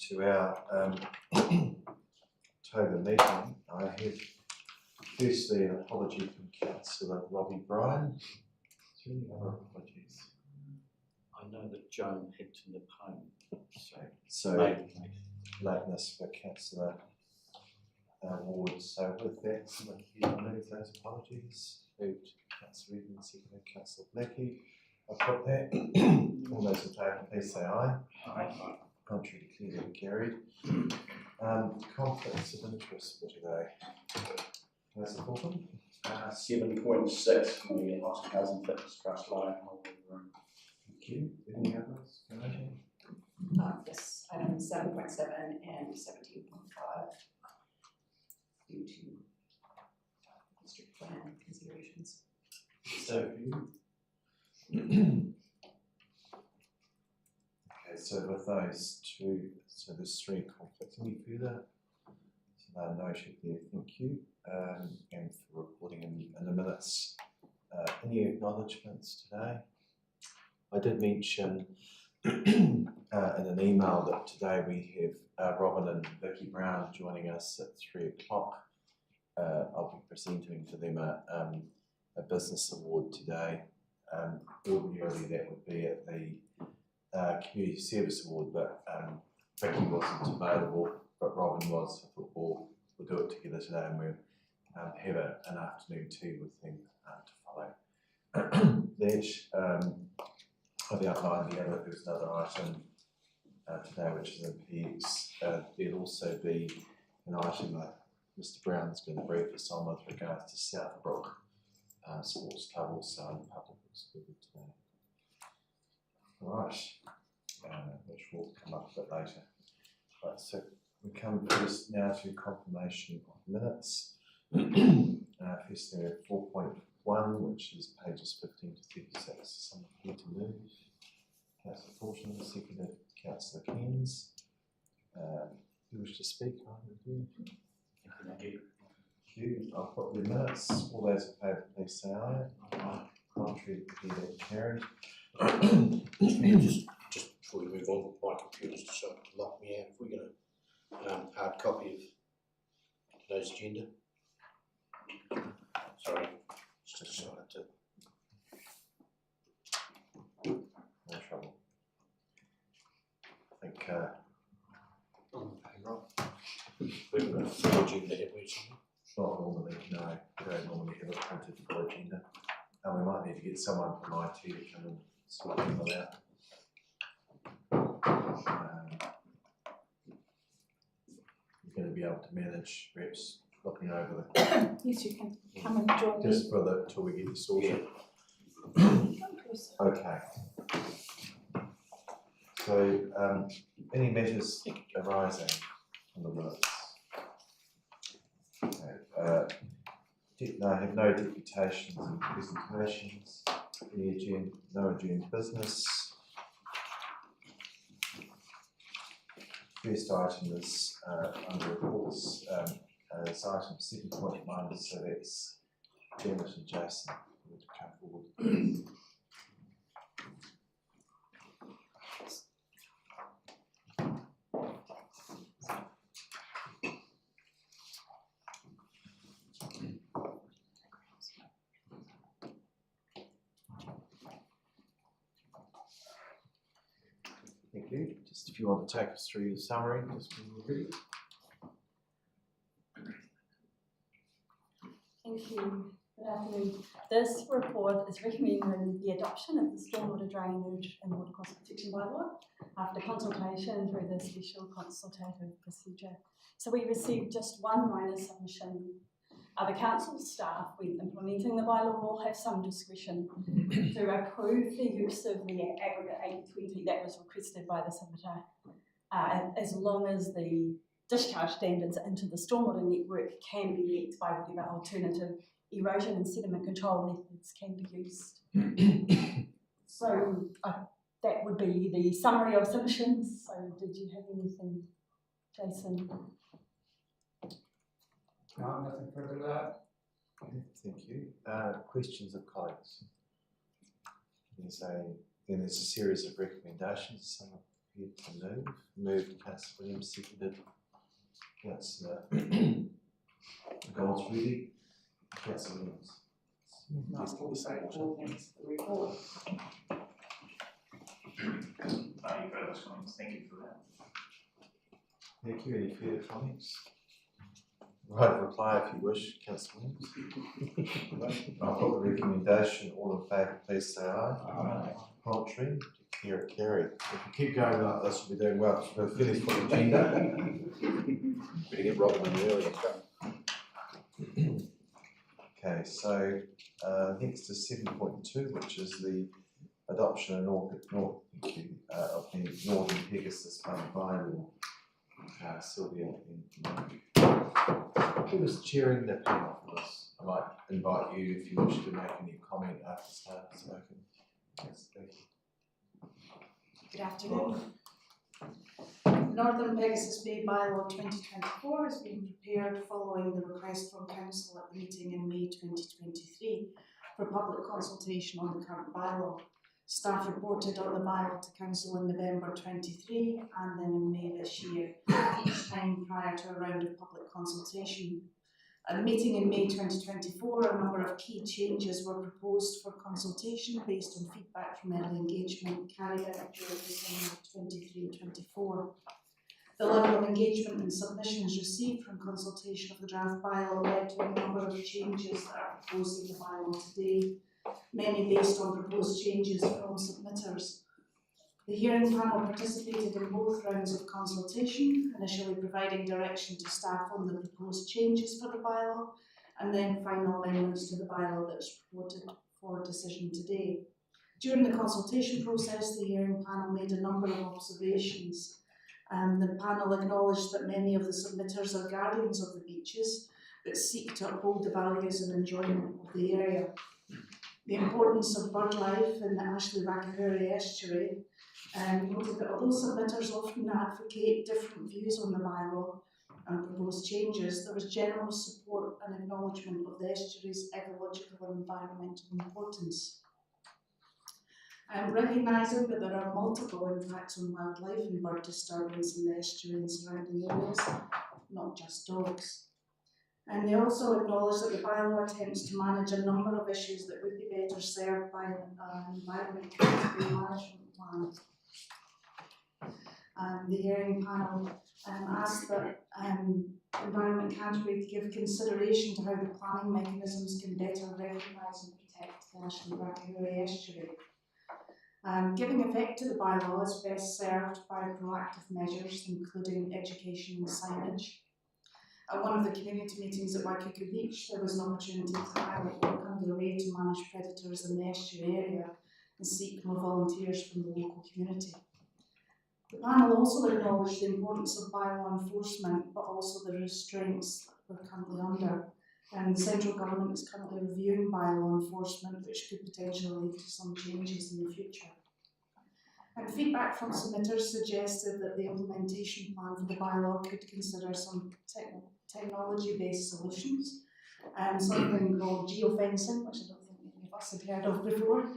to our October meeting. I have firstly an apology from Councillor Robbie Bryan. Is there any other apologies? I know that Joan had to nip home, So lateness for Councillor Ward. So with that, someone here to move those apologies. Moved. Councillor Redmond, seconded Councillor Blackie. I'll put that. All those in favour, please say aye. Aye. Contrary, declared carried. Conflicts of interest for today. Councillor Fulton. 7.6 million Hospitality Fitness Trust loan holding room. Thank you. Any others? Yes, item 7.7 and 17.5 due to district plan considerations. So, okay, so with those two, so there's three conflicts. Any further? So they're noted there, thank you. And for reporting in the minutes. Any acknowledgements today? I did mention in an email that today we have Robin and Vicky Brown joining us at 3 o'clock. I'll be presenting to them a business award today. Ordinarily that would be at the Community Service Award, but Vicky wasn't available, but Robin was. I thought we'll do it together today, and we'll have an afternoon tea with them to follow. That I've outlined there's another item today which is in PX. There'll also be an item that Mr Brown's going to brief us on with regards to Southbrook Sports Club, also in public excluded today. Right, which will come up a bit later. Right, so we come first now to confirmation of minutes. First there 4.1, which is pages 15 to 36. Someone here to move. Councillor Fulton, seconded Councillor Cairns. Who wish to speak? Thank you. Thank you. I'll put the minutes. All those in favour, please say aye. Contrary, declared carried. Just before we move on, my computer's decided to lock me out. If we're going to hard copy of today's agenda. Sorry, just decided to. No trouble. I think We haven't got a full agenda, have we? not normally, no. We don't normally have a printed full agenda. And we might need to get someone from IT to come and sort them out. You're going to be able to manage perhaps looking over the Yes, you can come and join me. just for till we get you sorted. Okay. So any measures arising from the minutes? Okay. No, I have no deputations and presentations. Any agenda, no adjourned business. First item is under reports. It's item 7.1, so that's Janet and Jason who would come forward. Thank you. Just if you want to take us through the summary, just when you're ready. Thank you. Good afternoon. This report is recommending the adoption of the Stormwater Drainage and Watercourse Protection Bylaw after consultation through the special consultative procedure. So we received just one minor submission. The council staff, when implementing the bylaw, will have some discretion to approve the use of the aggregate 80/20 that was requested by the submitter, as long as the discharge standards into the stormwater network can be met by whatever alternative erosion and sediment control methods can be used. So that would be the summary of submissions. So did you have anything, Jason? No, nothing further to that. Thank you. Questions of colleagues? There's a series of recommendations. Some of prepared to move? Moved Councillor Williams, seconded Councillor Goldsworthy. Councillor Williams. Not all vote against the report. Any further comments? Thank you for that. Thank you. Any further comments? Right of reply if you wish, Councillor Williams. I'll put the recommendation. All in favour, please say aye. Aye. Contrary, declare it carried. If we keep going like this, we'll be doing well. We're finished for the agenda. Better get Robin in early. Okay, so next is 7.2, which is the adoption of the Northern Pegasus Fund bylaw. Sylvia, who was chairing the panel for this? I might invite you if you wish to make any comment after staff has spoken. Yes, thank you. Good afternoon. Northern Pegasus Bay Bylaw 2024 has been prepared following the request from Council at the meeting in May 2023 for public consultation on the current bylaw. Staff reported on the bylaw to Council in November 23 and then in May this year, each time prior to a round of public consultation. At the meeting in May 2024, a number of key changes were proposed for consultation based on feedback from early engagement carried out during the summer of 23-24. The level of engagement and submissions received from consultation of the draft bylaw led to a number of changes that are proposed in the bylaw today, many based on proposed changes from submitters. The hearing panel participated in both rounds of consultation, initially providing direction to staff on the proposed changes for the bylaw, and then final amendments to the bylaw that is reported for decision today. During the consultation process, the hearing panel made a number of observations. The panel acknowledged that many of the submitters are guardians of the beaches that seek to uphold the values and enjoyment of the area. The importance of bird life in the Ashley-Wakahuri estuary noted that although submitters often advocate different views on the bylaw and proposed changes, there was general support and acknowledgement of the estuary's ecological and environmental importance. Recognising that there are multiple impacts on wildlife and bird disturbance in the estuary and surrounding areas, not just dogs. And they also acknowledge that the bylaw attempts to manage a number of issues that would be better served by an environment management plan. The hearing panel asked that Environment Canterbury give consideration to how the planning mechanisms can better recognise and protect the Ashley-Wakahuri estuary. Giving effect to the bylaw is best served by proactive measures, including education and signage. At one of the community meetings at Waikaku Beach, there was an opportunity to highlight work underway to manage predators in the estuary area and seek more volunteers from the local community. The panel also acknowledged the importance of bylaw enforcement, but also the restraints that we're currently under. And the central government is currently reviewing bylaw enforcement, which could potentially lead to some changes in the future. And feedback from submitters suggested that the implementation plan for the bylaw could consider some technology-based solutions, something called geofencing, which I don't think many of us have heard of before,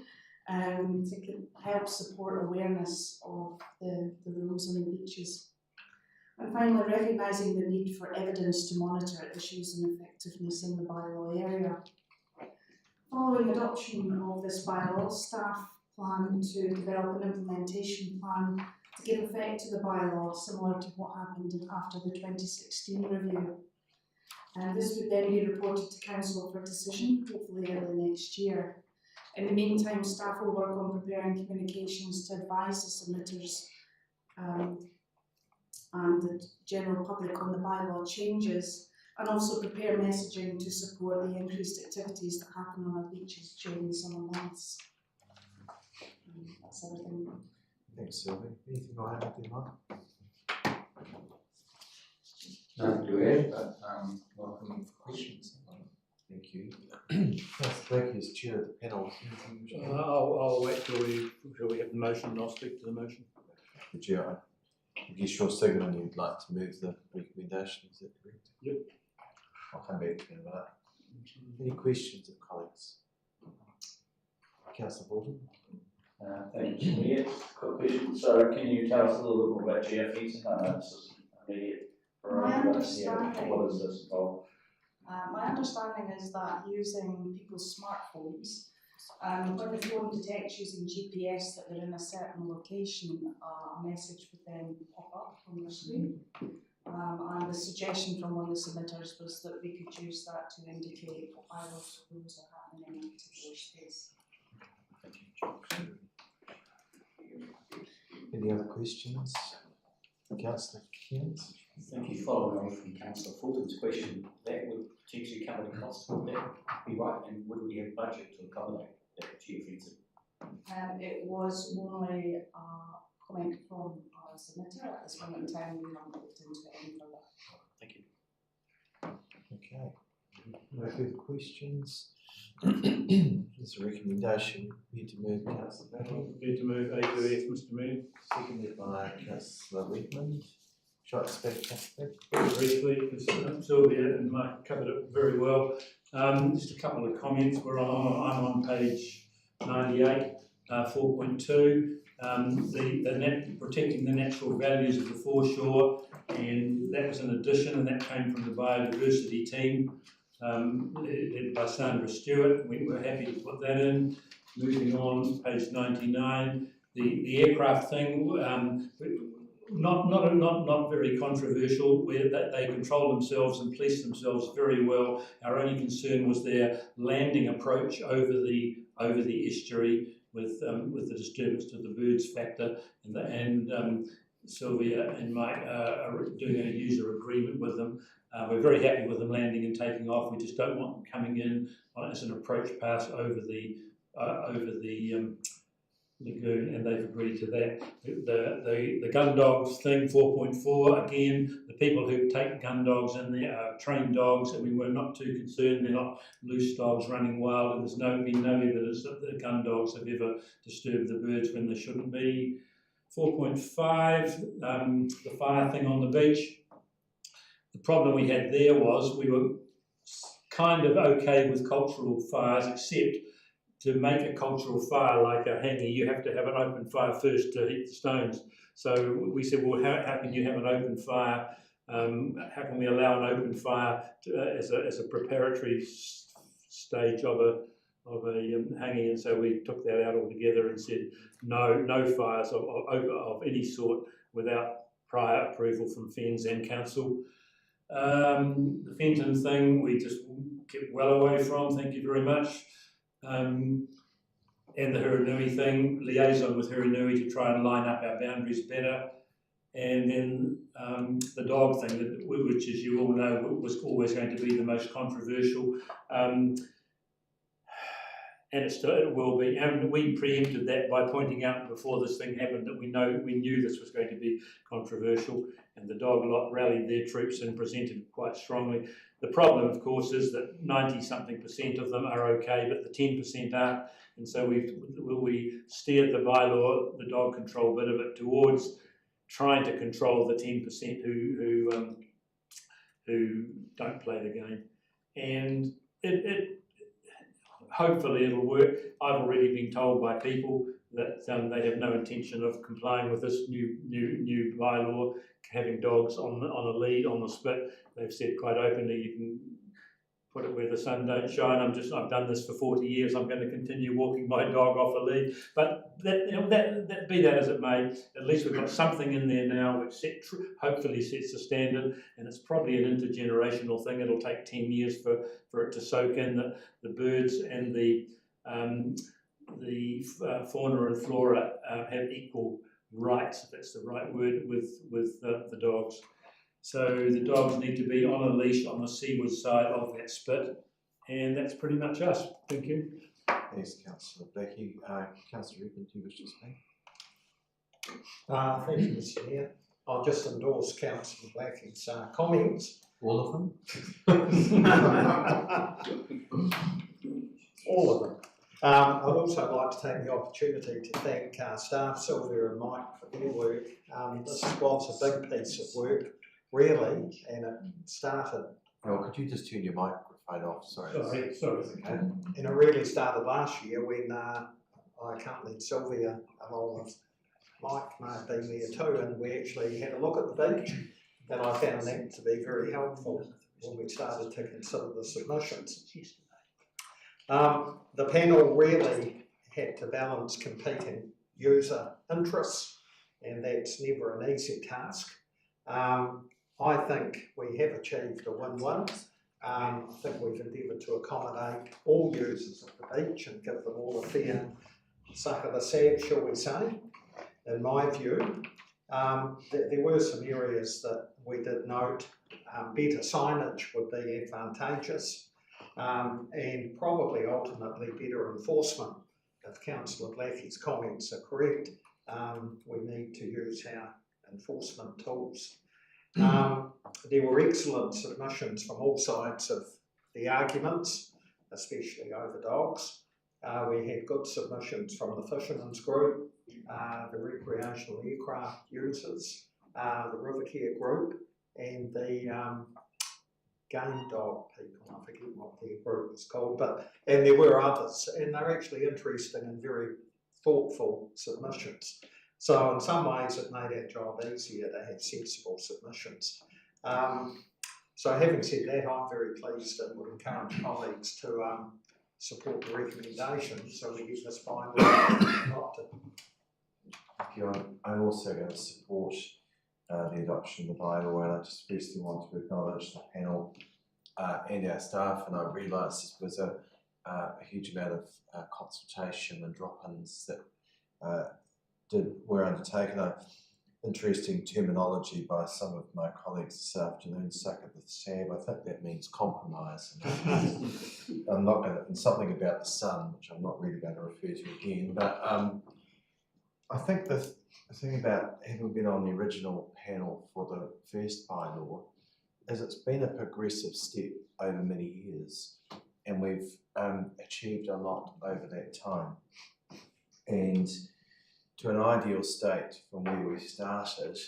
to help support awareness of the rules on the beaches. And finally, recognising the need for evidence to monitor issues and effectiveness in the bylaw area. Following adoption of this bylaw, staff plan to develop an implementation plan to give effect to the bylaw, similar to what happened after the 2016 review. And this would then be reported to Council for decision, hopefully early next year. In the meantime, staff will work on preparing communications to advise the submitters and the general public on the bylaw changes, and also prepare messaging to support the increased activities that happen on our beaches during the summer months. That's everything. Thanks, Sylvie. Anything I have in mind? Nothing to add, but welcome for questions. Thank you. Councillor Blakey is chair of the panel. Anything you wish to add? I'll wait till we have the motion and I'll speak to the motion. The chair, I guess you're signaling you'd like to move the recommendation, is that correct? Yep. I'll come back to you in a minute. Any questions of colleagues? Councillor Bolton? Thanks, Mayor. Quick question. So can you tell us a little bit more about geofencing? I know this is immediate for My everybody here. understanding- What is this involved? My understanding is that using people's smartphones, when the phone detects using GPS that they're in a certain location, a message would then pop up on their screen. And the suggestion from one of the submitters was that we could use that to indicate what violence rules are happening in a particular space. Any other questions? Councillor Cairns? Thank you. Following on from Councillor Fulton's question, that would potentially cover the cost. Would that be right? And would we have budget to accommodate that geofencing? It was only a comment from our submitter. At this moment in time, we haven't looked into it any further. Thank you. Okay. No further questions? There's a recommendation. Prepared to move, Councillor Bailey. Prepared to move A2F, Mr Mayor. Seconded by Councillor Redmond. Shall I expect Councillor Bailey? Briefly, because Sylvia and Mike covered it very well. Just a couple of comments. I'm on page 98, 4.2. Protecting the natural values of the foreshore, and that was an addition, and that came from the biodiversity team, led by Sandra Stewart. We were happy to put that in. Moving on, page 99, the aircraft thing, not very controversial, where they control themselves and police themselves very well. Our only concern was their landing approach over the estuary with the disturbance to the birds factor, and Sylvia and Mike are doing a user agreement with them. We're very happy with them landing and taking off. We just don't want them coming in as an approach pass over the lagoon, and they've agreed to that. The gun dogs thing, 4.4, again, the people who take gun dogs in there are trained dogs, and we were not too concerned. They're not loose dogs running wild, and there's been no evidence that the gun dogs have ever disturbed the birds when they shouldn't be. 4.5, the fire thing on the beach. The problem we had there was we were kind of okay with cultural fires, except to make a cultural fire like a hangi, you have to have an open fire first to heat the stones. So we said, well, how can you have an open fire? How can we allow an open fire as a preparatory stage of a hangi? And so we took that out altogether and said no fires of any sort without prior approval from Fens and Council. The Fenton thing we just kept well away from, thank you very much. And the Hurunui thing, liaison with Hurunui to try and line up our boundaries better. And then the dog thing, which as you all know was always going to be the most controversial. And it will be. And we preempted that by pointing out before this thing happened that we knew this was going to be controversial, and the dog lot rallied their troops and presented quite strongly. The problem, of course, is that 90-something% of them are okay, but the 10% aren't. And so we steered the bylaw, the dog control bit of it, towards trying to control the 10% who don't play the game. And hopefully it'll work. I've already been told by people that they have no intention of complying with this new bylaw, having dogs on a lead on the spit. They've said quite openly, you can put it where the sun don't shine. I've done this for 40 years. I'm going to continue walking my dog off a lead. But that be that as it may, at least we've got something in there now which hopefully sets the standard, and it's probably an intergenerational thing. It'll take 10 years for it to soak in that the birds and the fauna and flora have equal rights, if that's the right word, with the dogs. So the dogs need to be on a leash on the seaward side of that spit, and that's pretty much us. Thank you. Thanks, Councillor Blackie. Councillor Redmond, do you wish to speak? Thank you, Mr Mayor. I'll just endorse Councillor Blackie's comments. All of them? All of them. I'd also like to take the opportunity to thank staff Sylvia and Mike for their work. This was a big piece of work, really, and it started. Oh, could you just turn your microphone off? Sorry. Sorry. Okay. And it really started last year when I accompanied Sylvia along with Mike may have been there too, and we actually had a look at the beach, and I found that to be very helpful when we started to consider the submissions. The panel really had to balance competing user interests, and that's never an easy task. I think we have achieved a win-win. I think we've endeavoured to accommodate all users of the beach and give them all a fair suck of the sad, shall we say, in my view. There were some areas that we did note. Better signage would be advantageous, and probably ultimately better enforcement. If Councillor Blackie's comments are correct, we need to use our enforcement tools. There were excellent submissions from all sides of the arguments, especially over dogs. We had good submissions from the fishermen's group, the recreational aircraft users, the river care group, and the game dog people. I forget what their group was called, and there were others, and they're actually interesting and very thoughtful submissions. So in some ways it made our job easier to have sensible submissions. So having said that, I'm very pleased and would encourage colleagues to support the recommendation so we get this bylaw adopted. Thank you. I'm also going to support the adoption of the bylaw, and I just firstly want to acknowledge the panel and our staff, and I realise this was a huge amount of consultation and drop-ins that were undertaken. Interesting terminology by some of my colleagues this afternoon, suck at the sab. I think that means compromise. I'm not going to, and something about the sun, which I'm not really going to refer to again, but I think the thing about having been on the original panel for the first bylaw is it's been a progressive step over many years, and we've achieved a lot over that time. And to an ideal state from where we started,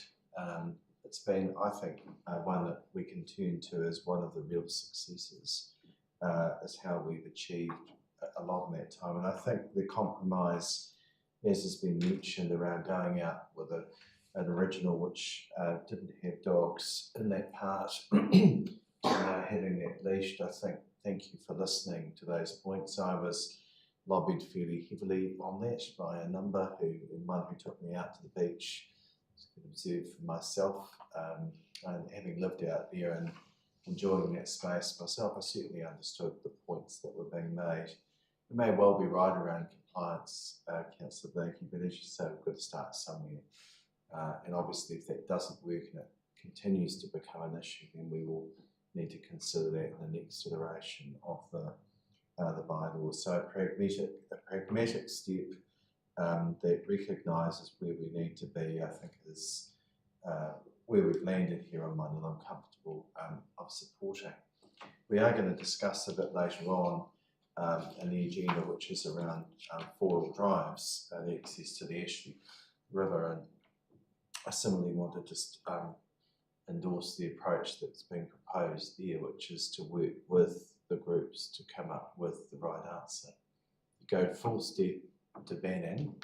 it's been, I think, one that we can turn to as one of the real successes, is how we've achieved a lot in that time. And I think the compromise, as has been mentioned, around going out with an original which didn't have dogs in that part, and having that leashed, I think, thank you for listening to those points. I was lobbied fairly heavily on that by a number and one who took me out to the beach to observe for myself, and having lived out there and enjoying that space myself, I certainly understood the points that were being made. We may well be right around compliance, Councillor Blakey, but as you say, we've got to start somewhere. And obviously if that doesn't work and it continues to become an issue, then we will need to consider that in the next iteration of the bylaw. So a pragmatic step that recognises where we need to be, I think, is where we've landed here on one, and I'm comfortable of supporting. We are going to discuss a bit later on in the agenda, which is around four-wheel drives, the access to the Ashley River, and I similarly want to just endorse the approach that's been proposed there, which is to work with the groups to come up with the right answer. You go full step to banning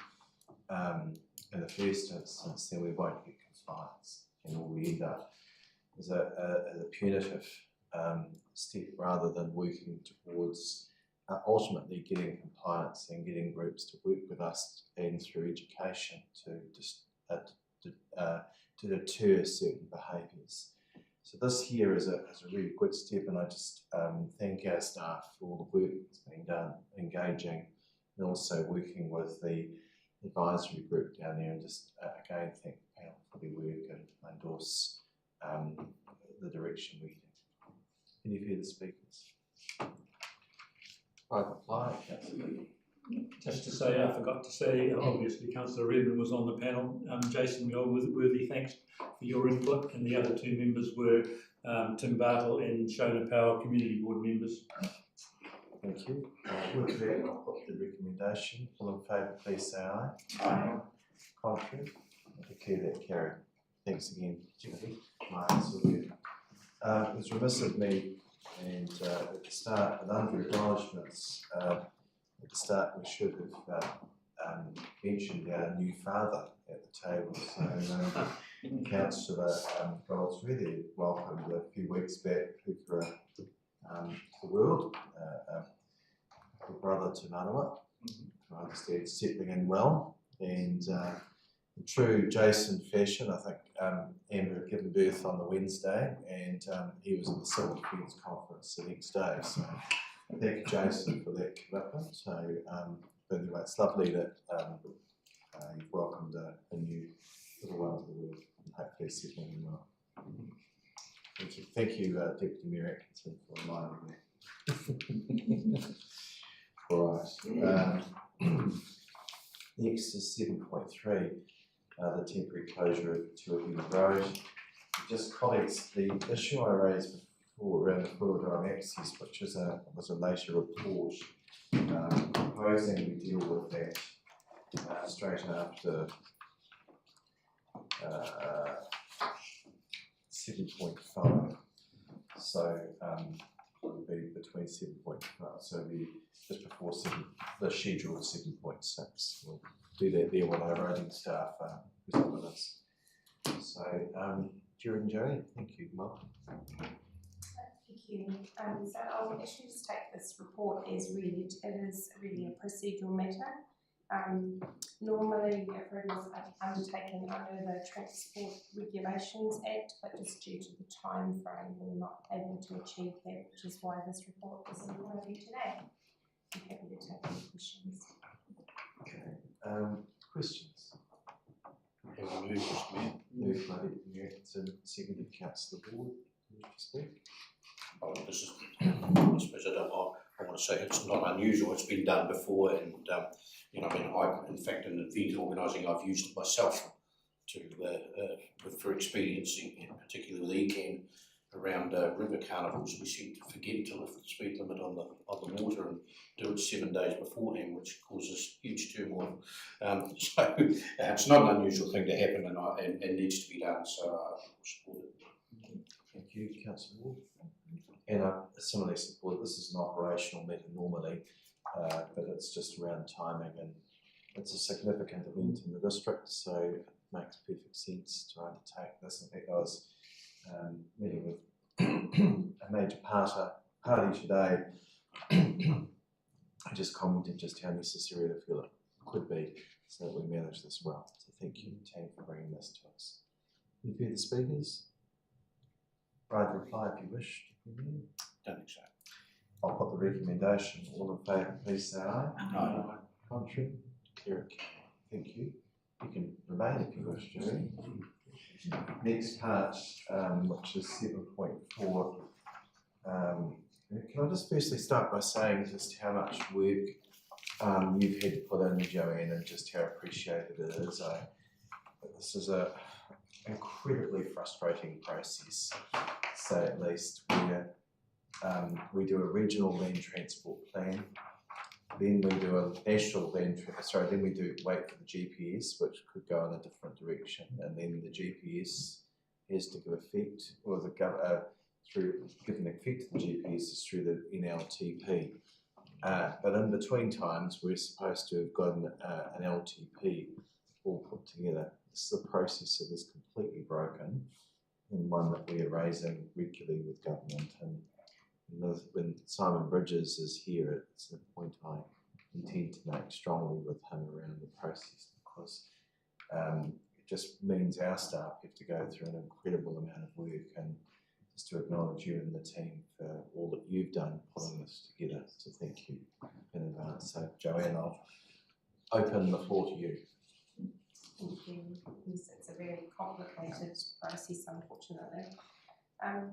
in the first instance, then we won't get compliance, and all we end up is a punitive step rather than working towards ultimately getting compliance and getting groups to work with us and through education to deter certain behaviours. So this here is a really good step, and I just thank our staff for all the work that's been done, engaging and also working with the advisory group down there, and just again thank the panel for their work and endorse the direction we take. Any further speakers? Private reply, Councillor Lee. Just to say, I forgot to say, obviously Councillor Redmond was on the panel. Jason Goldworthy, thanks for your input, and the other two members were Tim Bartle and Shona Power, Community Board members. Thank you. With that, I'll put the recommendation. All in favour, please say aye. Aye. Contrary? I declare that carried. Thanks again, Judy. Marcus, all good. It was remiss of me, and at the start, and under acknowledgements, at the start we should have mentioned our new father at the table. So Councillor Gold's really welcomed a few weeks back Pukera the world, a brother to Manawa, who I understand settling in well. And in true Jason fashion, I think Amber had given birth on the Wednesday, and he was at the Civil Defence Conference the next day. So thank you, Jason, for that commitment. So, but anyway, it's lovely that you've welcomed a new little one to the world, and hopefully settling in well. Thank you, Deputy Mayor Atkinson, for reminding me. All right. Next is 7.3, the temporary closure of Tuahima Road. Just colleagues, the issue I raised before around the full drive access, which was a later report, proposing we deal with that straight after 7.5. So it would be between 7.5. So it'd be just before the scheduled 7.6. We'll do that there while our writing staff present with us. So, Jerry and Joey, thank you. Welcome. Thank you. So I'll actually just take this report as read. It is really a procedural matter. Normally, if it was undertaken under the Transport Regulations Act, but just due to the time frame, we're not able to achieve that, which is why this report is in front of you today. I'm happy to take any questions. Okay. Questions? Have a move, Mr. Mayor. Move by Mayor Atkinson, seconded Councillor Ward. Wish to speak? Oh, this is, I suppose I want to say it's not unusual. It's been done before, and you know, I mean, in fact, in event organising, I've used it myself to for expediency, and particularly with ECAN around river carnivals. We seem to forget to lift the speed limit on the water and do it 7 days beforehand, which causes huge turmoil. So it's not an unusual thing to happen, and needs to be done. So I support it. Thank you, Councillor Ward. And I similarly support, this is an operational matter normally, but it's just around timing, and it's a significant event in the district, so it makes perfect sense to undertake this. In fact, I was meeting with a major party today. I just commented just how necessary I feel it could be so that we manage this well. So thank you, team, for bringing this to us. Any further speakers? Right, reply if you wish. Don't think so. I'll put the recommendation. All in favour, please say aye. Aye. Contrary? Carried. Thank you. You can remain if you wish, Jerry. Next part, which is 7.4. Can I just firstly start by saying just how much work you've had to put in, Joanne, and just how appreciated it is. This is an incredibly frustrating process, to say at least, where we do a regional land transport plan, then we do a national land, then we do wait for the GPS, which could go in a different direction, and then the GPS has to give effect, or giving effect to the GPS is through the NLTP. But in between times, we're supposed to have got an LTP all put together. The process of is completely broken, and one that we are raising regularly with government. And when Simon Bridges is here, it's a point I intend to make strongly with him around the process, because it just means our staff have to go through an incredible amount of work, and just to acknowledge you and the team for all that you've done pulling this together. So thank you in advance. So Joanne, I'll open the floor to you. Thank you. Yes, it's a very complicated process, unfortunately.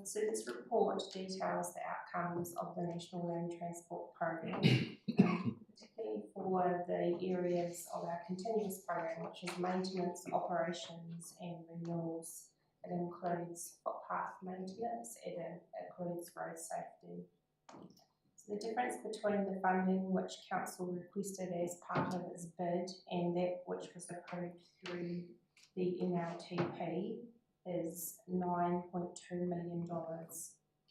So this report details the outcomes of the National Land Transport Program, particularly for the areas of our continuous program, which is maintenance, operations and renewals. It includes footpath maintenance, it includes road safety. So the difference between the funding which Council requested as part of its bid and that which was approved through the NLTP is $9.2 million.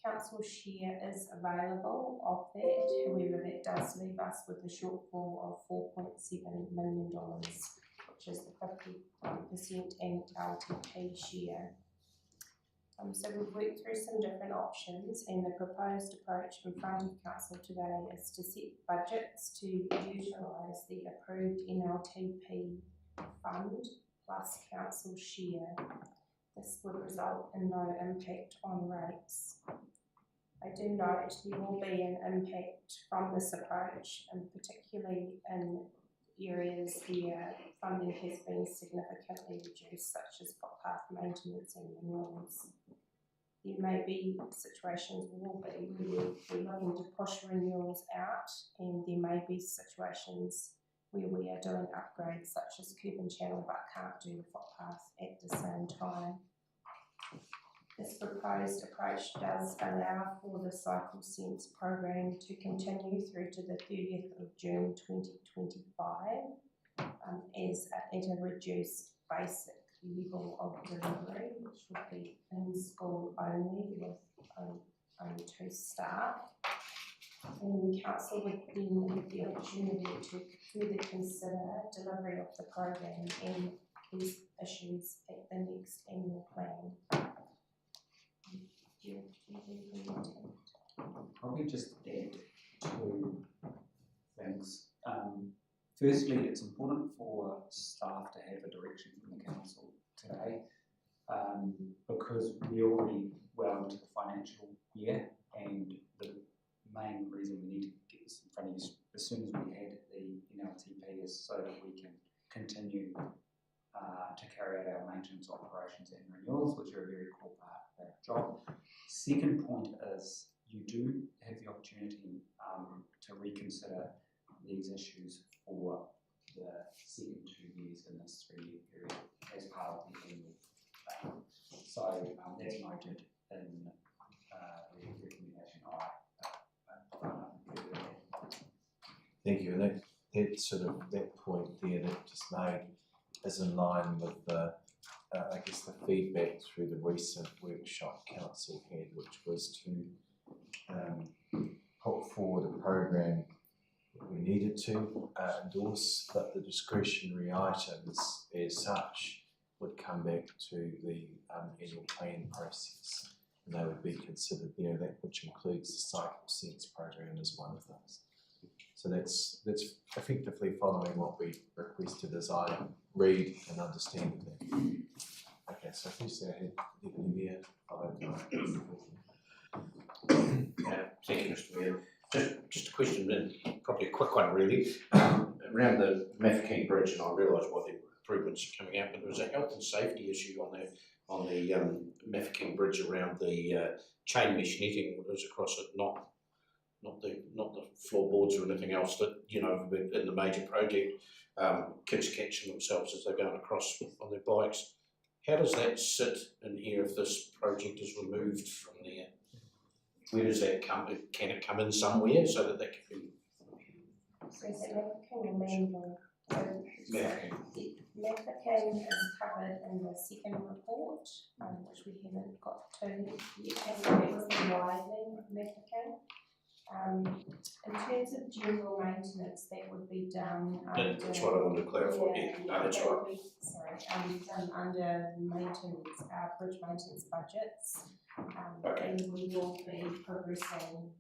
council share is available of that, however that does leave us with a shortfall of $4.7 million, which is the 50% and LTP share. So we've worked through some different options, and the proposed approach in front of council today is to set budgets to utilise the approved NLTP fund plus council share. This would result in no impact on rates. I do note there will be an impact from this approach, and particularly in areas where funding has been significantly reduced, such as footpath maintenance and renewals. There may be situations where we're looking to push renewals out, and there may be situations where we are doing upgrades such as curb and channel but can't do the footpath at the same time. This proposed approach does allow for the Cycle Sense program to continue through to the 30th of June 2025 as at a reduced basic level of delivery, which would be in school only with only 2 staff. And the council would then have the opportunity to further consider delivery of the program and these issues at the next annual plan. Probably just add 2 things. Firstly, it's important for staff to have a direction from the council today, because we're already well into the financial year, and the main reason we need to get this in front of you as soon as we had the NLTP is so that we can continue to carry out our maintenance operations and renewals, which are a very core part of our job. Second point is you do have the opportunity to reconsider these issues for the second 2 years in this 3-year period as part of the annual plan. So that's noted in the recommendation. Thank you, and that sort of, that point there that just made is in line with the, I guess the feedback through the recent workshop council had, which was to put forward a program that we needed to endorse, but the discretionary items as such would come back to the annual plan process, and they would be considered there, that which includes the Cycle Sense program as one of those. So that's effectively following what we requested as I read and understand of that. Okay, so who's there? Olivia, followed by Thank you, Mr. Mayor. Just a question, and probably a quick one really, around the Mafeking Bridge, and I realise why the improvements are coming out, but there was a health and safety issue on the Mafeking Bridge around the chain mesh netting that was across it, not the floorboards or anything else that, you know, in the major project, kids catching themselves as they're going across on their bikes. How does that sit in here if this project is removed from there? Where does that come? Can it come in somewhere so that can be? So is it Mafeking or Manville? Mafeking is covered in the second report, which we haven't got to yet. That was the widening of Mafeking. In terms of general maintenance, that would be done under... That's what I wanted to clarify. Yeah, no, that's right. Done under maintenance, bridge maintenance budgets. And we will be progressing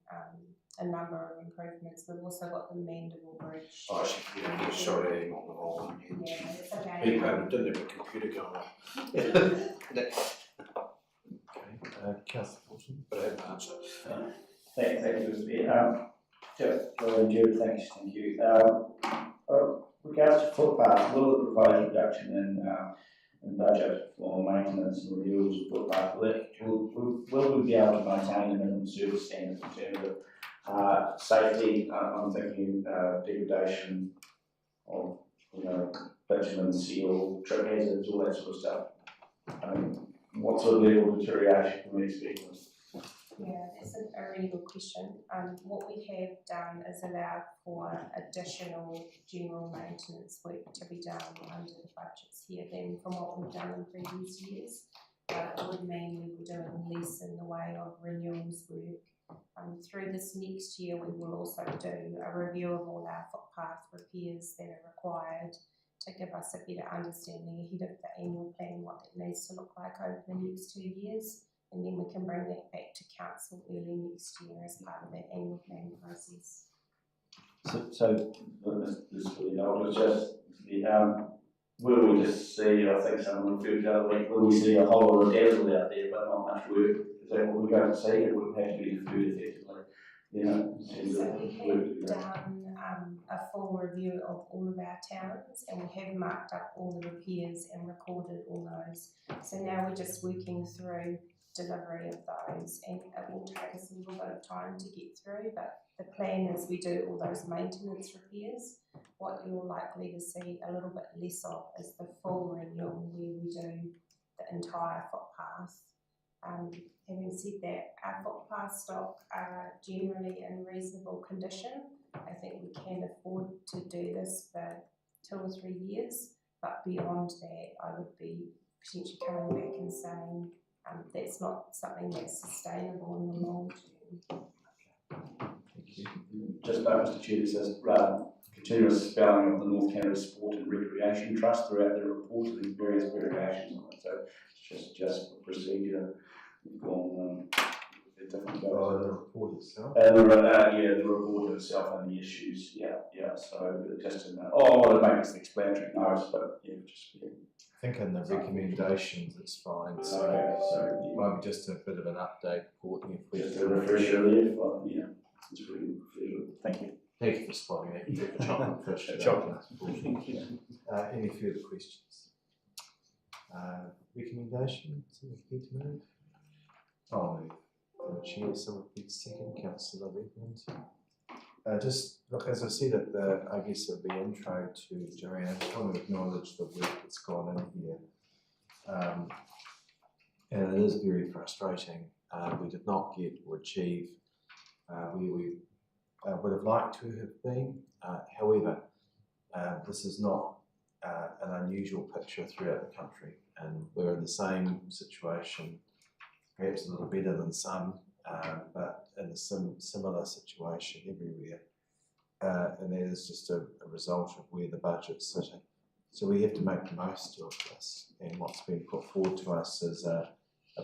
a number of improvements. We've also got the Mandeville Bridge. Oh, yeah, sorry, I'm on the wrong one. Yeah, it's okay. People didn't have a computer going on. okay, Councillor Fulton. But I have an answer. Thank you, Mr. Mayor. Jared, thank you. Regards to footpaths, will the proposed reduction in budget for maintenance and renewals of footpath, will we be able to maintain the minimum service standards in terms of safety? I'm thinking degradation of, bitumen, seal, trip hazards, all that sort of stuff. What sort of level of deterioration can we expect? Yeah, that's a really good question. What we have done is allowed for additional general maintenance work to be done under the budgets here than from what we've done in previous years. but it would mean we were doing less in the way of renewals work. Through this next year, we will also do a review of all our footpath repairs that are required to give us a better understanding ahead of the annual plan what that needs to look like over the next 2 years, and then we can bring that back to council early next year as part of that annual plan process. So this really old, it's just the will we just see, I think someone referred to the other week, will we see a whole lot of dazzle out there but not much work? Is that what we're going to see? It wouldn't have to be deferred effectively, you know? So we have done a full review of all of our towns, and we have marked up all the repairs and recorded all those. So now we're just working through delivery of those, and it will take us a little bit of time to get through, but the plan is we do all those maintenance repairs. What you're likely to see a little bit less of is the full renewal where we do the entire footpath. Having said that, our footpath stock are generally in reasonable condition. I think we can afford to do this for 2 or 3 years, but beyond that, I would be potentially coming back and saying that's not something that's sustainable in the long term. Thank you. Just note, Mr Chair, this is continuous spelling of the North Canterbury Sport and Recreation Trust throughout the report and various variations on it. So it's just for procedure. We've gone different goals. The report itself? Yeah, the report itself and the issues. Yeah. So just in that. Well, it makes the explanatory notes, but yeah, just. Yeah. I think in the recommendations it's fine. So, okay, so yeah. Might be just a bit of an update reporting if we just a refresher there. Yeah, it's really good. Thank you. Thank you for spotting it. Chocolate fish. Chocolate. Any further questions? Recommendations? Anything to move? I'll move. The chair, so repeat second. Councillor Redmond. Just look, as I said at the, I guess at the intro to Joanne, I just want to acknowledge the work that's gone in here. And it is very frustrating. We did not get or achieve where we would have liked to have been. However, this is not an unusual picture throughout the country, and we're in the same situation, perhaps a little better than some, but in a similar situation everywhere. And that is just a result of where the budget's sitting. So we have to make the most of this, and what's been put forward to us is a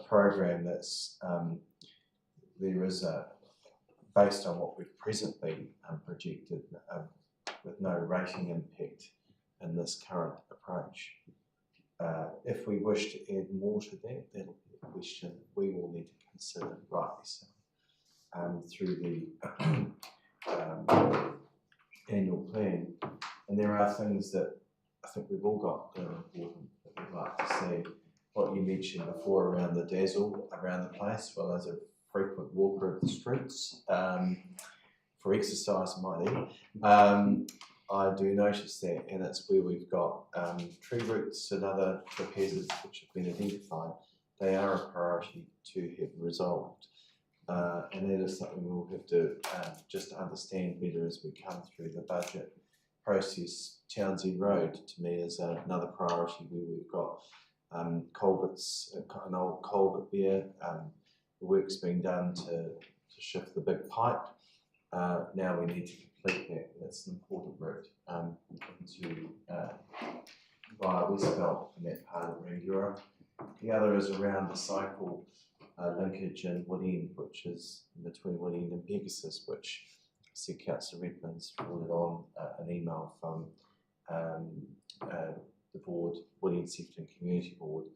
program that's, there is based on what we've presently projected, with no rating impact in this current approach. If we wish to add more to that, that'll be a question that we will need to consider, rightly so, through the annual plan. And there are things that I think we've all got that are important that we'd like to see. What you mentioned before around the dazzle around the place, well, as a frequent walker of the streets, for exercise, I might add, I do notice that, and it's where we've got tree roots and other repairs which have been identified. They are a priority to have resolved, and that is something we'll have to just understand better as we come through the budget process. Townsend Road to me is another priority where we've got culverts, an old culvert there. The work's been done to shift the big pipe. Now we need to complete that. That's an important route into via Westbelt in that part of Rangiora. The other is around the cycle linkage in Woodend, which is between Woodend and Pegasus, which I see Councillor Redmond's forwarded on an email from the board, Woodend Sefton Community Board,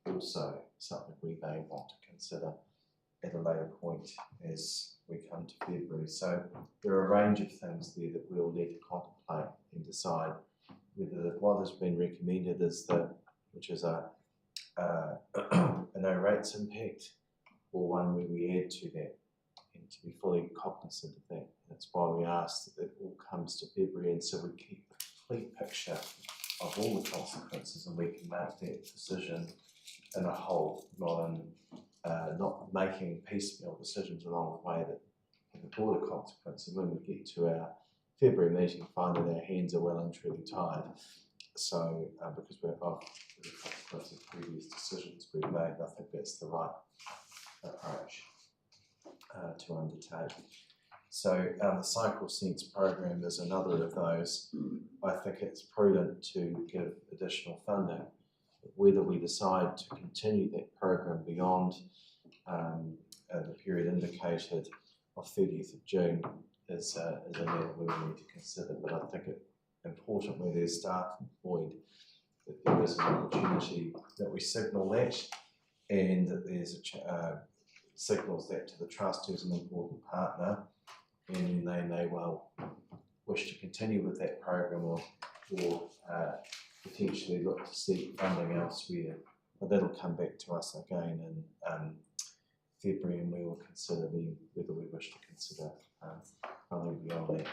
also something we may want to consider at a later point as we come to February. So there are a range of things there that we'll need to contemplate and decide whether what has been recommended is which is a no rates impact, or one where we add to that, and to be fully cognizant of that. That's why we asked that it all comes to February, and so we keep a complete picture of all the consequences, and we can make that decision in a whole, not making piecemeal decisions along the way that have a broader consequence. And when we get to our February meeting, find that our hands are well and truly tied. So, because of the consequence of previous decisions we've made, I think that's the right approach to undertake. So, the Cycle Sense program is another of those. I think it's prudent to give additional funding. Whether we decide to continue that program beyond the period indicated of 30th of June is a matter we will need to consider, but I think it's important where there's staff employed that there is an opportunity that we signal that, and that there's signals that to the Trust, who's an important partner, and they may well wish to continue with that program or potentially look to seek funding elsewhere. But that'll come back to us again in February, and we will consider whether we wish to consider funding beyond that.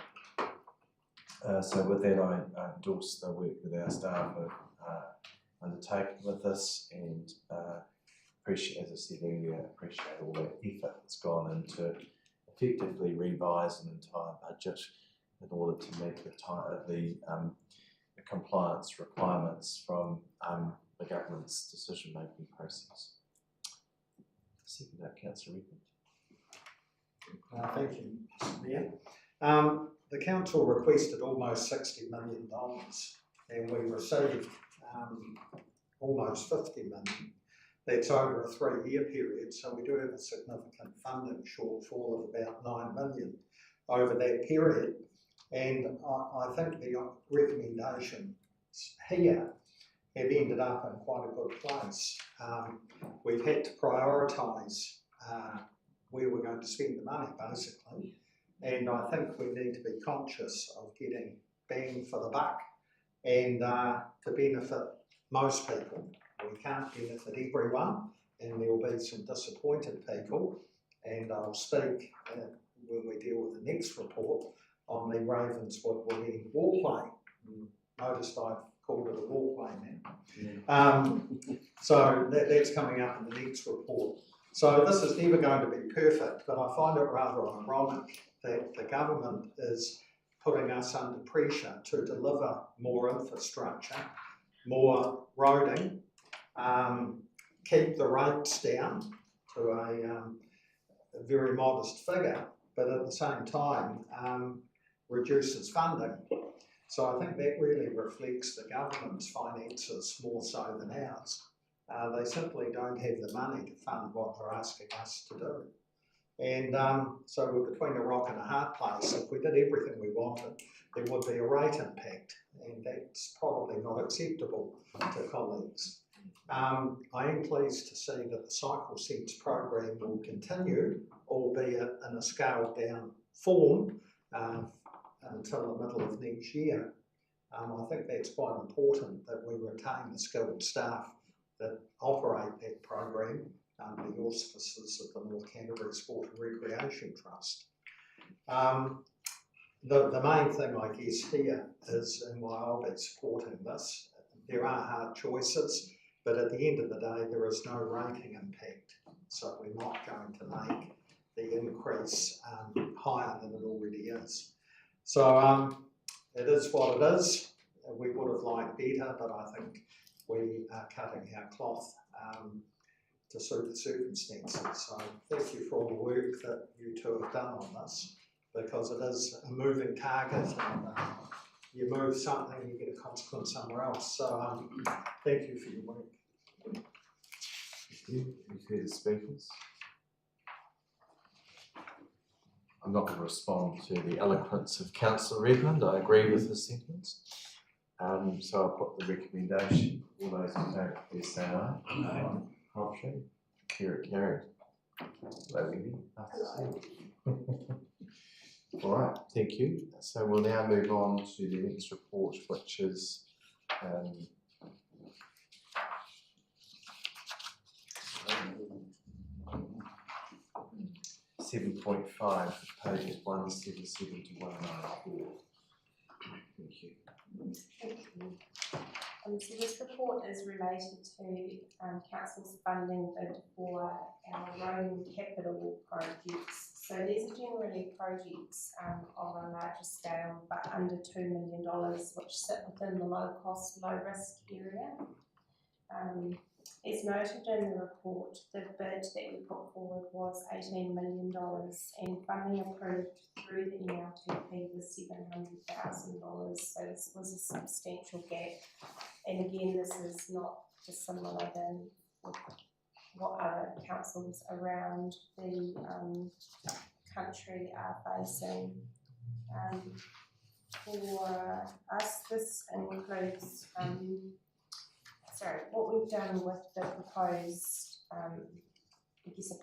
So with that, I endorse the work that our staff have undertaken with this, and appreciate, as I said earlier, appreciate all the effort that's gone into effectively revise an entire budget in order to meet the compliance requirements from the government's decision-making process. Second, Councillor Redmond. Thank you, Mr. Mayor. The council requested almost $60 million, and we received almost $50 million. That's over a 3-year period, so we do have a significant funding shortfall of about $9 million over that period. And I think the recommendations here have ended up in quite a good place. We've had to prioritise where we're going to spend the money, basically, and I think we need to be conscious of getting bang for the buck and to benefit most people. We can't benefit everyone, and there will be some disappointed people, and I'll speak when we deal with the next report on the Ravenswood walkway. Noticed I've called it a walkway now. So that's coming up in the next report. So this is never going to be perfect, but I find it rather ironic that the government is putting us under pressure to deliver more infrastructure, more roading, keep the rates down to a very modest figure, but at the same time reduces funding. So I think that really reflects the government's finances more so than ours. They simply don't have the money to fund what they're asking us to do. And so we're between a rock and a hard place. If we did everything we wanted, there would be a rate impact, and that's probably not acceptable to colleagues. I am pleased to see that the Cycle Sense program will continue, albeit in a scaled down form, until the middle of next year. I think that's quite important that we retain the skilled staff that operate that program under the auspices of the North Canterbury Sport and Recreation Trust. The main thing, I guess, here is, and why I'll be supporting this, there are hard choices, but at the end of the day, there is no rating impact. So we're not going to make the increase higher than it already is. So it is what it is. We would have liked better, but I think we are cutting our cloth to suit the circumstances. So thank you for all the work that you two have done on this, because it is a moving target, and you move something, you get a consequence somewhere else. So thank you for your work. Thank you. Any further speakers? I'm not going to respond to the eloquence of Councillor Redmond. I agree with his sentiments. So I'll put the recommendation. All those in favour, please say aye. Aye. Contrary? Carried. Hello, Wendy. All right, thank you. So we'll now move on to the next report, which is 7.5, pages 177 to 194. Thank you. Thank you. So this report is related to Council's funding bid for our road capital projects. So these are generally projects of a larger scale, but under $2 million, which sit within the low cost, low risk area. As noted in the report, the bid that we put forward was $18 million and funding approved through the NLTP was $700,000, so this was a substantial gap. And again, this is not dissimilar than what other councils around the country are facing. For us, this includes what we've done with the proposed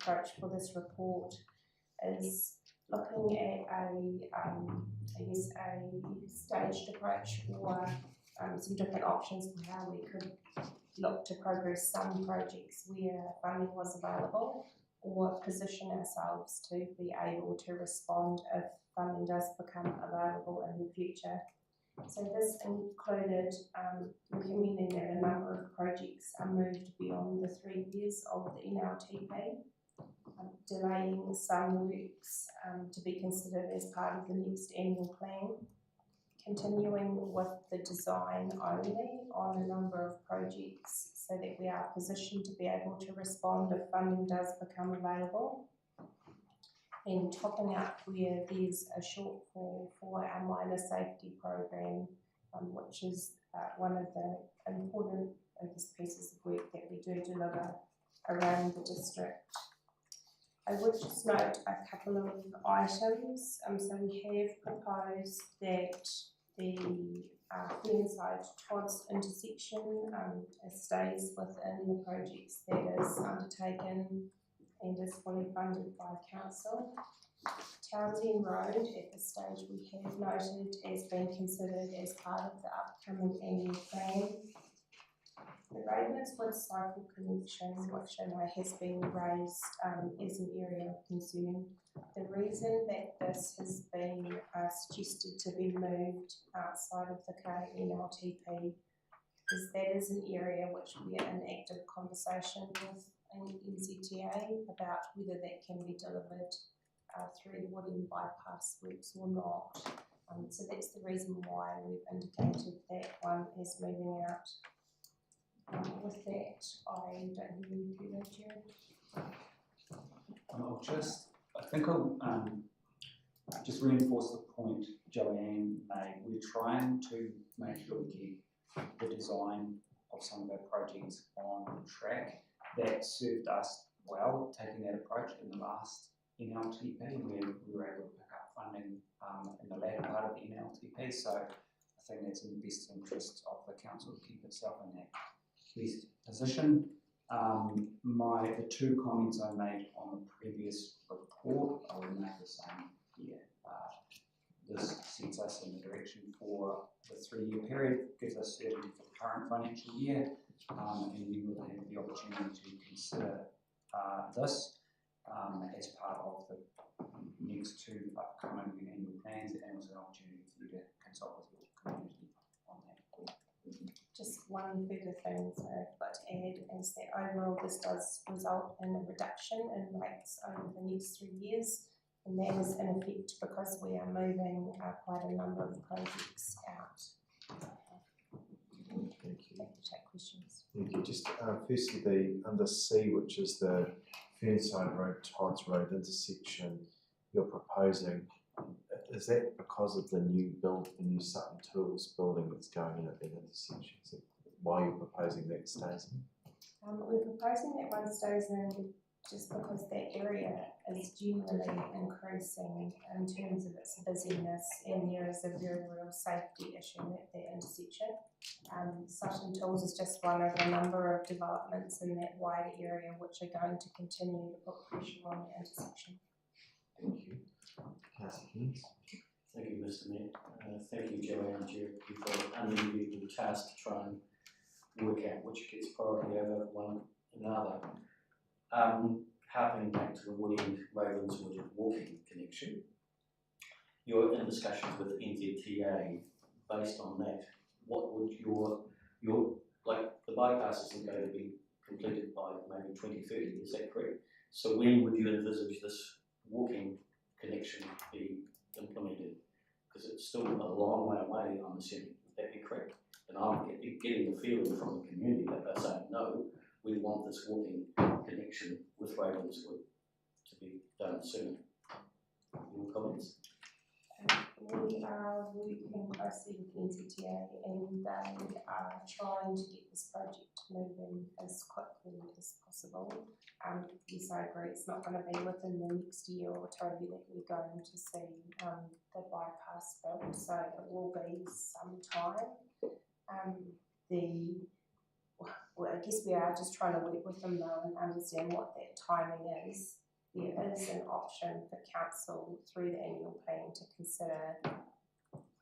approach for this report is looking at a staged approach or some different options for how we could look to progress some projects where funding was available, or position ourselves to be able to respond if funding does become available in the future. So this included recommending that a number of projects are moved beyond the 3 years of the NLTP, delaying some works to be considered as part of the next annual plan, continuing with the design only on a number of projects so that we are positioned to be able to respond if funding does become available, and topping up where there's a shortfall for our minor safety program, which is one of the important pieces of work that we do deliver around the district. I would just note a couple of items. So we have proposed that the Fernside Todd's intersection stays within the projects that is undertaken and is fully funded by council. Townsend Road at this stage we have noted as being considered as part of the upcoming annual plan. The Ravenswood cycle connection, which I know has been raised as an area of concern. The reason that this has been suggested to be moved outside of the current NLTP is that is an area which we are in active conversation with NZTA about whether that can be delivered through the Woodend bypass works or not. So that's the reason why we've indicated that one is moving out. With that, I don't have any further, Jared. I'll just reinforce the point Joanne made. We're trying to make sure we keep the design of some of our projects on track. That served us well, taking that approach in the last NLTP, where we were able to pick up funding in the latter part of the NLTP. So I think that's in the best interest of the council to keep itself in that best position. The two comments I made on the previous report, I will make the same here. This sets us in the direction for the 3-year period, gives us certainty for the current financial year, and we will have the opportunity to consider this as part of the next 2 upcoming annual plans, and also an opportunity for you to consult with your community on that. Just one further thing I'd like to add is that overall this does result in a reduction in rates over the next 3 years, and that is in effect because we are moving quite a number of projects out. Thank you. Happy to take questions. Thank you. Just firstly, the under C, which is the Fernside Road, Todd's Road intersection you're proposing, is that because of the new Sutton Tools building that's going in at that intersection? Is that why you're proposing that stays in? We're proposing that one stays in just because that area is generally increasing in terms of its busyness, and there is a very real safety issue at that intersection. Sutton Tools is just one of a number of developments in that wider area which are going to continue to put pressure on the intersection. Thank you. Councillor Hines. Thank you, Mr. Mayor. Thank you, Joanne and Jerry, for the unenviable task to try and work out which gets priority over one another. Harping back to the Woodend Ravenswood walking connection, you're in discussions with NZTA. Based on that, what would your like the bypass isn't going to be completed by maybe 2030? Is that correct? So when would you envisage this walking connection be implemented? Because it's still a long way away, I'm assuming. Would that be correct? And I'm getting the feeling from the community that they're saying, no, we want this walking connection with Ravenswood to be done sooner. Any comments? We are working closely with NZTA and they are trying to get this project moving as quickly as possible. Yes, I agree, it's not going to be within the next year or two that we're going to see the bypass built, so it will be some time. Well, I guess we are just trying to work with them though and understand what that timing is. There is an option for council through the annual plan to consider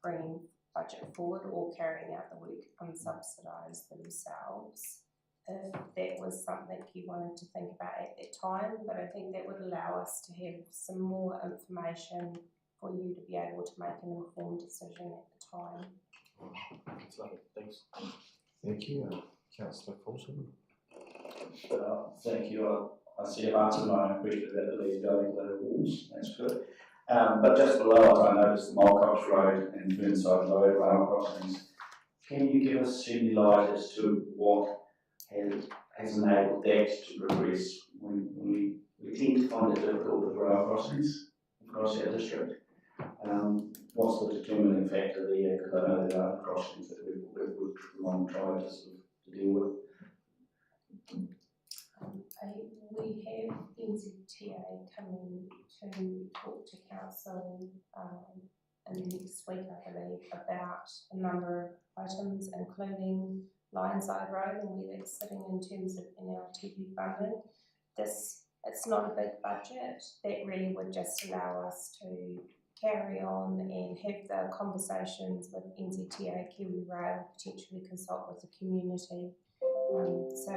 bringing budget forward or carrying out the work unsubsidised themselves, if that was something you wanted to think about at that time. But I think that would allow us to have some more information for you to be able to make an informed decision at the time. That's lovely, thanks. Thank you, Councillor Fulton. Thank you. I see I've answered my own question about the Leeds building letter rules, that's good. But just below it, I noticed the Mulcox Road and Burnside Road rail crossings. Can you give us any light as to what has enabled that to progress? We tend to find it difficult with rail crossings across our district. What's the determining factor there? Because I know there are other crossings that we've long tried to sort of deal with. We have NZTA coming to talk to council in the next week, I believe, about a number of items, including Lionside Road and where that's sitting in terms of NLTV funding. It's not a big budget. That really would just allow us to carry on and have the conversations with NZTA, Kiwi Rail, potentially consult with the community. So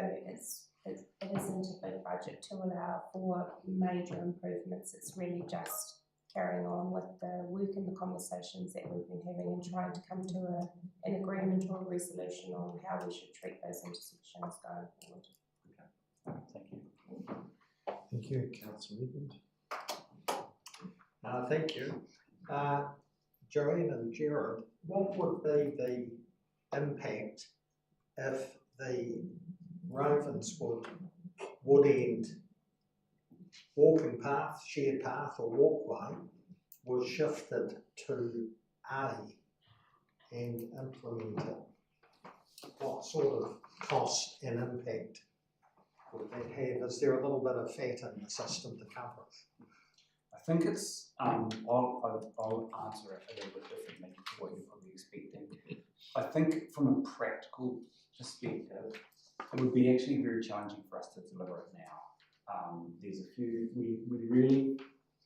it isn't a big budget to allow for major improvements. It's really just carrying on with the work and the conversations that we've been having and trying to come to an agreement or a resolution on how we should treat those intersections going forward. Thank you. Thank you, Councillor Redmond. Thank you. Joanne and Gerard, what would be the impact if the Ravenswood Wood End walking path, shared path or walkway was shifted to A and implemented? What sort of cost and impact would that have? Is there a little bit of fat in the system to cover it? I think it's, I'll answer it a little bit differently to what you're probably expecting. I think from a practical perspective, it would be actually very challenging for us to deliver it now. There's a few, we really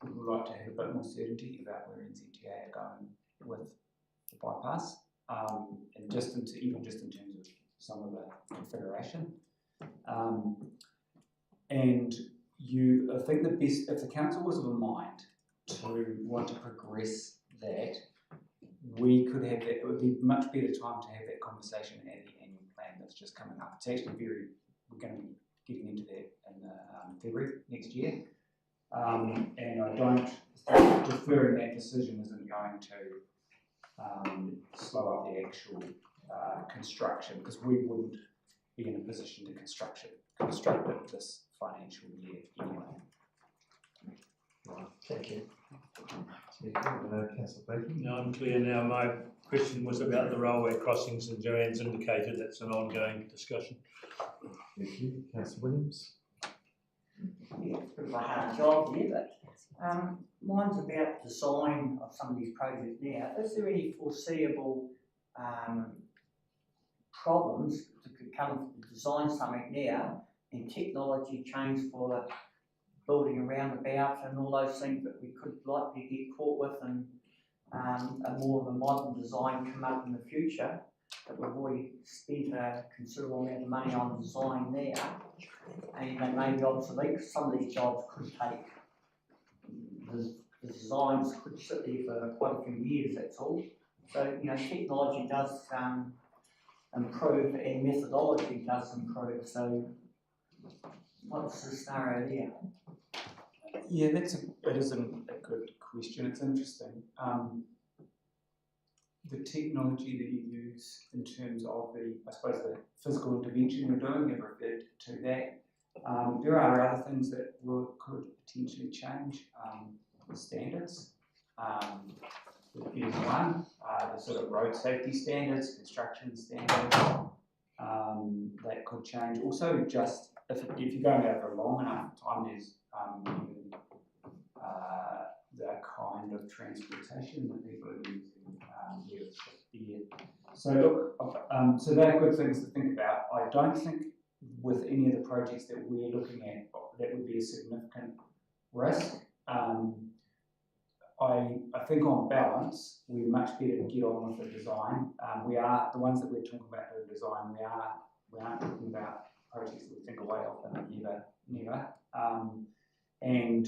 would like to have a bit more certainty about where NZTA are going with the bypass, and even just in terms of some of the configuration. And I think the best, if the council was of a mind to want to progress that, we could have that. It would be much better time to have that conversation at the annual plan that's just coming up. It's actually we're going to be getting into that in February next year, and I don't think deferring that decision isn't going to slow up the actual construction, because we wouldn't be in a position to construct it this financial year anyway. Right, thank you. Councillor Bacon. No, I'm clear now. My question was about the railway crossings, and Joanne's indicated that's an ongoing discussion. Thank you. Councillor Williams. Yeah, it's a bit of a hard job here, but mine's about design of some of these projects now. Is there any foreseeable problems that could come to design something now and technology change for building around about and all those things that we could likely get caught with, and a more of a modern design come up in the future, that we've already spent a considerable amount of money on design now, and they may be obsolete, because some of these jobs could take, the designs could sit there for quite a few years, that's all. So, technology does improve and methodology does improve, so what's the scenario there? Yeah, it is a good question. It's interesting. The technology that you use in terms of I suppose the physical intervention you're doing, you've referred to that. There are other things that could potentially change. Standards would be one. The sort of road safety standards, construction standards, that could change. Also, just if you're going out for a long enough time, there's the kind of transportation that people are using. So look, so they're good things to think about. I don't think with any of the projects that we're looking at that would be a significant risk. I think on balance, we're much better to get on with the design. We are, the ones that we're talking about the design, we aren't talking about projects that we think are way off and never. And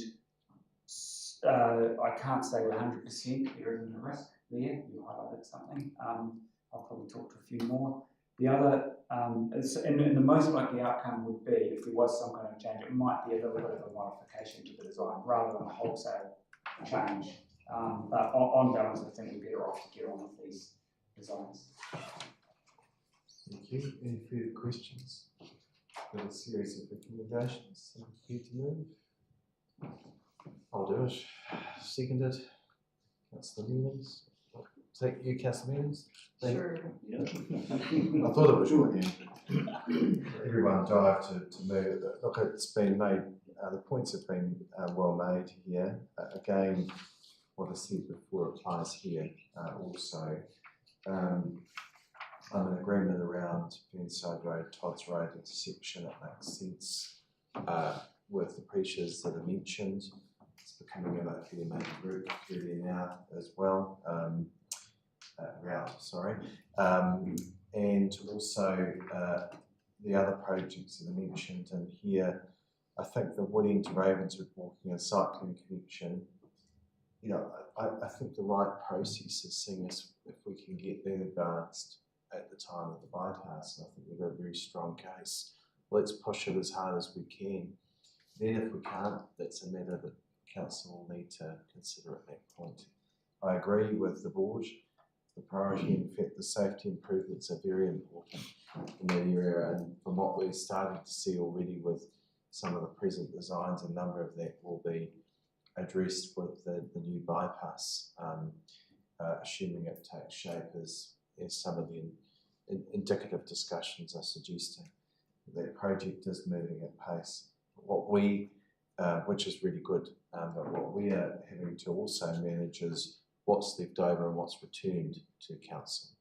I can't say 100% there isn't a risk there. You highlighted something. I'll probably talk to a few more. The other, and the most likely outcome would be, if there was some kind of change, it might be a little bit of a modification to the design rather than a wholesale change. But on balance, I think we're better off to get on with these designs. Thank you. Any further questions? Got a series of recommendations. Here to move. I'll do it. Seconded. Councillor Means. Take you, Councillor Means. Sure. I thought it was your hand. Everyone dived to move it. Look, it's been made, the points have been well made here. Again, what I said before applies here also. I'm in agreement around Burnside Road, Todd's Road intersection. It makes sense with the pressures that are mentioned. It's becoming a fairly major route area now as well. And also the other projects that are mentioned in here. I think the Woodend to Ravenswood walking and cycling connection, you know, I think the right process is seeing if we can get that advanced at the time of the bypass, and I think we've got a very strong case. Let's push it as hard as we can. Then if we can't, that's a matter that council will need to consider at that point. I agree with the board. The priority, in fact, the safety improvements are very important in that area, and from what we're starting to see already with some of the present designs, a number of that will be addressed with the new bypass, assuming it takes shape as some of the indicative discussions are suggesting. That project is moving at pace. What we, which is really good, but what we are having to also manage is what's left over and what's returned to council.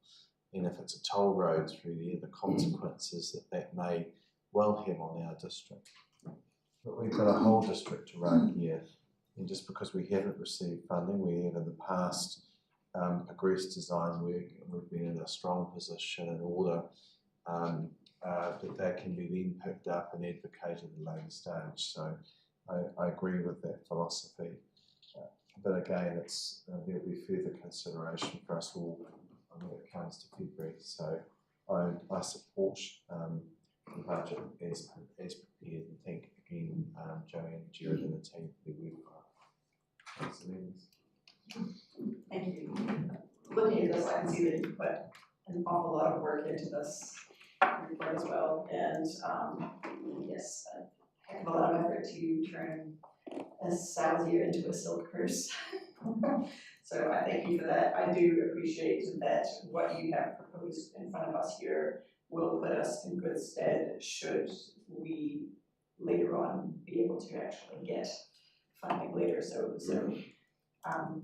And if it's a toll road through there, the consequences that may well have on our district. But we've got a whole district to run here, and just because we haven't received funding, we have in the past progressed design work, and we've been in a strong position in order that they can be then picked up and advocated at a later stage. So I agree with that philosophy. But again, it's there'll be further consideration for us all when it comes to February. So I support the budget as prepared, and thank again Joanne, Jared and the team for their work. Thanks, Thank you. Looking at this, I can see that you put an awful lot of work into this report as well, and yes, a heck of a lot of effort to turn a salad into a silk purse. So I thank you for that. I do appreciate that what you have proposed in front of us here will put us in good stead should we later on be able to actually get funding later. So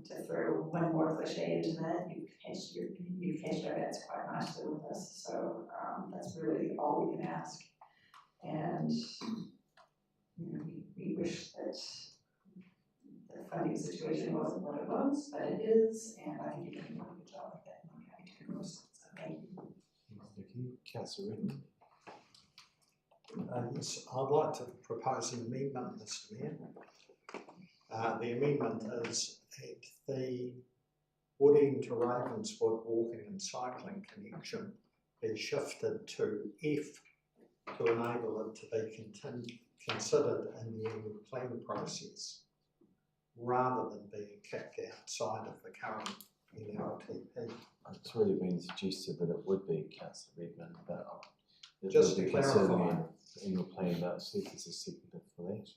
to throw one more cliche into that, you've hedged our bets quite nicely with this. So that's really all we can ask. And you know, we wish that the funding situation wasn't what it was, but it is, and I think you're doing a really good job with it, and I'm happy to endorse it. So thank you. Thank you. Councillor Redden. Yes, I'd like to propose an amendment, Mr. Mayor. The amendment is that the Woodend to Ravenswood walking and cycling connection be shifted to F to enable it to be considered in the annual plan process. rather than being kicked outside of the current NLTP. It's already been suggested that it would be, Councillor Redmond, but it Just will be to considered clarify. in your plan, but see if there's a seconder for that.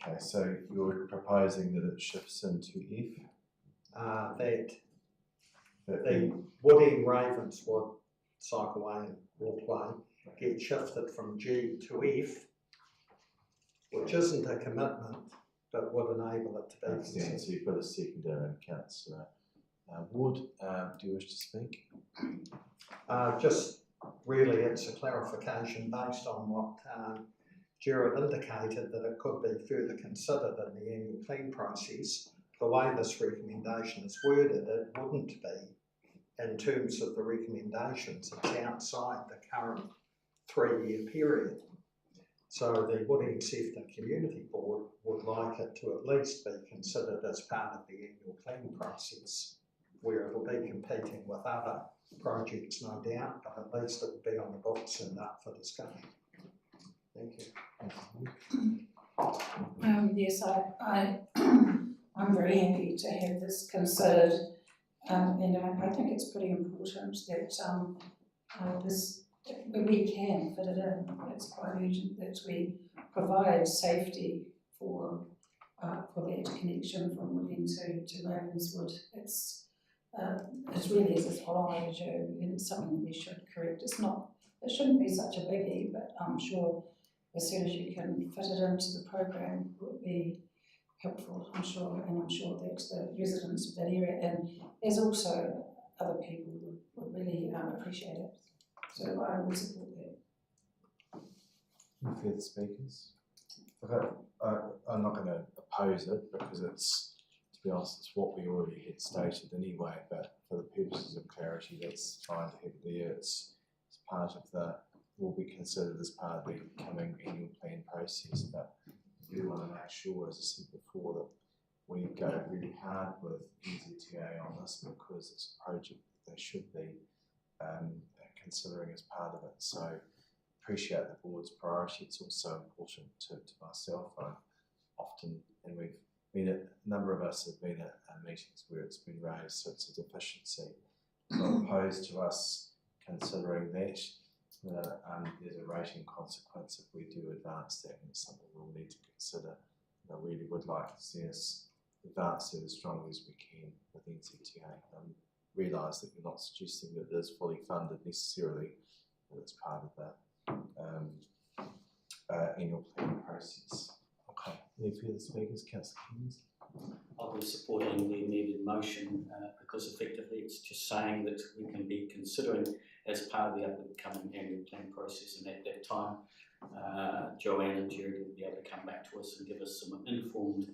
Okay, so you're proposing that it shifts into F? That the Woody, Ravenswood, Cycleway and Walkway get shifted from G to F, which isn't a commitment, but would enable it to be considered. So you've got a seconder and Councillor Wood, do you wish to speak? Just really, it's a clarification based on what Gerard indicated, that it could be further considered in the annual plan process. The way this recommendation is worded, it wouldn't be in terms of the recommendations. It's outside the current 3-year period. So the Wooding Sefton Community Board would like it to at least be considered as part of the annual planning process, where it'll be competing with other projects, no doubt, but at least it'll be on the books and up for discussion. Thank you. Yes, I'm very happy to have this considered, and I think it's pretty important that we can fit it in. It's quite urgent that we provide safety for that connection from Wooding to Ravenswood. It really is as high as you, and it's something that we should correct. It shouldn't be such a biggie, but I'm sure as soon as you can fit it into the program, it would be helpful, I'm sure, and I'm sure that the residents of that area, and there's also other people would really appreciate it. So I will support that. Any further speakers? Okay, I'm not going to oppose it because it's, to be honest, it's what we already had stated anyway, but for the purposes of clarity, that's fine to have there. It's part of will be considered as part of the coming annual plan process, but we do want to make sure, as I said before, that we go really hard with NZTA on this because it's a project that they should be considering as part of it. So appreciate the board's priority. It's also important to myself. I often, and we've been a number of us have been at meetings where it's been raised, so it's a deficiency. Not opposed to us considering that. There's a rating consequence if we do advance that, and it's something we'll need to consider. I really would like to see us advance it as strongly as we can with NZTA. Realise that you're not suggesting that it is fully funded necessarily, but it's part of that annual planning process. Okay, any further speakers? Councillor Hughes? I'll be supporting the amended motion because effectively it's just saying that we can be considering as part of the upcoming annual plan process, and at that time Joanne and Jerry will be able to come back to us and give us some informed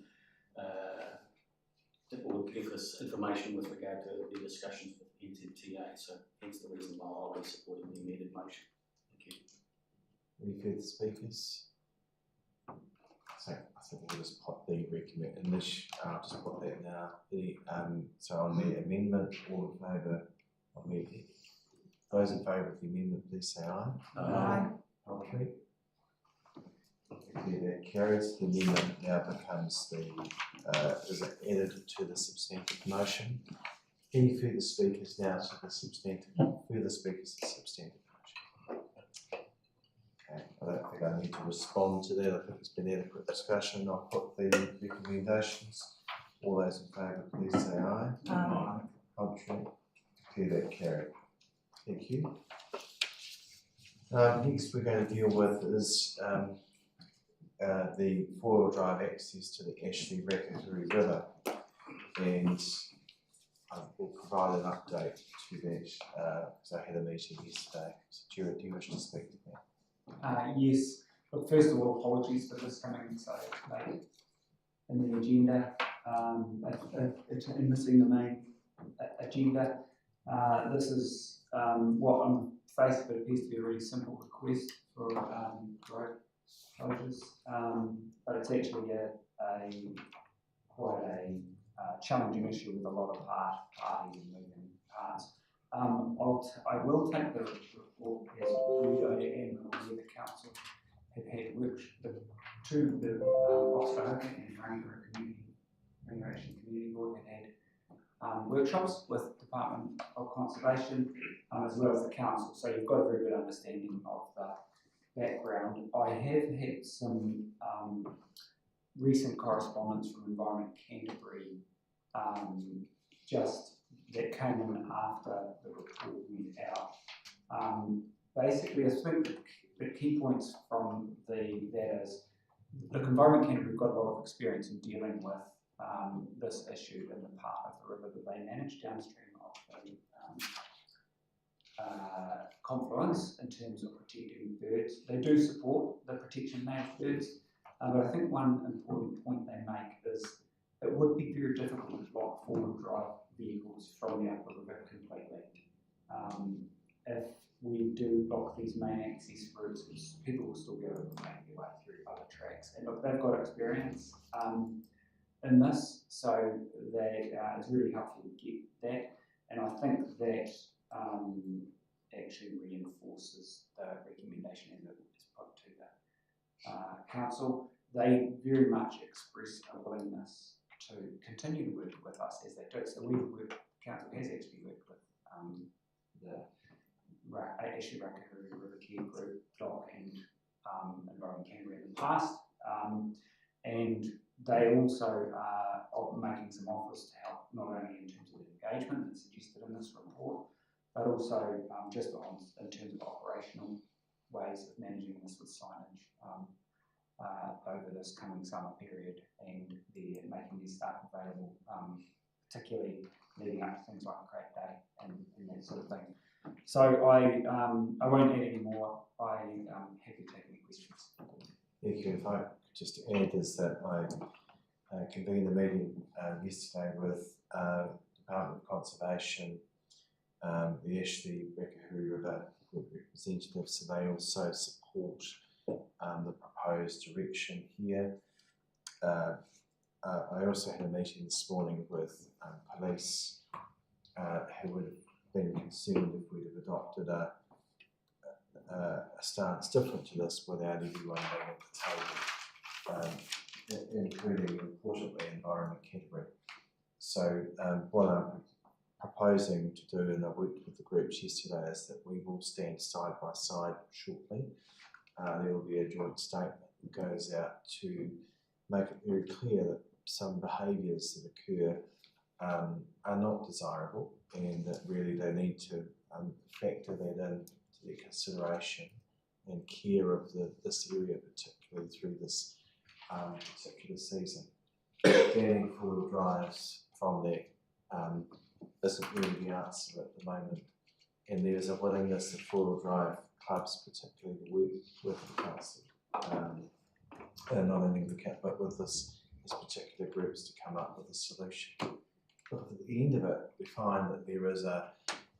or give us information with regard to the discussions with NZTA. So hence the reason why I'll be supporting the amended motion. Thank you. Any further speakers? So I think we'll just put the recommend in this. I'll just put that now. So on the amendment, all in favour of the those in favour of the amendment, please say aye. Aye. Okay. Okay, that carries. The amendment now becomes is added to the substantive motion. Any further speakers now to the substantive? Further speakers to the substantive motion? Okay, I don't think I need to respond to that. I think there's been adequate discussion. I'll put the recommendations. All those in favour, please say aye. Aye. Contrary? Okay, that carried. Thank you. Next we're going to deal with is the four-wheel drive access to the Ashley Waimakariri River, and I will provide an update to that because I had a meeting yesterday. So Gerard, do you wish to speak to that? Yes, but first of all, apologies for this coming so late in the agenda and missing the main agenda. This is what on the face of it appears to be a really simple request for road closures, but it's actually quite a challenging issue with a lot of parties and moving parts. I will take the report as read. I am aware the council have had to the Oxford and Rangiora Community Board had workshops with Department of Conservation as well as the council, so you've got a very good understanding of the background. I have had some recent correspondence from Environment Canterbury just that came in after the report went out. Basically, I think the key points from that is, look, Environment Canterbury have got a lot of experience in dealing with this issue in the part of the river that they manage downstream of the confluence in terms of protecting birds. They do support the protection of native birds, but I think one important point they make is it would be very difficult to block four-wheel drive vehicles from the upper river completely. If we do block these main access routes, people will still be able to make their way through other tracks. And look, they've got experience in this, so that it's really helpful to get that. And I think that actually reinforces the recommendation as it is put to the council. They very much express a willingness to continue to work with us as they do. So the council has actually worked with the Ashley Rakahuru River Care Group, DOC and Environment Canterbury in the past. And they also are making some offers to help, not only in terms of the engagement that's suggested in this report, but also just in terms of operational ways of managing this with signage over this coming summer period, and they're making their staff available, particularly leading up to things like Crate Day and that sort of thing. So I won't add any more. I'm happy to take any questions. Thank you. If I could just add is that I convened a meeting yesterday with Department of Conservation, the Ashley Rakahuru River Group representatives, so they also support the proposed direction here. I also had a meeting this morning with police who would have been concerned if we'd have adopted a stance different to this without everyone being at the table, including, importantly, Environment Canterbury. So what I'm proposing to do, and I worked with the groups yesterday, is that we will stand side by side shortly. There will be a joint statement that goes out to make it very clear that some behaviours that occur are not desirable, and that really they need to factor that into their consideration and care of this area, particularly through this particular season. Banning four-wheel drives from that isn't really the answer at the moment, and there's a willingness of four-wheel drive clubs particularly to work with the council, and not only the CAT but with this particular groups to come up with a solution. But at the end of it, we find that there is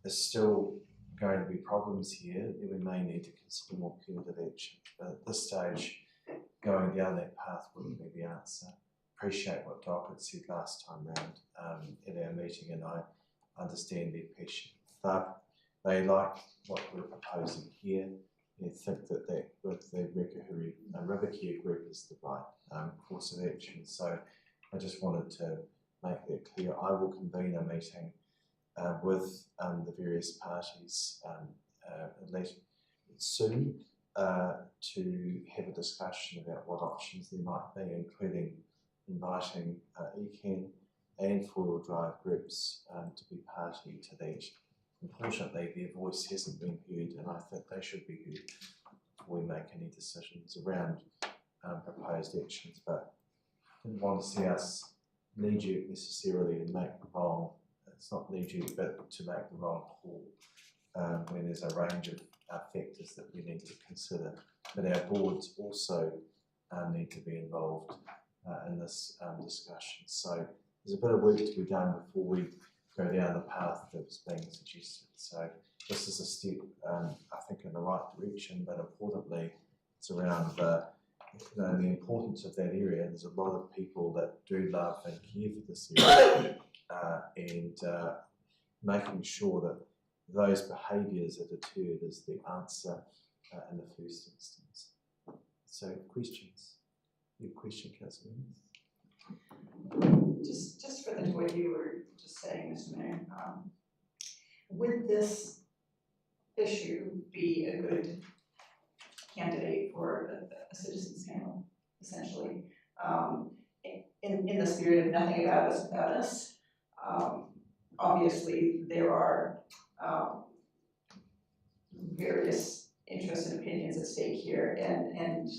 still going to be problems here, and we may need to consider more punitive action. But at this stage, going down that path wouldn't be the answer. Appreciate what Doc had said last time round at our meeting, and I understand their passion. They like what we're proposing here, and think that with the Rakahuru River Care Group is the right course of action. So I just wanted to make that clear. I will convene a meeting with the various parties soon to have a discussion about what options there might be, including inviting ECAN and four-wheel drive groups to be party to that. Unfortunately, their voice hasn't been heard, and I think they should be heard before we make any decisions around proposed actions. But I didn't want to see us knee-jerk necessarily and make the wrong, it's not knee-jerk, but to make the wrong call when there's a range of factors that we need to consider. But our boards also need to be involved in this discussion. So there's a bit of work to be done before we go down the path that was being suggested. So this is a step, I think, in the right direction, but importantly, it's around the importance of that area. There's a lot of people that do love and care for this area, and making sure that those behaviours are deterred is the answer in the first instance. So, questions? Your question, Councillor. Just further to what you were just saying, Mr. Mayor, would this issue be a good candidate for a citizens panel, essentially? In the spirit of nothing about us without us, obviously there are various interests and opinions at stake here, and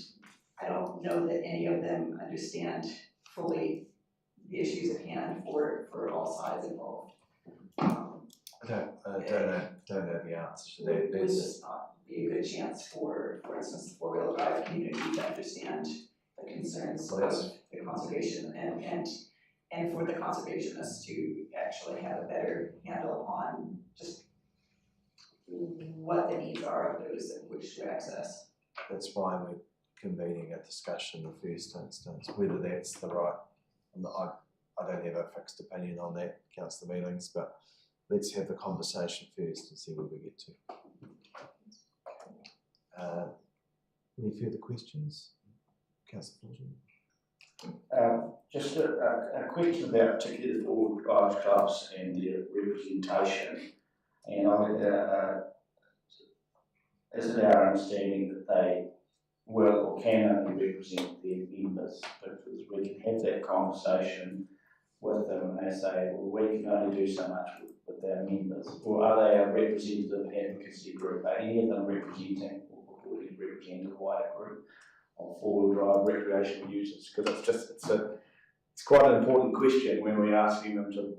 I don't know that any of them understand fully the issues at hand for all sides involved. I don't know the answer to that. Would this not be a good chance for instance, the four-wheel drive community to understand the concerns of the conservation and for the conservationists to actually have a better handle on just what the needs are of those that wish to access? That's why we're convening a discussion in the first instance, whether that's the right. I don't have a fixed opinion on that, Councillor Mealings, but let's have the conversation first and see where we get to. Any further questions? Councillor Fulton? Just a question about particularly the all drive clubs and their representation. And is it our understanding that they will or can only represent their members? But we can have that conversation with them and they say, well, we can only do so much with our members. Or are they a representative advocacy group? Are any of them representing or purporting to represent a wider group of four-wheel drive recreational users? Because it's quite an important question when we're asking them to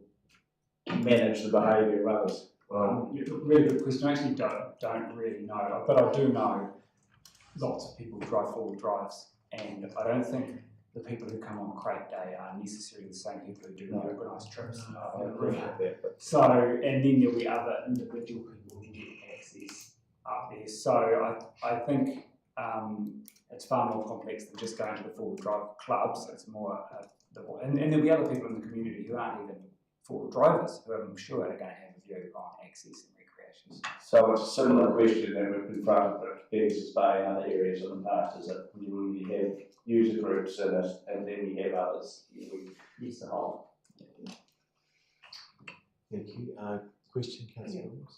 manage the behaviour of others. Really good question. I actually don't really know, but I do know lots of people drive four-wheel drives, and I don't think the people who come on crate day are necessarily the same people who do the organised trips. I agree with that. So, and then there'll be other individual people who get access up there. So I think it's far more complex than just going to the four-wheel drive clubs. It's more, and there'll be other people in the community who aren't even four-wheel drivers who I'm sure are going to have a view on access and recreation. So it's a similar question that we've confronted at Pegasus Bay and other areas in the past, is that when we have user groups and then we have others, we use the whole. Thank you. Question, Councillor Williams?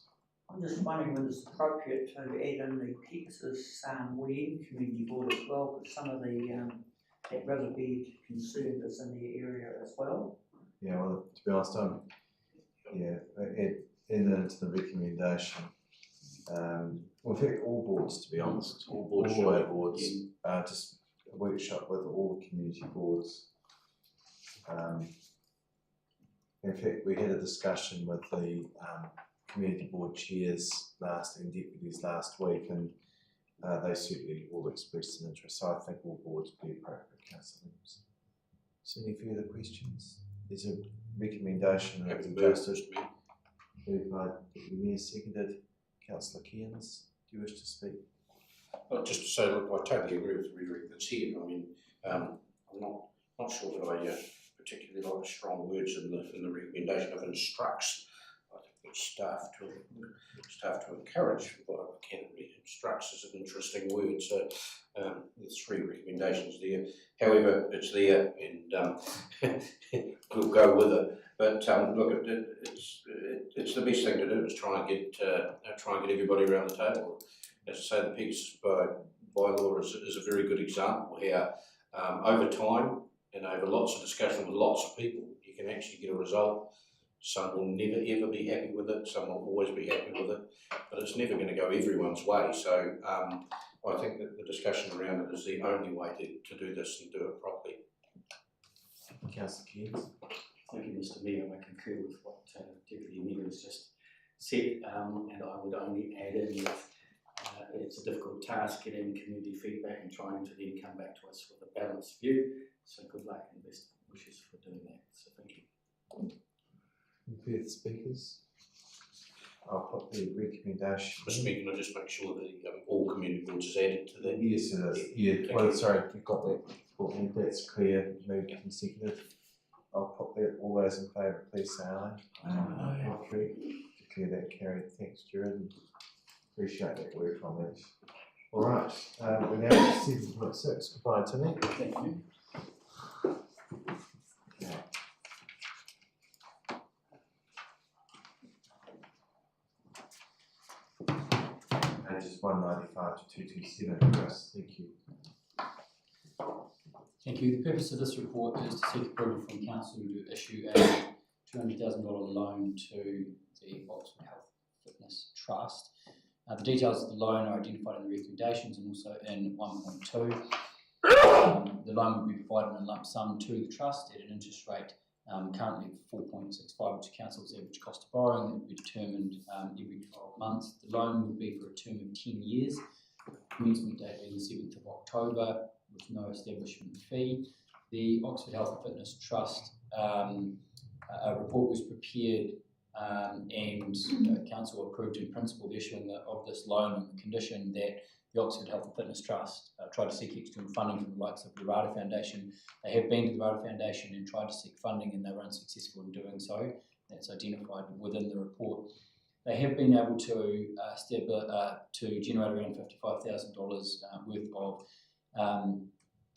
I'm just wondering whether it's appropriate to add in the Pegasus Weed Community Board as well, because some of the that really be concerned is in the area as well. Yeah, well, to be honest, add into the recommendation. Well, in fact, all boards, to be honest, all boards, just a workshop with all the community boards. In fact, we had a discussion with the community board chairs and deputies last week, and they certainly all expressed an interest. So I think all boards would be appropriate, Councillor Williams. So any further questions? There's a recommendation of the justice moved by Deputy Mayor, seconded. Councillor Cairns, do you wish to speak? Well, just to say, look, I totally agree with the rhetoric that's here. I mean, I'm not sure that I particularly like the strong words in the recommendation of instructs. I think it's staff to encourage, but I can't really instructs is an interesting word. So there's three recommendations there. However, it's there, and we'll go with it. But look, it's the best thing to do is try and get everybody around the table. As I say, the Pegasus bylaw is a very good example how over time and over lots of discussion with lots of people, you can actually get a result. Some will never ever be happy with it, some will always be happy with it, but it's never going to go everyone's way. So I think that the discussion around it is the only way to do this and do it properly. Councillor Cairns. Thank you, Mr. Mayor. I concur with what Deputy Mayor has just said, and I would only add in that it's a difficult task getting community feedback and trying to then come back to us with a balanced view. So good luck and best wishes for doing that. So thank you. Further speakers? I'll put the recommendation. Mr. Speaker, can I just make sure that all community boards is added to that? Yes, it is. Yeah, well, sorry, you've got that. That's clear. Moved and seconded. I'll put that. All those in favour, please say aye. Aye. Declare that carried. Thanks, Jared. Appreciate that work on that. All right, we're now at 7.6. Goodbye, Timmy. Thank you. Okay. Pages 195 to 227, Chris. Thank you. Thank you. The purpose of this report is to seek approval from Council to issue a $200,000 loan to the Oxford Health Fitness Trust. The details of the loan are identified in the recommendations and also in 1.2. The loan would be provided in a lump sum to the Trust at an interest rate currently 4.65, which is Council's average cost of borrowing. That would be determined every 12 months. The loan would be for a term of 10 years, commencement date being the 7th of October, with no establishment fee. The Oxford Health and Fitness Trust, a report was prepared and Council approved in principle the issuing of this loan on the condition that the Oxford Health and Fitness Trust tried to seek external funding from the likes of the Rada Foundation. They have been to the Rada Foundation and tried to seek funding, and they were unsuccessful in doing so. That's identified within the report. They have been able to generate around $55,000 worth of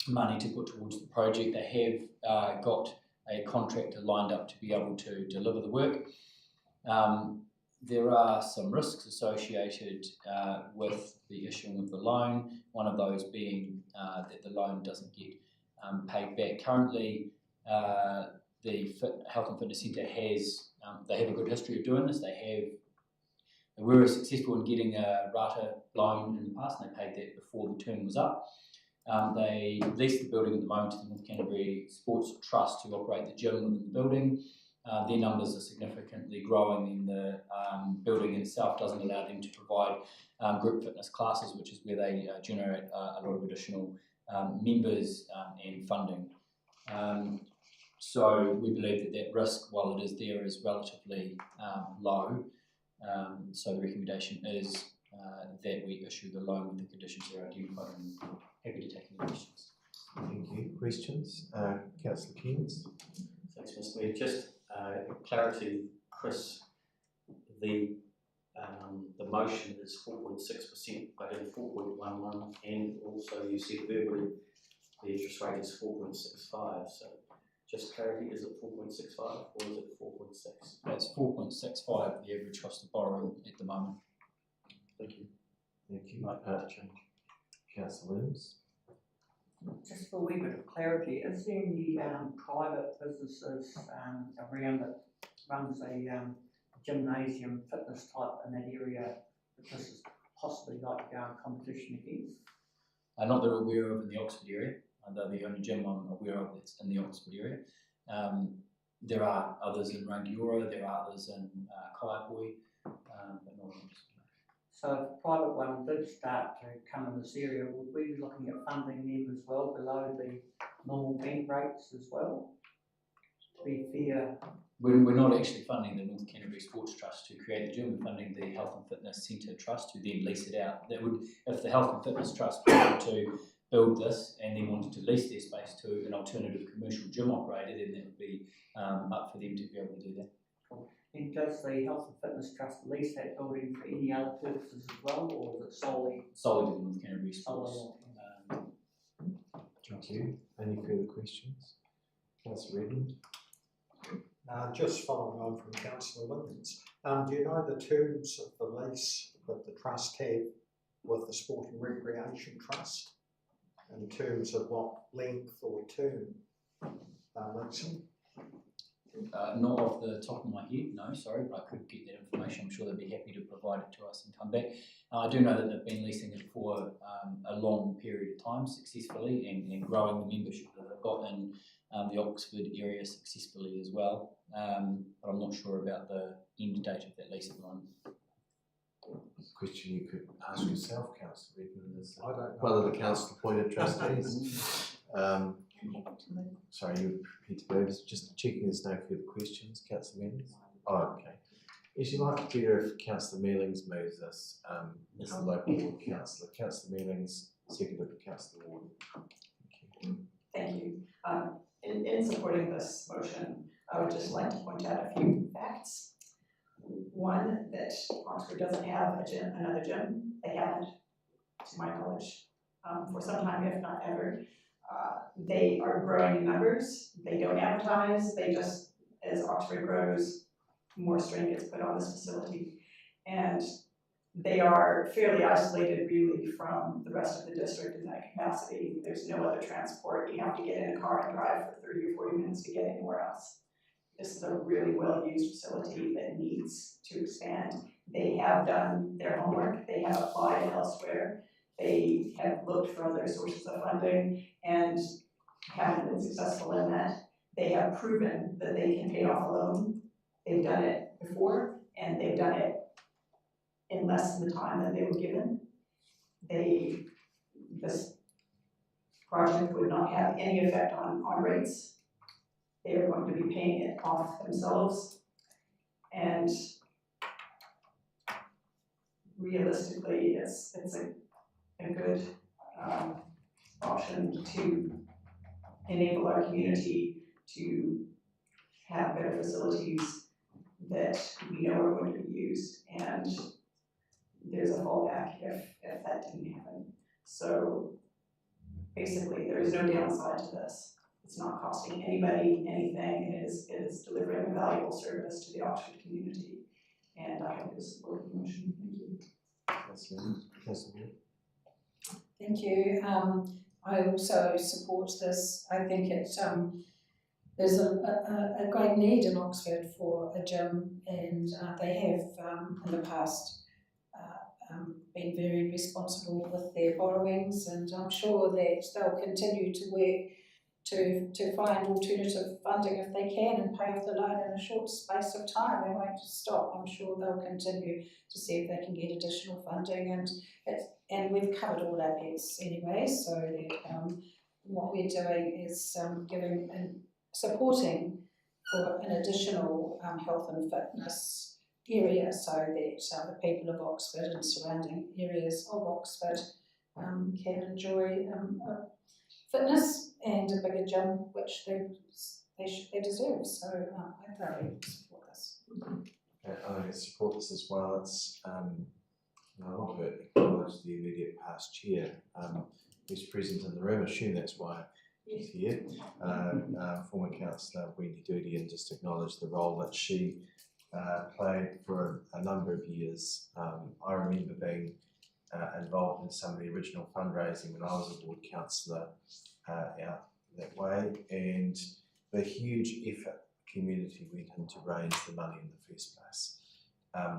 money to put towards the project. They have got a contractor lined up to be able to deliver the work. There are some risks associated with the issuing of the loan, one of those being that the loan doesn't get paid back. Currently, the Health and Fitness Centre they have a good history of doing this. They were successful in getting a Rata loan in the past, and they paid that before the term was up. They lease the building at the moment to the North Canterbury Sports Trust to operate the gym within the building. Their numbers are significantly growing, and the building itself doesn't allow them to provide group fitness classes, which is where they generate a lot of additional members and funding. So we believe that risk, while it is there, is relatively low. So the recommendation is that we issue the loan with the conditions that are identified, and happy to take any questions. Thank you. Questions? Councillor Kearns. Thanks, Mr. Mayor. Just clarity, Chris, the motion is 4.6%, but in 4.11, and also you said verbally the interest rate is 4.65. So just clarity, is it 4.65 or is it 4.6? It's 4.65, the average cost of borrowing at the moment. Thank you. Thank you. Change. Councillor Williams. Just for a wee bit of clarity, is there any private businesses around that runs a gymnasium fitness type in that area that this is possibly like competition against? Not that we're aware of in the Oxford area. They're the only gym I'm aware of that's in the Oxford area. There are others in Rangiora, there are others in Kaiapoi, but not in. So if a private one did start to come in this area, would we be looking at funding them as well below the normal bank rates as well? To be fair. We're not actually funding the North Canterbury Sports Trust to create the gym. We're funding the Health and Fitness Centre Trust to then lease it out. That would, if the Health and Fitness Trust wanted to build this and then wanted to lease their space to an alternative commercial gym operator, then that would be up for them to be able to do that. Cool. And does the Health and Fitness Trust lease that building for any other purposes as well, or is it solely to the North Canterbury Sports? Thank you. Any further questions? Councillor Redmond. Just following on from Councillor Williams, do you know the terms of the lease that the Trust have with the Sport and Recreation Trust in terms of what length or term they're leasing? Not off the top of my head, no, sorry, but I could get that information. I'm sure they'd be happy to provide it to us and come back. I do know that they've been leasing it for a long period of time successfully and growing the membership that they've got in the Oxford area successfully as well. But I'm not sure about the end date of that lease at the moment. Question you could ask yourself, Councillor Redmond, is I don't know. one of the council appointed trustees. Sorry, you're prepared to move. Just checking there's no further questions. Councillor Mealings? Oh, okay. Actually, might be better if Councillor Mealings moves this as the local ward councillor. Councillor Mealings, seconded by Councillor Ward. Thank you. In supporting this motion, I would just like to point out a few facts. One, that Oxford doesn't have another gym. They haven't to my knowledge, for some time, if not ever. They are growing in numbers. They don't advertise. They just, as Oxford grows, more strain gets put on this facility. And they are fairly isolated really from the rest of the district in that capacity. There's no other transport. You have to get in a car and drive for 30 or 40 minutes to get anywhere else. This is a really well-used facility that needs to expand. They have done their homework. They have applied elsewhere. They have looked for other sources of funding and haven't been successful in that. They have proven that they can pay off a loan. They've done it before, and they've done it in less than the time that they were given. This project would not have any effect on rates. They are going to be paying it off themselves. And realistically, it's a good option to enable our community to have better facilities that we know are going to be used, and there's a fallback if that didn't happen. So basically, there is no downside to this. It's not costing anybody anything, and it is delivering a valuable service to the Oxford community. And I hope you support the motion. Thank you. Thank you. I also support this. I think there's a great need in Oxford for a gym, and they have in the past been very responsible with their borrowings, and I'm sure that they'll continue to work to find alternative funding if they can and pay off the loan in a short space of time. They won't stop. I'm sure they'll continue to see if they can get additional funding, and we've covered all our bets anyway, so that what we're doing is giving and supporting for an additional health and fitness area, so that the people of Oxford and surrounding areas of Oxford can enjoy fitness and a bigger gym, which they deserve. So I thoroughly support this. I support this as well. It's a lot of it acknowledged the immediate past chair, who's present in the room. I assume that's why she's here. Former councillor Wendy Doody, and just acknowledge the role that she played for a number of years. I remember being involved in some of the original fundraising when I was a ward councillor out that way, and the huge effort the community went in to raise the money in the first place.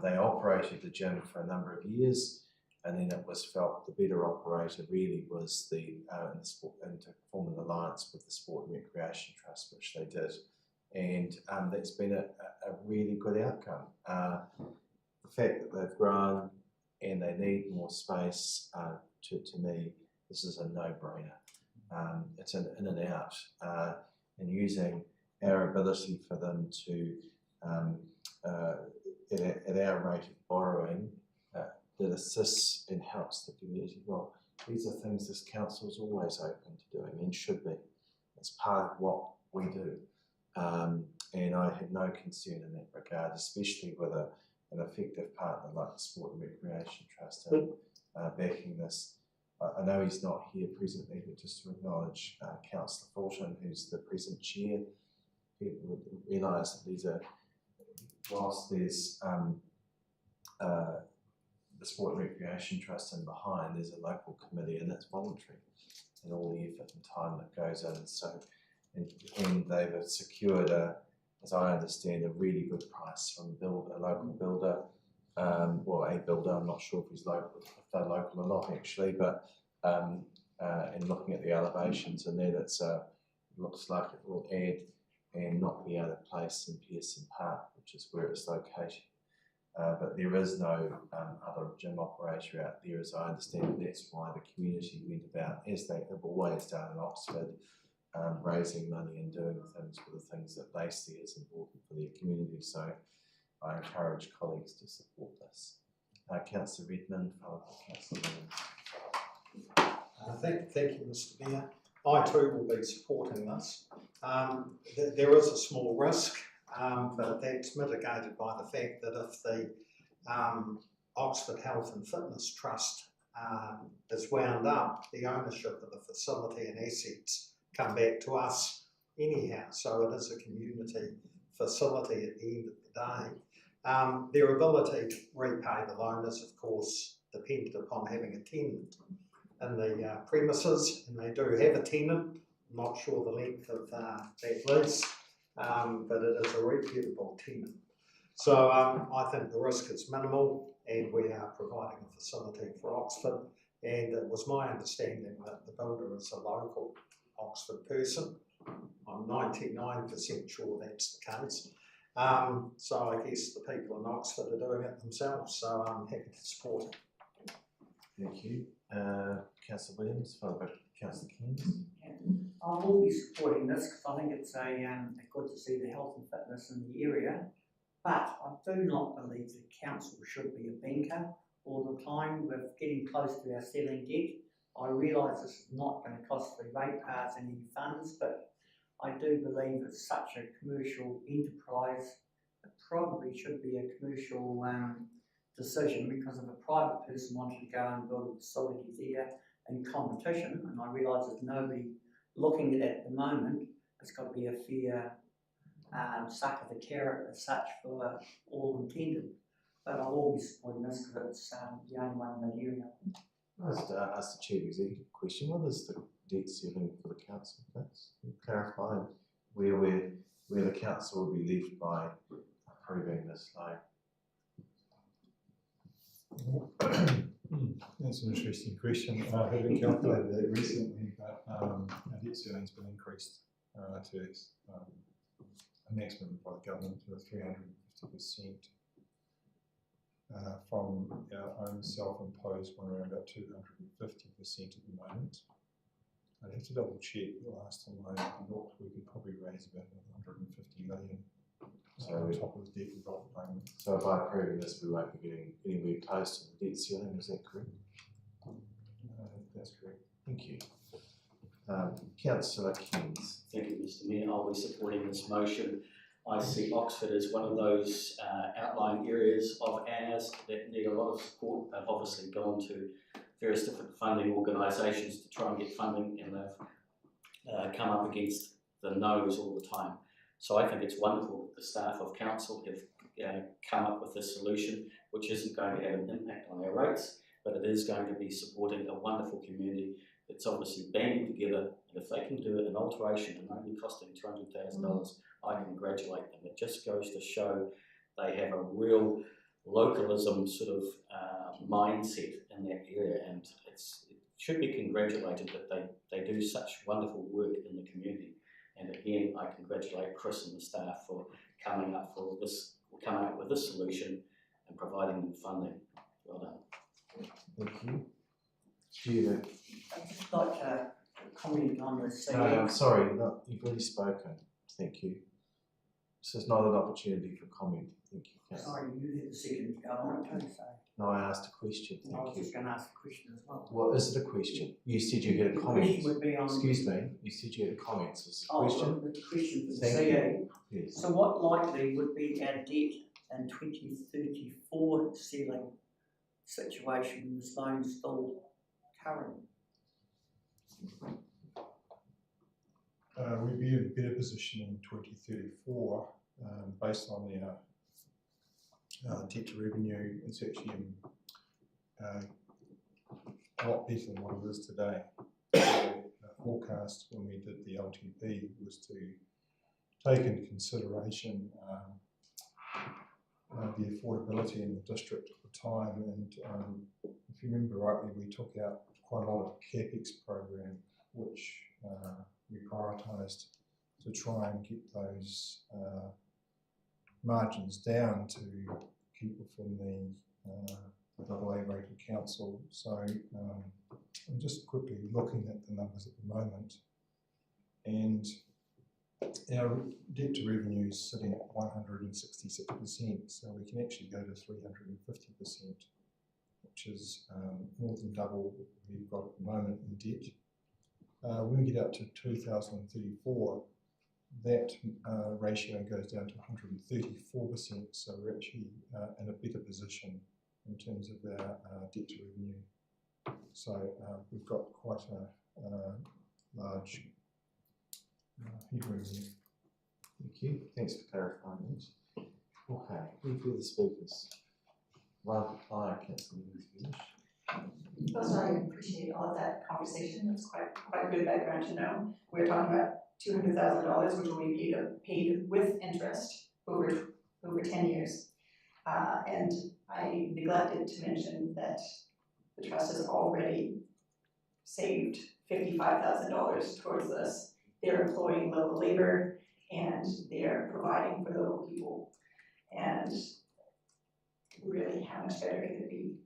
They operated the gym for a number of years, and then it was felt the better operator really was the sport, and to form an alliance with the Sport and Recreation Trust, which they did, and that's been a really good outcome. The fact that they've grown and they need more space, to me, this is a no-brainer. It's an in and out, and using our ability for them to, at our rate of borrowing, that assists and helps the community. Well, these are things this council is always open to doing and should be. It's part of what we do. And I have no concern in that regard, especially with an effective partner like the Sport and Recreation Trust backing this. I know he's not here presently, but just to acknowledge Councillor Fulton, who's the present chair, who would realise that these are, whilst there's the Sport and Recreation Trust in behind, there's a local committee and it's voluntary, and all the effort and time that goes in. So, and they've secured as I understand, a really good price from a local builder, or a builder. I'm not sure if if they're local or not actually, but in looking at the elevations and there, looks like it will add and not be out of place in Pearson Park, which is where it's located. But there is no other gym operator out there, as I understand it. That's why the community went about, as they have always done in Oxford, raising money and doing things for the things that they see as important for their community. So I encourage colleagues to support this. Councillor Redmond, followed by Councillor Williams. Thank you, Mr. Mayor. I too will be supporting this. There is a small risk, but that's mitigated by the fact that if the Oxford Health and Fitness Trust is wound up, the ownership of the facility and assets come back to us anyhow. So it is a community facility at the end of the day. Their ability to repay the loan is, of course, dependent upon having a tenant in the premises, and they do have a tenant. I'm not sure the length of that lease, but it is a reputable tenant. So I think the risk is minimal, and we are providing a facility for Oxford. And it was my understanding that the builder is a local Oxford person. I'm 99% sure that's the case. So I guess the people in Oxford are doing it themselves, so I'm happy to support it. Thank you. Councillor Williams, followed by Councillor Keynes. I will be supporting this because I think it's good to see the health and fitness in the area, but I do not believe the council should be a banker all the time. We're getting close to our ceiling debt. I realise this is not going to cost the ratepayers any funds, but I do believe it's such a commercial enterprise, it probably should be a commercial decision, because if a private person wanted to go and build a facility there in competition, and I realise there's nobody looking at it at the moment, it's got to be a fair suck of the carrot as such for all intended. But I'll always support this because it's the only one in the area. I was to ask the Chief Executive a question. What is the debt ceiling for the council? That's clarify where the council will be left by approving this loan. That's an interesting question. I haven't calculated that recently, but our debt ceiling's been increased to a maximum by the government to 350% from our own self-imposed one around about 250% at the moment. I'd have to double check. The last time I looked, we could probably raise about 150 million. So on top of the debt we've got at the moment. So by approving this, we won't be getting anywhere close to the debt ceiling, is that correct? That's correct. Thank you. Councillor Keynes. Thank you, Mr. Mayor. I'll be supporting this motion. I see Oxford as one of those outlying areas of ours that need a lot of support. They've obviously gone to various different funding organisations to try and get funding, and they've come up against the no's all the time. So I think it's wonderful that the staff of council have come up with this solution, which isn't going to have an impact on our rates, but it is going to be supporting a wonderful community that's obviously banding together. And if they can do it an alteration and only costing $200,000, I congratulate them. It just goes to show they have a real localism sort of mindset in that area, and it should be congratulated that they do such wonderful work in the community. And again, I congratulate Chris and the staff for coming up with this solution and providing them funding. Well done. Thank you. Judah. I'd just like to comment on this. Sorry, no, you've already spoken. Thank you. This is not an opportunity for comment. Thank you. Sorry, you had the second go on it too, so. No, I asked a question. Thank I was you. just going to ask a question as well. Well, is it a question? You said you had a The comment. question would be on. Excuse me. You said you had a comment. Is this a Oh, question? the question for the Thank CE. you. Yes. So what likely would be our debt in 2034 ceiling situation when this loan is still current? We'd be in a better position in 2034 based on our debt to revenue. It's actually a lot better than what it is today. The forecast when we did the LTP was to take into consideration the affordability in the district at the time, and if you remember rightly, we took out quite a lot of CapEx program, which we prioritised to try and get those margins down to keep within the AA rated council. So I'm just quickly looking at the numbers at the moment, and our debt to revenue is sitting at 166%, so we can actually go to 350%, which is more than double what we've got at the moment in debt. When we get out to 2034, that ratio goes down to 134%, so we're actually in a better position in terms of our debt to revenue. So we've got quite a large headroom here. Thank you. Thanks for clarifying this. Okay, any further speakers? Councillor Finish. Oh, sorry, I appreciate all of that conversation. It's quite good background to know. We're talking about $200,000, which will be paid with interest over 10 years. And I neglected to mention that the trust has already saved $55,000 towards this. They're employing local labor and they're providing for the local people. And really, how much better could it be?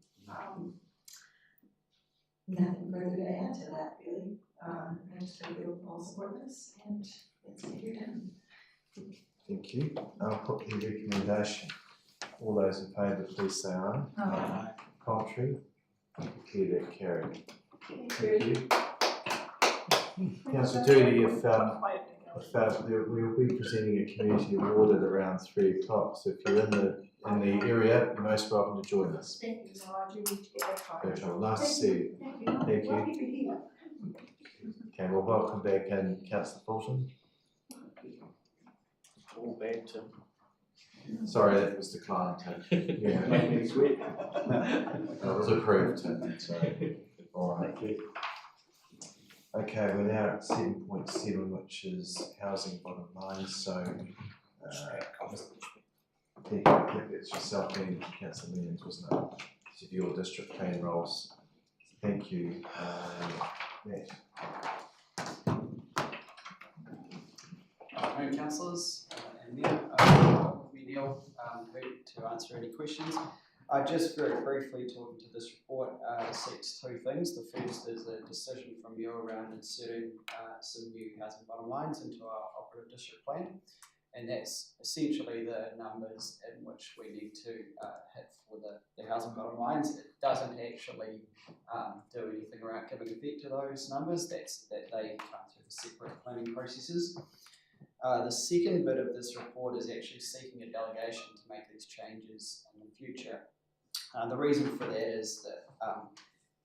Nothing further to add to that, really. I just hope you'll all support this, and let's get it done. Thank you. I'll put the recommendation. All those in favour, please say aye. Aye. Contrary? Declare that carried. Thank you. Councillor Doody, if we'll be presenting a community award at around 3 o'clock, so if you're in the area, you're most welcome to join us. Thank you, so I do need to get that card. Nice to see you. Thank you. Okay, well, welcome back in, Councillor Fulton. All bad, Tim. Sorry, that was declined. Yeah. Make me sweat. That was approved, so, all right. Thank you. Okay, we're now at 7.7, which is housing bottom line, so, I think it's yourself and Councillor Williams, wasn't it? To do your district plan roles. Thank you. Matt. Afternoon, councillors and Neil. Neil, to answer any questions. Just very briefly talking to this report seeks two things. The first is a decision from you around inserting some new housing bottom lines into our operative district plan, and that's essentially the numbers in which we need to hit for the housing bottom lines. It doesn't actually do anything around giving effect to those numbers. That they come through the separate planning processes. The second bit of this report is actually seeking a delegation to make these changes in the future. The reason for that is that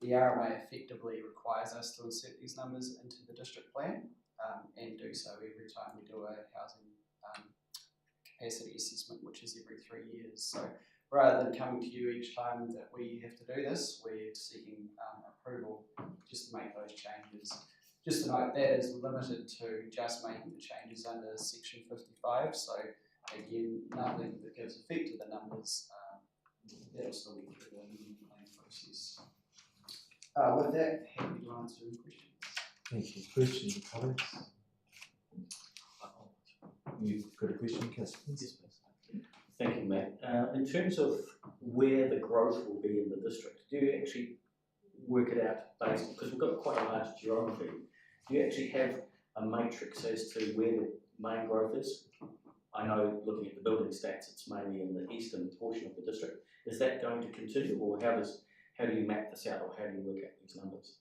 the RMA effectively requires us to insert these numbers into the district plan and do so every time we do a housing capacity assessment, which is every 3 years. So rather than coming to you each time that we have to do this, we're seeking approval just to make those changes. Just to note, that is limited to just making the changes under section 55. So again, nothing that gives effect to the numbers. That'll still be through the planning process. With that, happy to answer any questions. Thank you. Questions or comments? You've got a question, Councillor? Yes, please. Thank you, Matt. In terms of where the growth will be in the district, do you actually work it out based, because we've got quite a large geography, do you actually have a matrix as to where the main growth is? I know looking at the building stats, it's mainly in the eastern portion of the district. Is that going to continue, or how do you map this out, or how do you work out these numbers?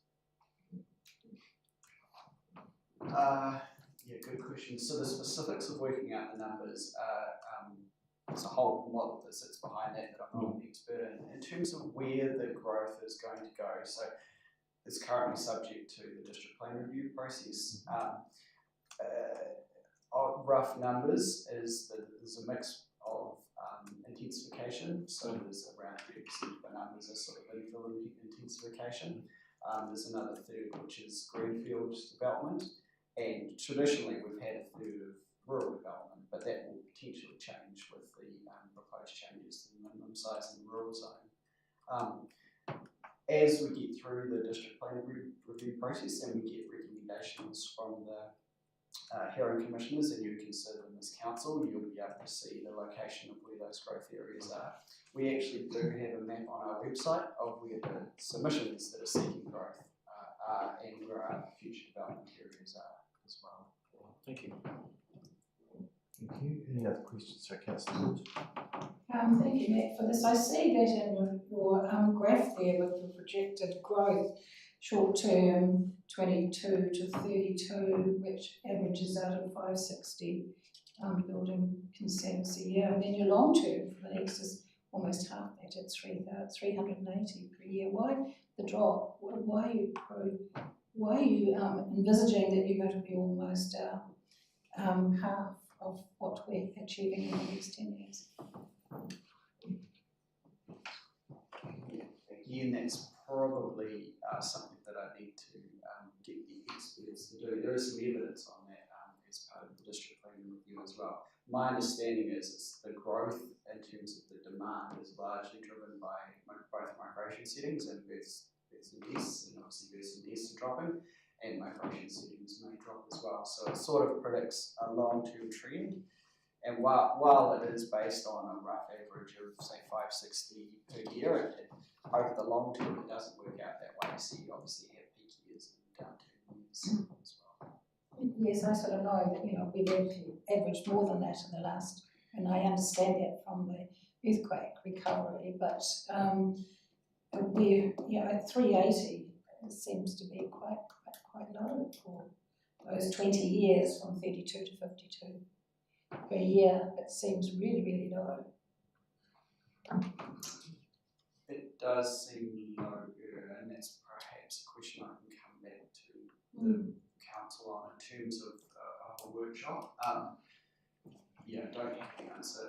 Yeah, good question. So the specifics of working out the numbers there's a whole lot that sits behind that I'm not an expert in. In terms of where the growth is going to go, so it's currently subject to the district plan review process. Rough numbers is that there's a mix of intensification, so there's around 30% of the numbers are sort of infill intensification. There's another third which is greenfield development, and traditionally we've had a third of rural development, but that will potentially change with the proposed changes to the minimum size in the rural zone. As we get through the district plan review process and we get recommendations from the hearing commissioners and you consider them as council, you'll be able to see the location of where those growth areas are. We actually do have a map on our website of where the submissions that are seeking growth are and where our future development areas are as well. Thank you. Thank you. Any other questions? So, Councillor Wood. Thank you, Matt, for this. I see that in your graph there with the projected growth, short term 22 to 32, which averages out at 560 building consents a year, and then your long term for the next is almost half that at 380 per year. Why the drop? Why are you envisaging that you're going to be almost half of what we're achieving in the next 10 years? Again, that's probably something that I need to get the experts to do. There is some evidence on that as part of the district planning review as well. My understanding is it's the growth in terms of the demand is largely driven by both migration settings and births and deaths, and obviously births and deaths are dropping, and migration settings may drop as well. So it sort of predicts a long-term trend. And while it is based on a rough average of, say, 560 per year, over the long term, it doesn't work out that way. So you obviously have peak years and downturn years as well. Yes, I sort of know that, we've actually averaged more than that in the last, and I understand that from the earthquake recovery, but we're, at 380, it seems to be quite low for those 20 years from 32 to 52 per year. It seems really, really low. It does seem low, and that's perhaps a question I can come back to the council on in terms of a workshop. Don't have the answer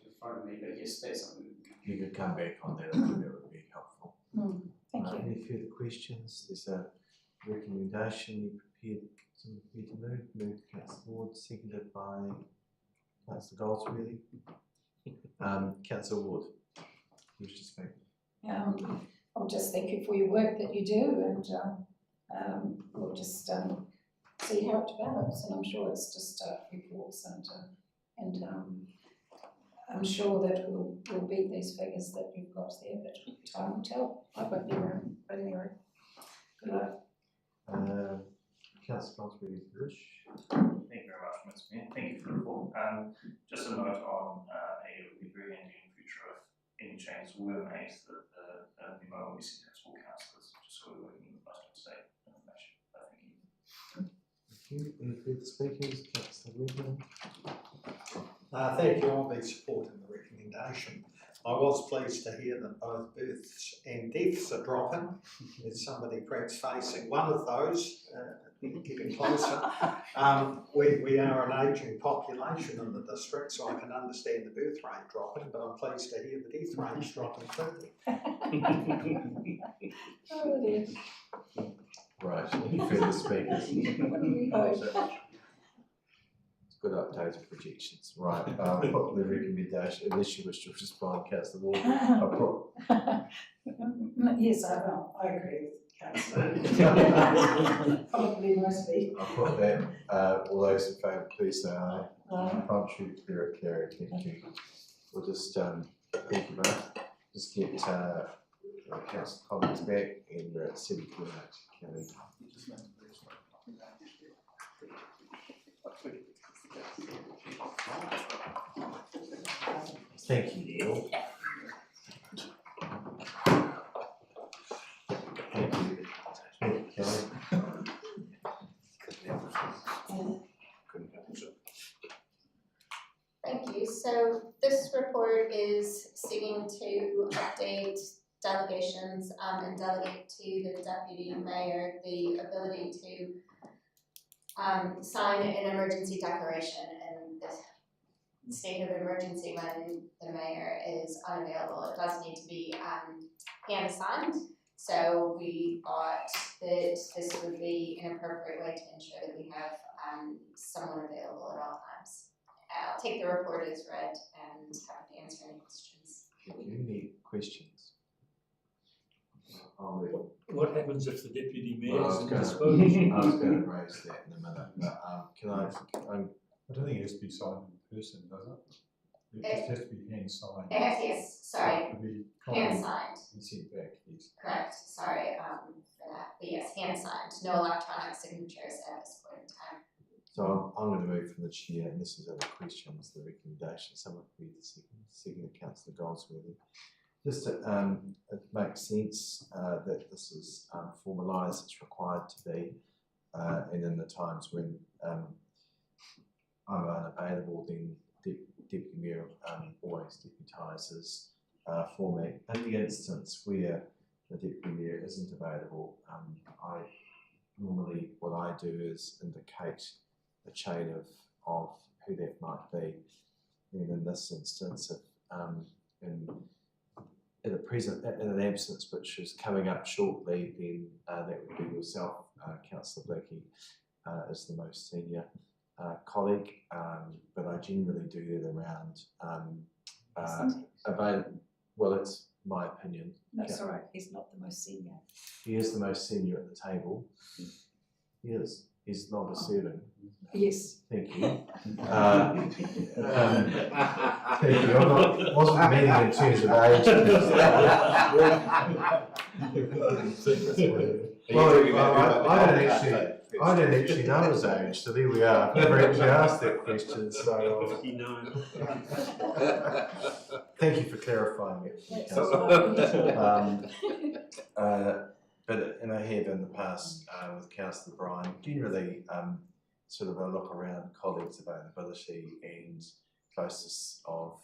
in front of me, but yes, that's something we can. You could come back on that. I think that would be helpful. Thank you. Any further questions? There's a recommendation. You prepared to move? Moved Councillor Ward, seconded by Councillor Goldsworthy. Councillor Ward, you wish to speak? I'll just thank you for your work that you do, and we'll just see how it develops. And I'm sure it's just reports, and I'm sure that we'll beat these figures that you've got there, but time will tell. I won't be around, but anyway, good luck. Councillor Goldsworthy, Bush. Thank you very much, Mr. Mayor. Thank you for the report. Just a note on it would be very handy in the future if any changes were made that the memo will be sent out to all councillors, just so we're working with most up-to-date information. Thank you. Any further speakers? Councillor Redmond. Thank you. I'll be supporting the recommendation. I was pleased to hear that both births and deaths are dropping. There's somebody perhaps facing one of those, getting closer. We are an ageing population in the district, so I can understand the birth rate dropping, but I'm pleased to hear the death rate's dropping too. Oh, it is. Right, any further speakers? Good updated projections. Right, I'll put the recommendation, unless you wish to respond, Councillor Ward. Yes, I will. I agree with Councillor. Probably mostly. I'll put that. All those in favour, please say aye. Aye. Contrary, carried. Thank you. We'll just, thank you both. Just get council comments back, and we're at 7:28. Kelly. Thank you, Neil. Thank you. Thank you, Kelly. Thank you. So this report is seeking to update delegations and delegate to the Deputy Mayor the ability to sign an emergency declaration in the state of emergency when the Mayor is unavailable. It does need to be hand signed. So we thought that this would be an appropriate way to ensure that we have someone available at all times. I'll take the report as read and happy to answer any questions. Thank you. Any questions? What happens if the deputy mayor Well, is I was indisposed? going to raise that in a minute, but can I don't think it has to be signed in person, does it? It just has to be hand signed. Yes, sorry. Hand signed. And sent back, yes. Correct, sorry for that. But yes, hand signed. No electronic signatures at this point in time. So I'm going to move from the chair, and this is other questions, the recommendation. Someone could be the second of Councillor Goldsworthy. Just to, it makes sense that this is formalised, it's required to be, and in the times when I'm unavailable, then Deputy Mayor always deputises for me. In the instance where the deputy mayor isn't available, normally what I do is indicate the chain of who that might be. And in this instance, if in an absence which is coming up shortly, then that would be yourself, Councillor Blackie, is the most senior colleague, but I generally do that around well, it's my opinion. That's all right, he's not the most senior. He is the most senior at the table. He is. He's not a serving. Yes. Thank you. Thank you. I wasn't meaning in terms of age. I don't actually know his age, so there we are. I've never actually asked that question, so 59. Thank you for clarifying it. And I have in the past with Councillor Bryan, generally sort of a look around colleagues' availability and closeness of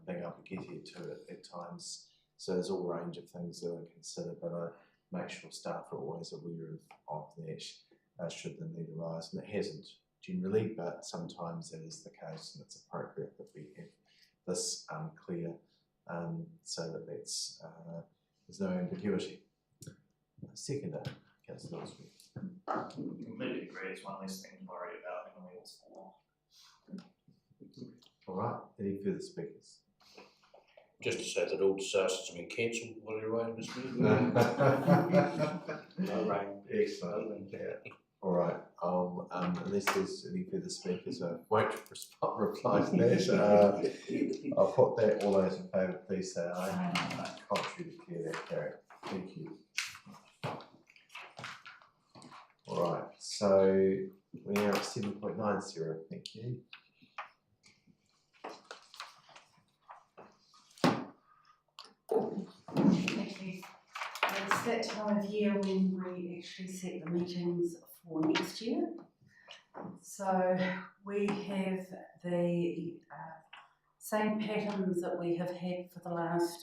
being able to get here to it at times. So there's all range of things that I consider, but I make sure staff are always aware of that should the need arise. And it hasn't generally, but sometimes that is the case, and it's appropriate that we have this clear so that there's no ambiguity. Seconder, Councillor Oswald. Completely agree, it's one less thing to worry about in the wheels for. All right, any further speakers? Just to say that all disasters have been cancelled while you're away, Mr. No rain. Excellent. Yeah. All right. I'll unless there's any further speakers, I won't reply to that. I'll put that. All those in favour, please say aye. Contrary, declare that carried. Thank you. All right. So we're at 7.90. Thank you. Thank you. It's that time of year when we actually set the meetings for next year. So we have the same patterns that we have had for the last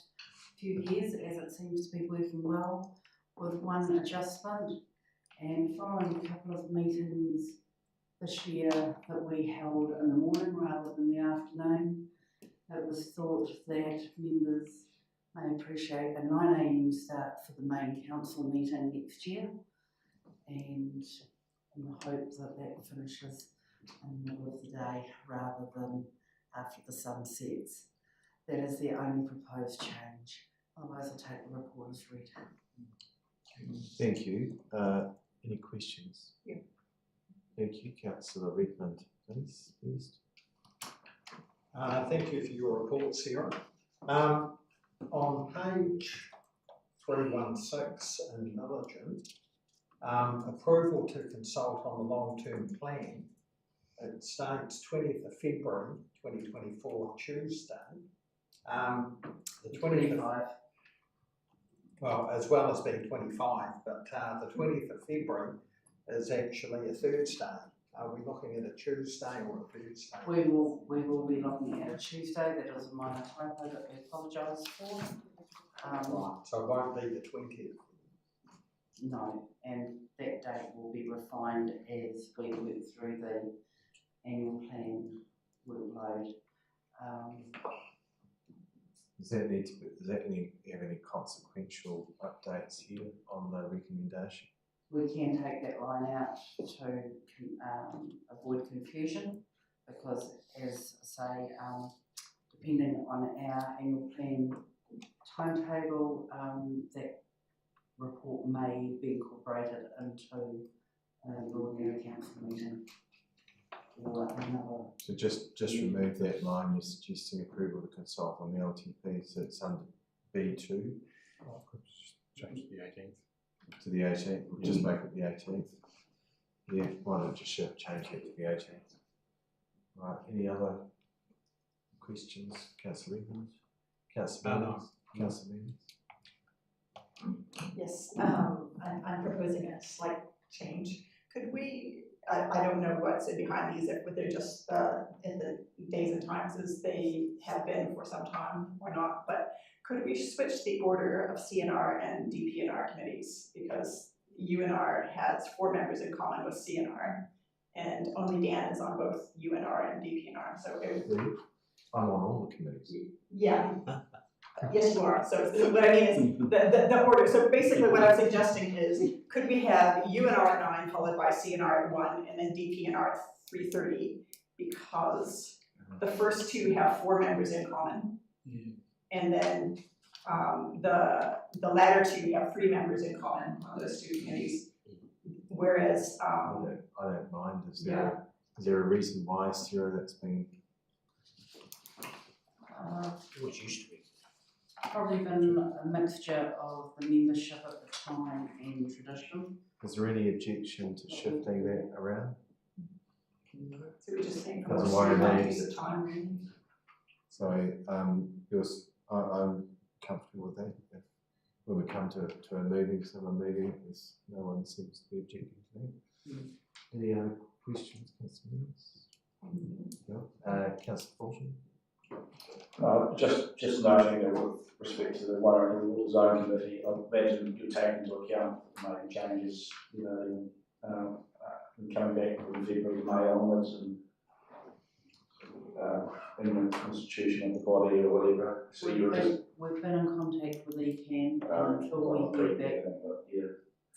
few years, as it seems to be working well, with one adjustment. And following a couple of meetings this year that we held in the morning rather than the afternoon, it was thought that members may appreciate a 9 AM start for the main council meeting next year, and in the hope that that finishes in the middle of the day rather than after the sun sets. That is the only proposed change. Otherwise, I'll take the report as read. Thank you. Any questions? Yeah. Thank you, Councillor Redmond, please. Thank you for your report, Sarah. On page 316 in Milligin, approval to consult on the long-term plan, it states 20th of February 2024, Tuesday. The 25th, well, as well as being 25, but the 20th of February is actually a Thursday. Are we looking at a Tuesday or a Thursday? We will be looking at a Tuesday. That is a minor typo that we apologise for. Right, so it won't be the 20th. No, and that date will be refined as we work through the annual plan workload. Does that have any consequential updates here on the recommendation? We can take that line out to avoid confusion, because as I say, depending on our annual plan timetable, that report may be incorporated into the ordinary council meeting or another. So just remove that line. You're suggesting approval to consult on the LTP, so it's under B2. I could just change the 18th. To the 18th, we'll just make it the 18th. Yeah, why not just change it to the 18th? Right, any other questions? Councillor Evans? Councillor Evans? Councillor Evans? Yes, I'm proposing a slight change. Could we I don't know what's in behind these, if they're just in the days and times as they have been for some time or not, but could we switch the order of CNR and DPNR committees? Because UNR has 4 members in common with CNR, and only Dan is on both UNR and DPNR, so it would, I'm on all the committees. yeah. Yes, you are. So what I mean is the order. So basically what I'm suggesting is, could we have UNR at 9 followed by CNR at 1 and then DPNR at 3:30, because the first 2 have 4 members in common. And then the latter 2 have 3 members in common on those 2 committees. Whereas I don't mind. Is there a reason why, Sarah, that's been? It was used to be. Probably been a mixture of the membership at the time and tradition. Is there any objection to shifting that around? So we just think Doesn't worry me. use of time really. So I'm comfortable with that. If, when we come to a meeting, no one seems to be objecting to that. Any other questions, Councillor Mills? No? Councillor Fulton? Just noting that with respect to the Waimakariri Water Zone Committee, I imagine you'll take into account making changes, coming back from February, May onwards, and in the constitution of the body or whatever. So We've been in contact with ECAN until we get back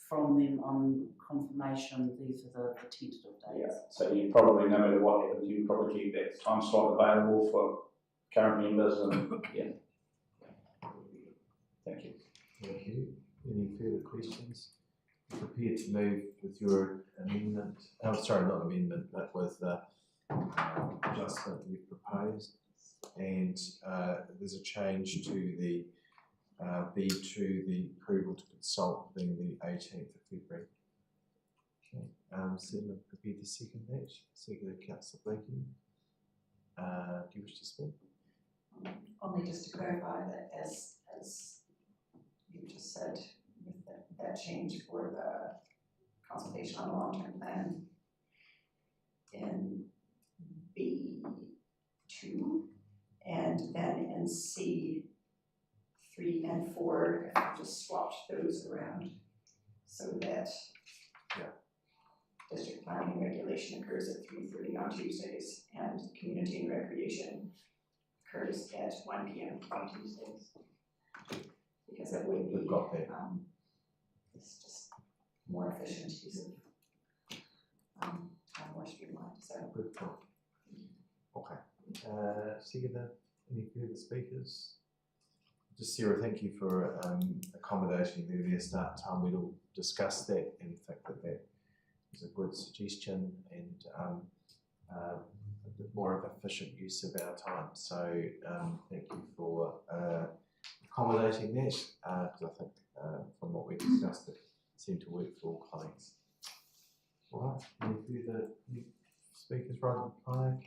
from them on confirmation. These are the tentative dates. Yeah. So you probably, no matter what happens, you probably keep that time slot available for current members, and Thank you. Thank you. Any further questions? Prepared to move with your amendment? Oh, sorry, not amendment, but with the adjustment you've proposed. And there's a change to the B2, the approval to consult, being the 18th of February. Okay. Senator, prepared to second that. Second, Councillor Blakey. Do you wish to speak? Only just to clarify that as you just said, with that change for the consultation on the long-term plan in B2, and then in C3 and 4, I just swapped those around so that district planning and regulation occurs at 3:30 on Tuesdays, and community and recreation occurs at 1 p.m. on Tuesdays. Because it would be, it's just more efficient use of more streamlined. So good point. Okay. Sigurd, any further speakers? Just Sarah, thank you for accommodating the earlier start time. We'll discuss that and think that is a good suggestion and a bit more of efficient use of our time. So thank you for accommodating that, because I think from what we discussed it seemed to work for all colleagues. All right, any further speakers right on fire?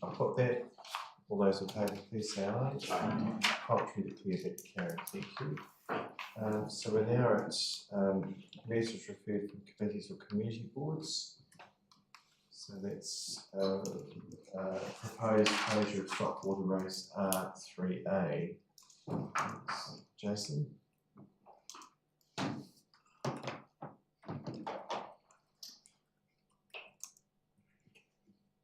I'll put that. All those in favour, please say aye. Contrary, declare that carried. Thank you. So we're now at matters referred from committees or community boards. So that's proposed closure of Stockwater Race R3A. Jason?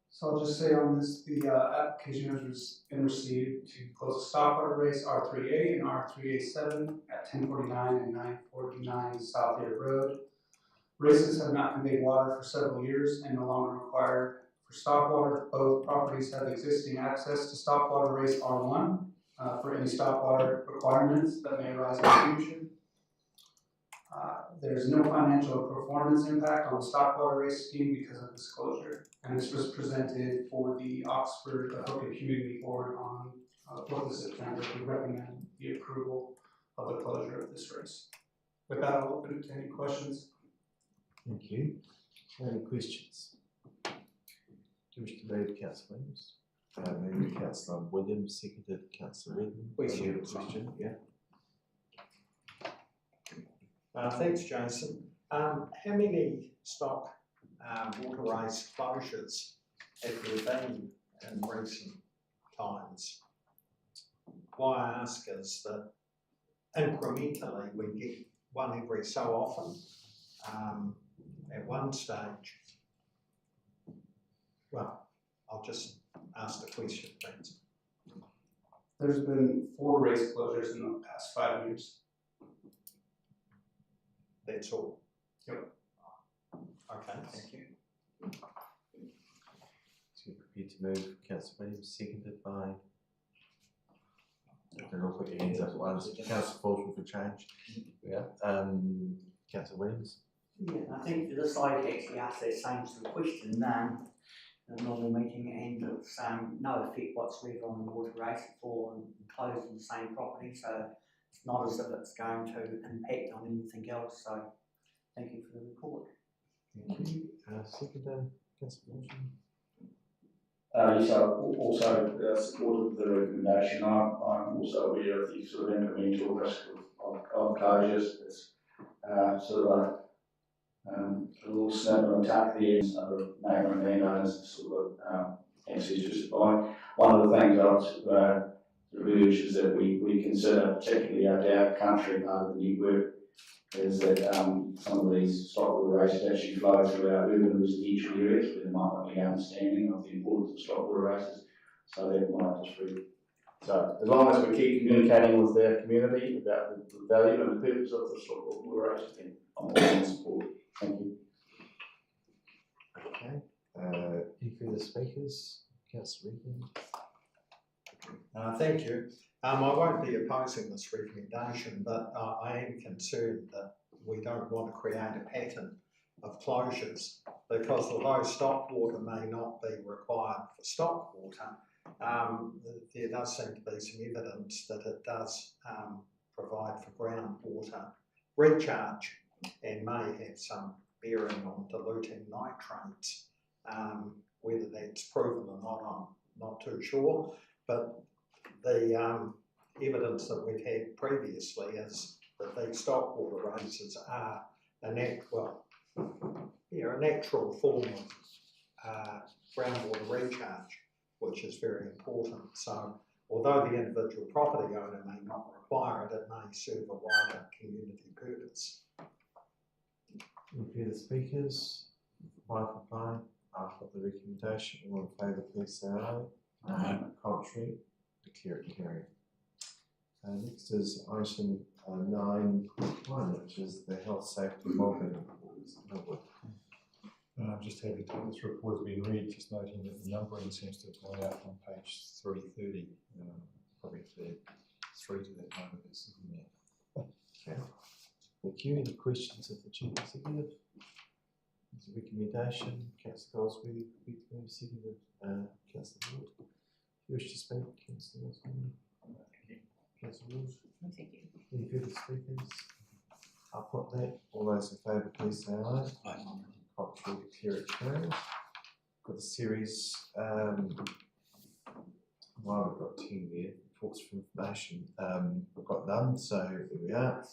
So I'll just say on this, the application has been received to close a Stockwater Race R3A and R3A7 at 1049 and 949 South Air Road. Races have not conveyed water for several years and no longer required for stockwater. Both properties have existing access to Stockwater Race R1 for any stockwater requirements that may arise in the future. There's no financial or performance impact on the Stockwater Race scheme because of this closure. And this was presented for the Oxford Hooker Community Board on 4th of September. We recommend the approval of the closure of this race. With that, I'll open it to any questions. Thank you. Any questions? Do you wish to move, Councillor Williams? Maybe Councillor Williams, seconded Councillor Redmond. Please. You have a question, yeah? Thanks, Jason. How many stock water race closures have there been in recent times? Why I ask is that incrementally we get one every so often at one stage. Well, I'll just ask the question, thanks. There's been 4 race closures in the past 5 years. That's all? Yep. Okay, thank you. So you're prepared to move, Councillor Williams, seconded by, I don't know, put your hands up at once, Councillor Fulton for change. Yeah, Councillor Williams. Yeah, I think for this side actually asked that same sort of question in a normal meeting, and it's no effect whatsoever on the water race for enclosed in the same property, so it's not as if it's going to impact on anything else, so thank you for the report. Thank you. Seconded, Councillor Fulton. Yes, I also supported the recommendation. I'm also aware of the sort of incremental risk of closures. It's sort of a little snip and a tuck there, and other neighbouring landowners sort of access to supply. One of the things I urge is that we consider, particularly our down country part of the network, is that some of these stockwater races actually flow through our urban residential areas where there might not be understanding of the importance of stockwater races. So that might just be. So as long as we keep communicating with the community about the value and the purpose of the stockwater races, then I'm all in support. Thank you. Okay. Any further speakers? Councillor Regan. Thank you. I won't be opposing this recommendation, but I am concerned that we don't want to create a pattern of closures, because although stock water may not be required for stock water, there does seem to be some evidence that it does provide for groundwater recharge and may have some bearing on diluting nitrates. Whether that's proven or not, I'm not too sure, but the evidence that we've had previously is that these stock water races are a natural form of groundwater recharge, which is very important. So although the individual property owner may not require it, it may serve a wider community purpose. Any further speakers? Microphone. After the recommendation, all in favour, please say aye. Aye. Contrary, declare it carried. Next is item 9.1, which is the health, safety and wellbeing report. I'm just happy to this report has been read, just noting that the numbering seems to have gone out on page 330. Probably the 3 to that number that's in there. Okay. Thank you. Any questions of the Chief Executive? There's a recommendation. Councillor Goldsworthy, seconded. Councillor Ward. If you wish to speak, Councillor Goldsworthy. Councillor Ward. Thank you. Any further speakers? I'll put that. All those in favour, please say aye. Aye. Contrary, declare it carried. Got the series. Well, we've got 10 there. Reports for information. We've got none, so here we are.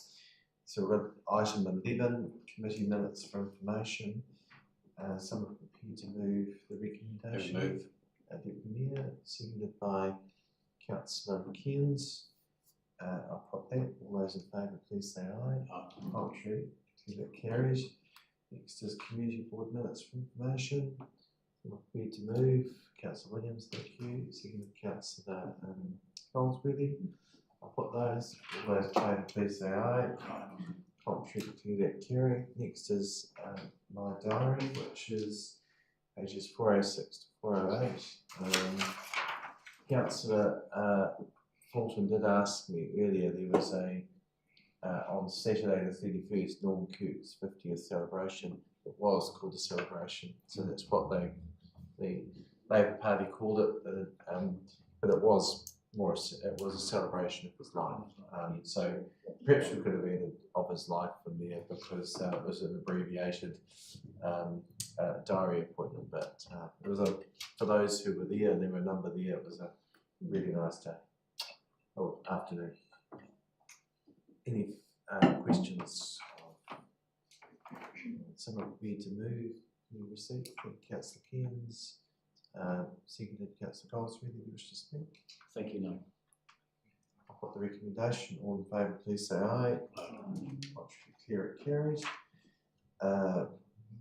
So we've got item 11, committee minutes for information. Someone prepared to move the recommendation. Move. Deputy Mayor, seconded by Councillor Cairns. I'll put that. All those in favour, please say aye. Aye. Contrary, that carries. Next is community board minutes for information. Someone prepared to move. Councillor Williams, thank you. Seconded Councillor Goldsworthy. I'll put those. All those in favour, please say aye. Contrary to that carry. Next is my diary, which is pages 406 to 408. Councillor Fulton did ask me earlier, there was a, on Saturday the 31st, Norm Coote's 50th celebration. It was called a celebration, so that's what the Labour Party called it, but it was it was a celebration of his life. So perhaps we could have added of his life in there, because it was an abbreviated diary appointment, but it was for those who were there, and there were a number there, it was a really nice day. Oh, afternoon. Any questions of Someone prepared to move, you received, Councillor Cairns, seconded Councillor Goldsworthy, you wish to speak? Thank you, no. I'll put the recommendation, all in favour please say aye. Contrary, carried.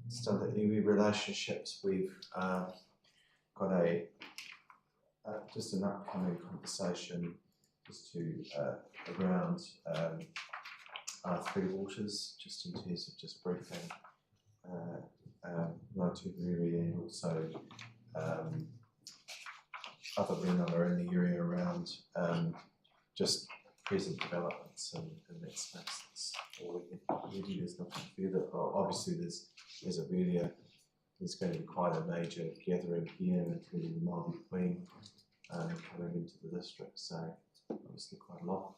Still the iwi relationships, we've got a just an upcoming conversation just to around our three waters, just in terms of just briefing Ngātūriri and also other whenua in the area around just present developments in that space. That's all we can do. There's nothing further. Obviously there's going to be quite a major gathering here, including the Māori Queen coming into the district, so obviously quite a lot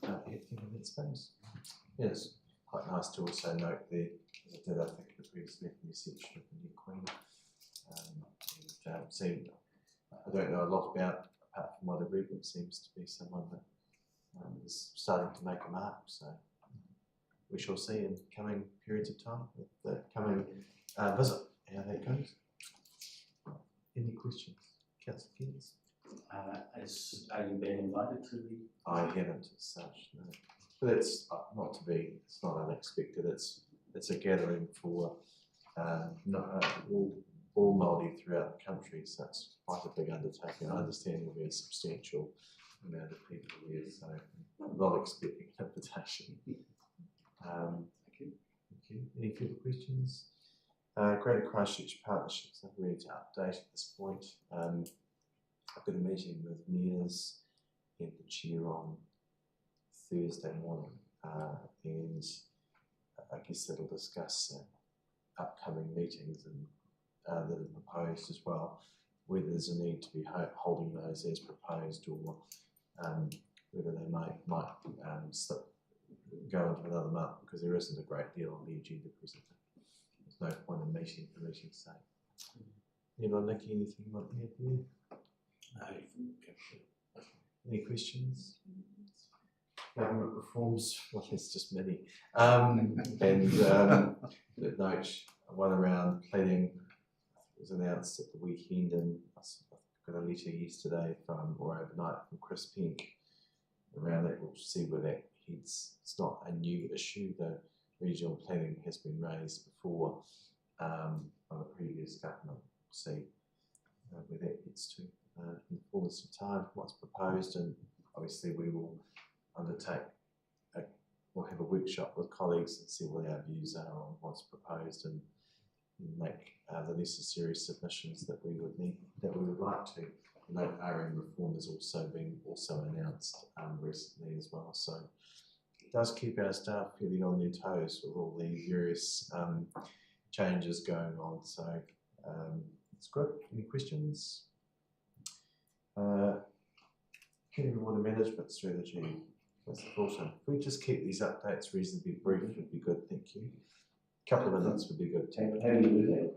happening in that space. Yeah, it's quite nice to also note the, as I did I think the previous section of the new Queen. I don't know a lot about, apart from what I read, it seems to be someone that is starting to make a mark, so we shall see in coming periods of time with the coming visit how that goes. Any questions? Councillor Cairns? Are you being invited to the? I haven't as such, no. But it's not to be, it's not unexpected, it's a gathering for all Māori throughout the country, so it's quite a big undertaking. I understand there'll be a substantial amount of people there, so I'm not expecting an invitation. Thank you. Any further questions? Greater Christchurch Partnerships, I'm ready to update at this point. I've got a meeting with mayors and the chair on Thursday morning, and I guess that'll discuss upcoming meetings and that are proposed as well, whether there's a need to be holding those as proposed or whether they might go into another month, because there isn't a great deal on the agenda presently. There's no point in meeting for meeting's sake. Anyone, Nikki, anything you want to add there? No. Any questions? Government reforms, well, it's just many. And the note, one around planning was announced at the weekend, and I got a letter yesterday or overnight from Chris Pink around that. We'll see where that heads. It's not a new issue. The regional planning has been raised before by the previous government. We'll see where that gets to in the fullness of time, what's proposed, and obviously we will undertake, we'll have a workshop with colleagues and see what our views are on what's proposed and make the necessary submissions that we would like to. The note RM reform has also been announced recently as well, so it does keep our staff fairly on their toes with all the various changes going on, so it's good. Any questions? Community water management strategy. That's the full time. If we just keep these updates reasonably brief, would be good. Thank you. A couple of minutes would be good. Happy to do that.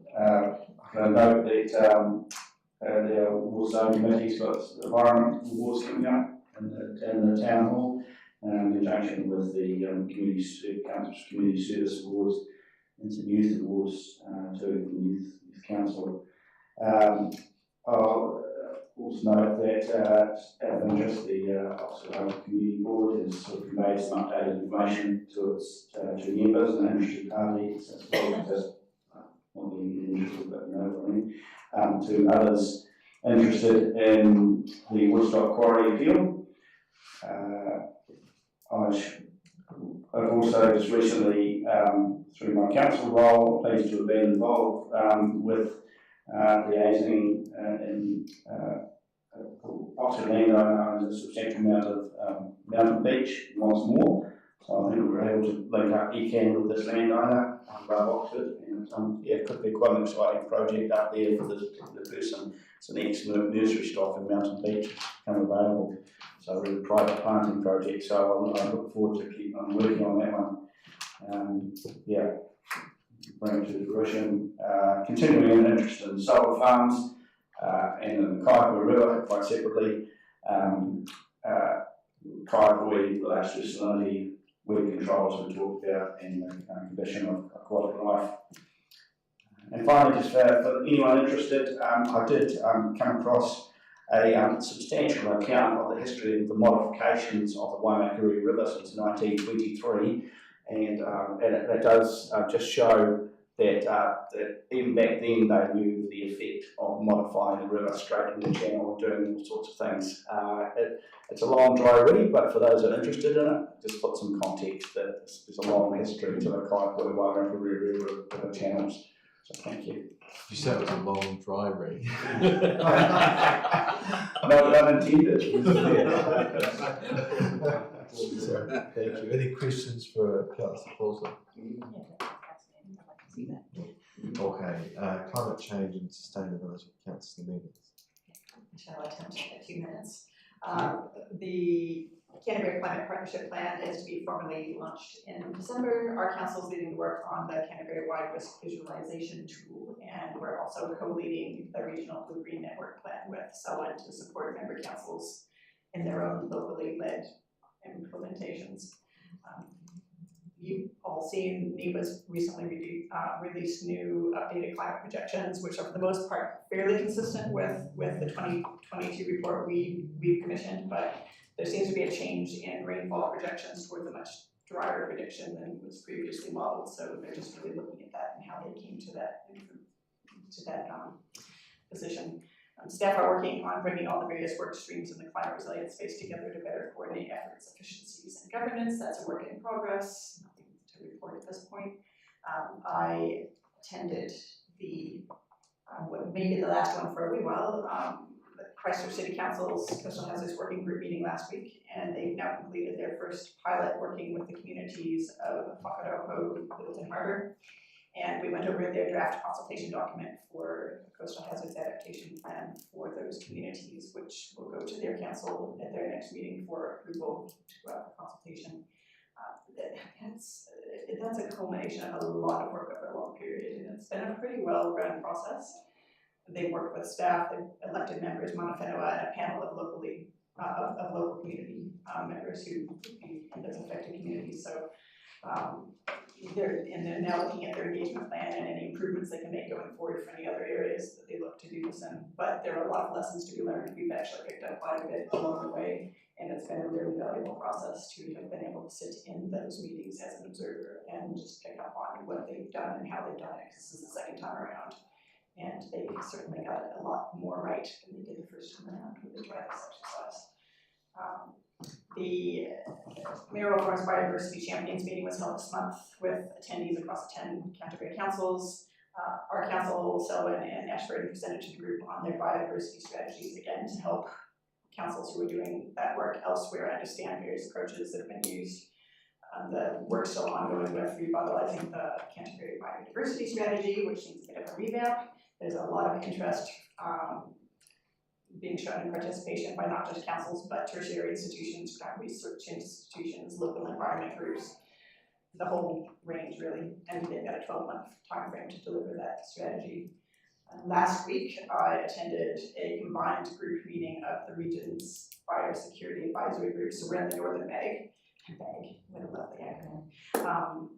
I note that the Water Zone Committee's got environment awards coming up in the town hall, in conjunction with the Council's Community Service Awards and some youth awards too from Youth Council. I'll also note that out of interest, the Oxford Community Board has sort of conveyed some updated information to its to members and interested parties, as well as not being interested, but you know what I mean, to others interested in the Woodstock Quarry appeal. I've also just recently, through my council role, pleased to have been involved with liaising in Oxford landowner owns a substantial amount of mountain beach once more. So I think we were able to link up ECAN with this landowner above Oxford, and yeah, it could be quite an exciting project up there for the person. It's an ex-nursery stock in Mountain Beach come available. So we're a private planting project, so I look forward to keep on working on that one. Yeah, bring it to fruition. Continuing an interest in solar farms and in the Kaikoui River, quite separately. Kaikoui Electricity Salinity weed controls we talked about, and the condition of aquatic life. And finally, just for anyone interested, I did come across a substantial account of the history of the modifications of the Waimakariri River since 1923, and it does just show that, that even back then they knew the effect of modifying the river, straightening the channel, doing all sorts of things. It's a long dry read, but for those that are interested in it, just put some context that there's a long history to the Kaipoi Waimakariri River channels. So thank you. You said it was a long dry read. Not unintended. So, thank you. Any questions for Councillor Paulson? Okay, climate change and sustainability, Councillor Meadings. Shall I attempt in a few minutes? The Canterbury Climate Partnership Plan is to be formally launched in December. Our council is leading the work on the Canterbury Wide Risk Visualization Tool, and we're also co-leading the Regional Blue-Green Network Plan with Selwyn to support member councils in their own locally led implementations. You've all seen NEPA's recently released new updated climate projections, which are for the most part fairly consistent with the 2022 report we've commissioned, but there seems to be a change in rainfall projections towards a much drier prediction than was previously modeled. So they're just really looking at that and how they came to that position. Staff are working on bringing all the various work streams in the climate resilience space together to better coordinate efforts, efficiencies, and governance. That's a work in progress. Nothing to report at this point. I attended what may be the last one for a wee while, the Christchurch City Council's Coastal Hazards Working Group meeting last week, and they've now completed their first pilot working with the communities of Whakaroho, Littleton Harbour. And we went over their draft consultation document for the Coastal Hazards Adaptation Plan for those communities, which will go to their council at their next meeting for approval to go out for consultation. That's a culmination of a lot of work over a long period, and it's been a pretty well-run process. They've worked with staff, they've elected members, Mana Whenua, and a panel of local community members who would be in those affected communities. So they're now looking at their engagement plan and any improvements they can make going forward for any other areas that they look to do this in. But there are a lot of lessons to be learned. We've actually picked up quite a bit along the way, and it's been a really valuable process to have been able to sit in those meetings as an observer and just pick up on what they've done and how they've done it, because this is the second time around. And they certainly got it a lot more right than they did the first time around when they tried this exercise. The Mayoral Forest Biodiversity Champions meeting was held this month with attendees across 10 Canterbury councils. Our council, Selwyn and Ashford, presented to the group on their biodiversity strategies, again, to help councils who are doing that work elsewhere understand various approaches that have been used. The work's still ongoing with revitalizing the Canterbury biodiversity strategy, which needs a bit of a revamp. There's a lot of interest being shown in participation by not just councils, but tertiary institutions, research institutions, local environment groups, the whole range really, and they've got a 12-month time frame to deliver that strategy. Last week, I attended a combined group meeting of the region's biosecurity advisory groups. So we're in the Northern Bag, what a lovely acronym.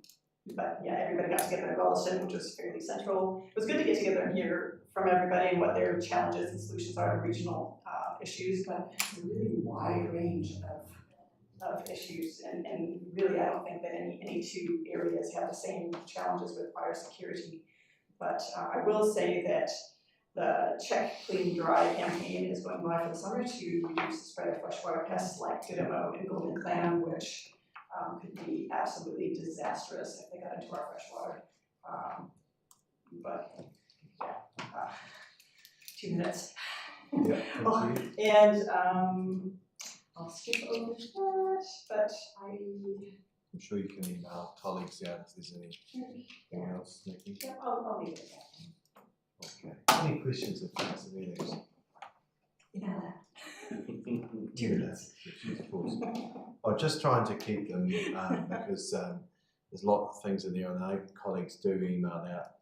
But yeah, everybody got together in Goleston, which was fairly central. It was good to get together and hear from everybody and what their challenges and solutions are to regional issues, but it's a really wide range of issues. And really, I don't think that any two areas have the same challenges with biosecurity. But I will say that the Check, Clean, Dry campaign is going live for the summer to reduce the spread of freshwater pests like Didymo and golden clam, which could be absolutely disastrous if they got into our freshwater. But yeah, 2 minutes. Yeah, and I'll skip over that, but I'm sure you can email colleagues out if there's anything else, Nikki. Yeah, I'll leave it at that. Okay. Any questions of Councillor Meadings? Yeah. 2 minutes. Of course. I'm just trying to keep them because there's a lot of things in there, and I know colleagues do email out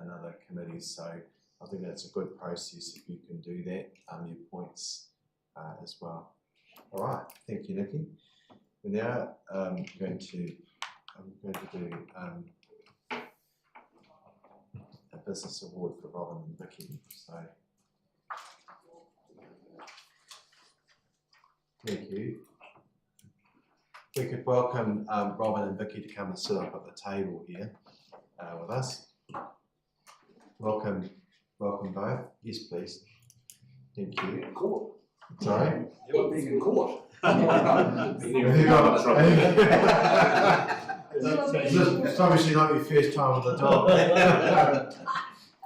in other committees, so I think that's a good process if you can do that, your points as well. All right, thank you, Nikki. We're now going to do a business award for Robin and Vicky. So, thank you. We could welcome Robin and Vicky to come and sit up at the table here with us. Welcome both. Yes, please. Thank you. Court. Sorry? You're being in court. It's obviously not your first time on the job.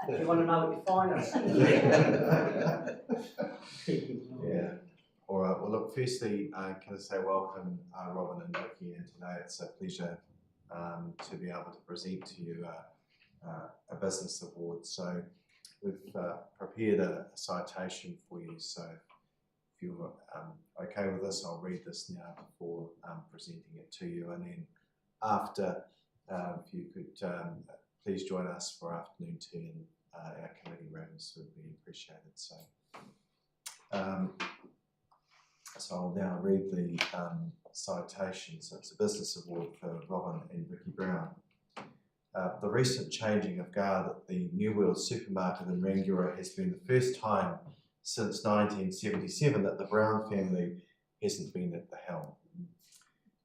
You want to know what your fine is? Yeah. All right. Well, look. Firstly, can I say welcome, Robin and Vicky, and today it's a pleasure to be able to present to you a business award. So we've prepared a citation for you. So if you're okay with this, I'll read this now before presenting it to you, and then after, if you could please join us for afternoon tea in our committee rooms, would be appreciated. So, so I'll now read the citation. So it's a business award for Robin and Vicky Brown. The recent changing of guard at the New World supermarket in Rangiora has been the first time since 1977 that the Brown family hasn't been at the helm.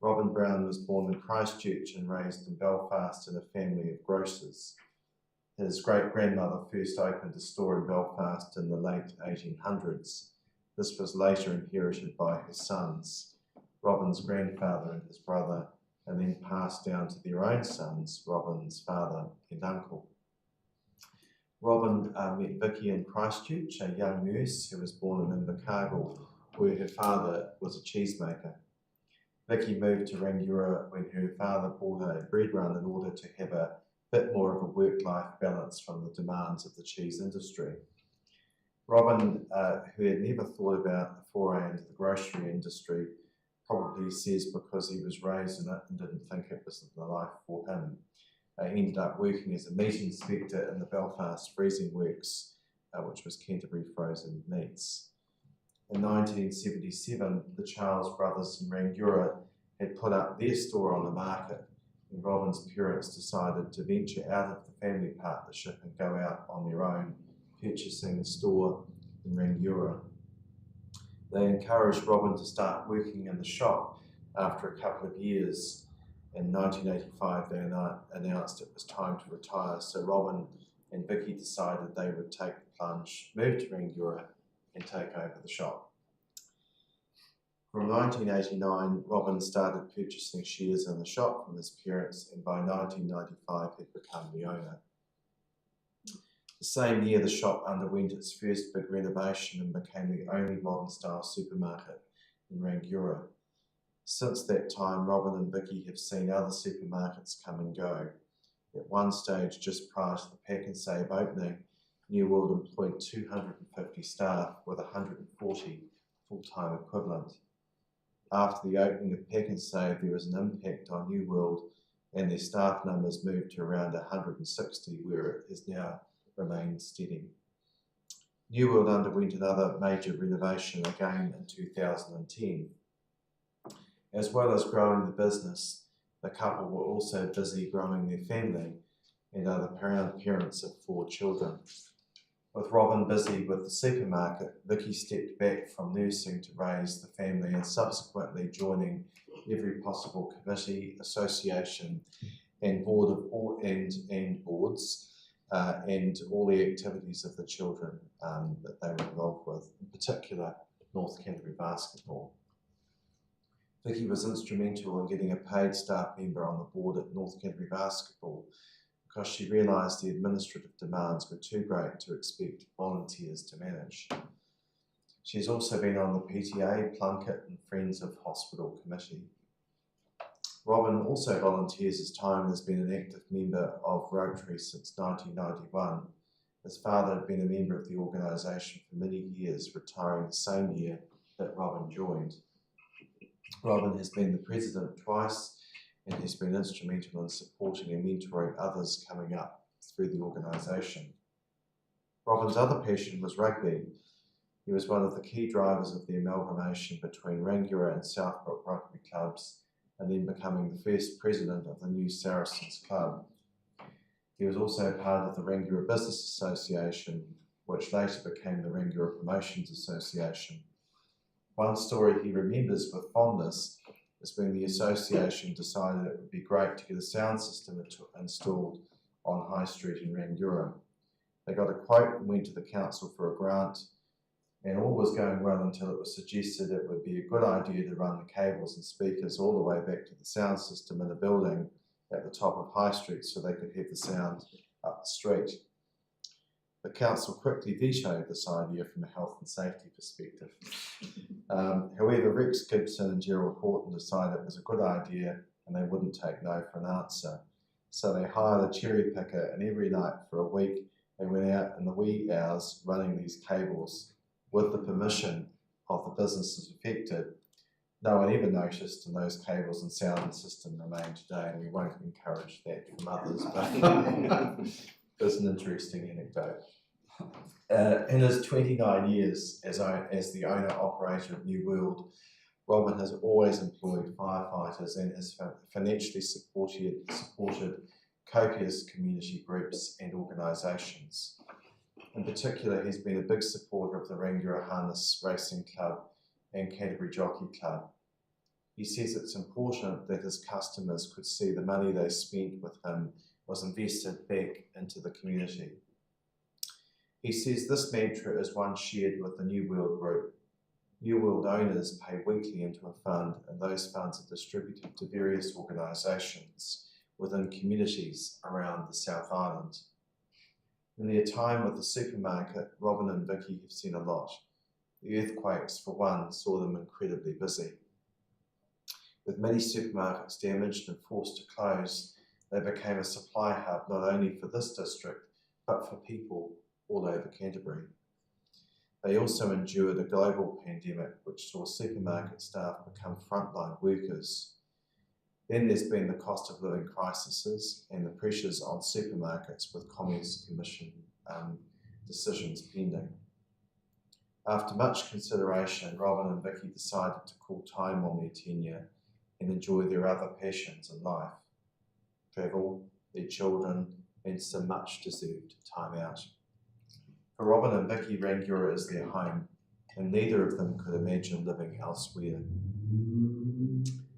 Robin Brown was born in Christchurch and raised in Belfast in a family of grocers. His great-grandmother first opened a store in Belfast in the late 1800s. This was later inherited by his sons, Robin's grandfather and his brother, and then passed down to their own sons, Robin's father and uncle. Robin met Vicky in Christchurch, a young nurse who was born in Invercargill, where her father was a cheesemaker. Vicky moved to Rangiora when her father bought a bread run in order to have a bit more of a work-life balance from the demands of the cheese industry. Robin, who had never thought about the foray into the grocery industry, probably says because he was raised in it and didn't think it was the life for him, ended up working as a meat inspector in the Belfast Freezing Works, which was Canterbury Frozen Meats. In 1977, the Charles brothers in Rangiora had put up their store on the market, and Robin's parents decided to venture out of the family partnership and go out on their own, purchasing a store in Rangiora. They encouraged Robin to start working in the shop after a couple of years. In 1985, they announced it was time to retire, so Robin and Vicky decided they would take the plunge, move to Rangiora and take over the shop. From 1989, Robin started purchasing shares in the shop from his parents, and by 1995 had become the owner. The same year, the shop underwent its first big renovation and became the only modern-style supermarket in Rangiora. Since that time, Robin and Vicky have seen other supermarkets come and go. At one stage, just prior to the Pack and Save opening, New World employed 250 staff with 140 full-time equivalent. After the opening of Pack and Save, there was an impact on New World, and their staff numbers moved to around 160, where it has now remained steady. New World underwent another major renovation again in 2010. As well as growing the business, the couple were also busy growing their family and are the proud parents of 4 children. With Robin busy with the supermarket, Vicky stepped back from nursing to raise the family and subsequently joining every possible committee, association and board of all and boards and all the activities of the children that they were involved with, in particular North Canterbury Basketball. Vicky was instrumental in getting a paid staff member on the board at North Canterbury Basketball because she realised the administrative demands were too great to expect volunteers to manage. She's also been on the PTA, Plunket and Friends of Hospital Committee. Robin also volunteers his time and has been an active member of Rotary since 1991. His father had been a member of the organisation for many years, retiring the same year that Robin joined. Robin has been the president twice and has been instrumental in supporting and mentoring others coming up through the organisation. Robin's other passion was rugby. He He was one of the key drivers of the amalgamation between Rangiora and Southbrook rugby clubs, and then becoming the first president of the new Saracens club. He was also part of the Rangiora Business Association, which later became the Rangiora Promotions Association. One story he remembers with fondness is when the association decided it would be great to get a sound system installed on High Street in Rangiora. They got a quote and went to the council for a grant, and all was going well until it was suggested it would be a good idea to run the cables and speakers all the way back to the sound system in a building at the top of High Street so they could have the sound up the street. The council quickly vetoed this idea from a health and safety perspective. However, Rex Gibson and Gerald Horton decided it was a good idea and they wouldn't take no for an answer. So they hired a cherry picker, and every night for a week they went out in the wee hours running these cables with the permission of the businesses affected. No one ever noticed, and those cables and sound system remain today, and we won't encourage that from others, but it's an interesting anecdote. In his 29 years as the owner-operator of New World, Robin has always employed firefighters and has financially supported copious community groups and organisations. In particular, he's been a big supporter of the Rangiora Harness Racing Club and Canterbury Jockey Club. He says it's important that his customers could see the money they spent with him was invested back into the community. He says this mantra is one shared with the New World Group. New World owners pay weekly into a fund, and those funds are distributed to various organisations within communities around the South Island. In their time with the supermarket, Robin and Vicky have seen a lot. The earthquakes, for one, saw them incredibly busy. With many supermarkets damaged and forced to close, they became a supply hub not only for this district, but for people all over Canterbury. They also endured a global pandemic which saw supermarket staff become frontline workers. Then there's been the cost of living crises and the pressures on supermarkets with Commerce Commission decisions pending. After much consideration, Robin and Vicky decided to call time on their tenure and enjoy their other passions in life: travel, their children, and some much deserved time out. For Robin and Vicky, Rangiora is their home, and neither of them could imagine living elsewhere.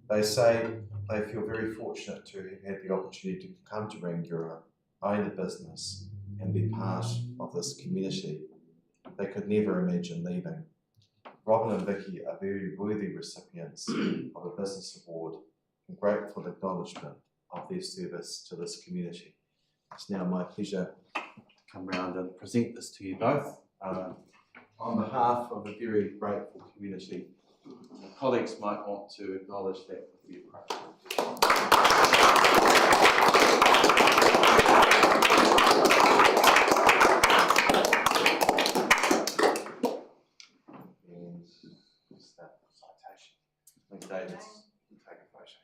They say they feel very fortunate to have had the opportunity to come to Rangiora, own a business, and be part of this community. They could never imagine leaving. Robin and Vicky are very worthy recipients of a business award and grateful acknowledgement of their service to this community. It's now my pleasure to come round and present this to you both on behalf of a very grateful community. So colleagues might want to acknowledge that with the appropriate. And just that citation. I think David's can take a photo.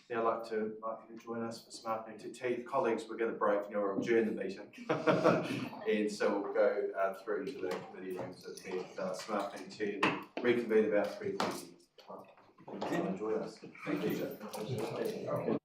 Now I'd like to invite you to join us for some afternoon tea. Colleagues, we're going to break now or adjourn the meeting. And so we'll go through to the committee rooms at some afternoon tea and reconvene about 3:30. Join us. Thank you.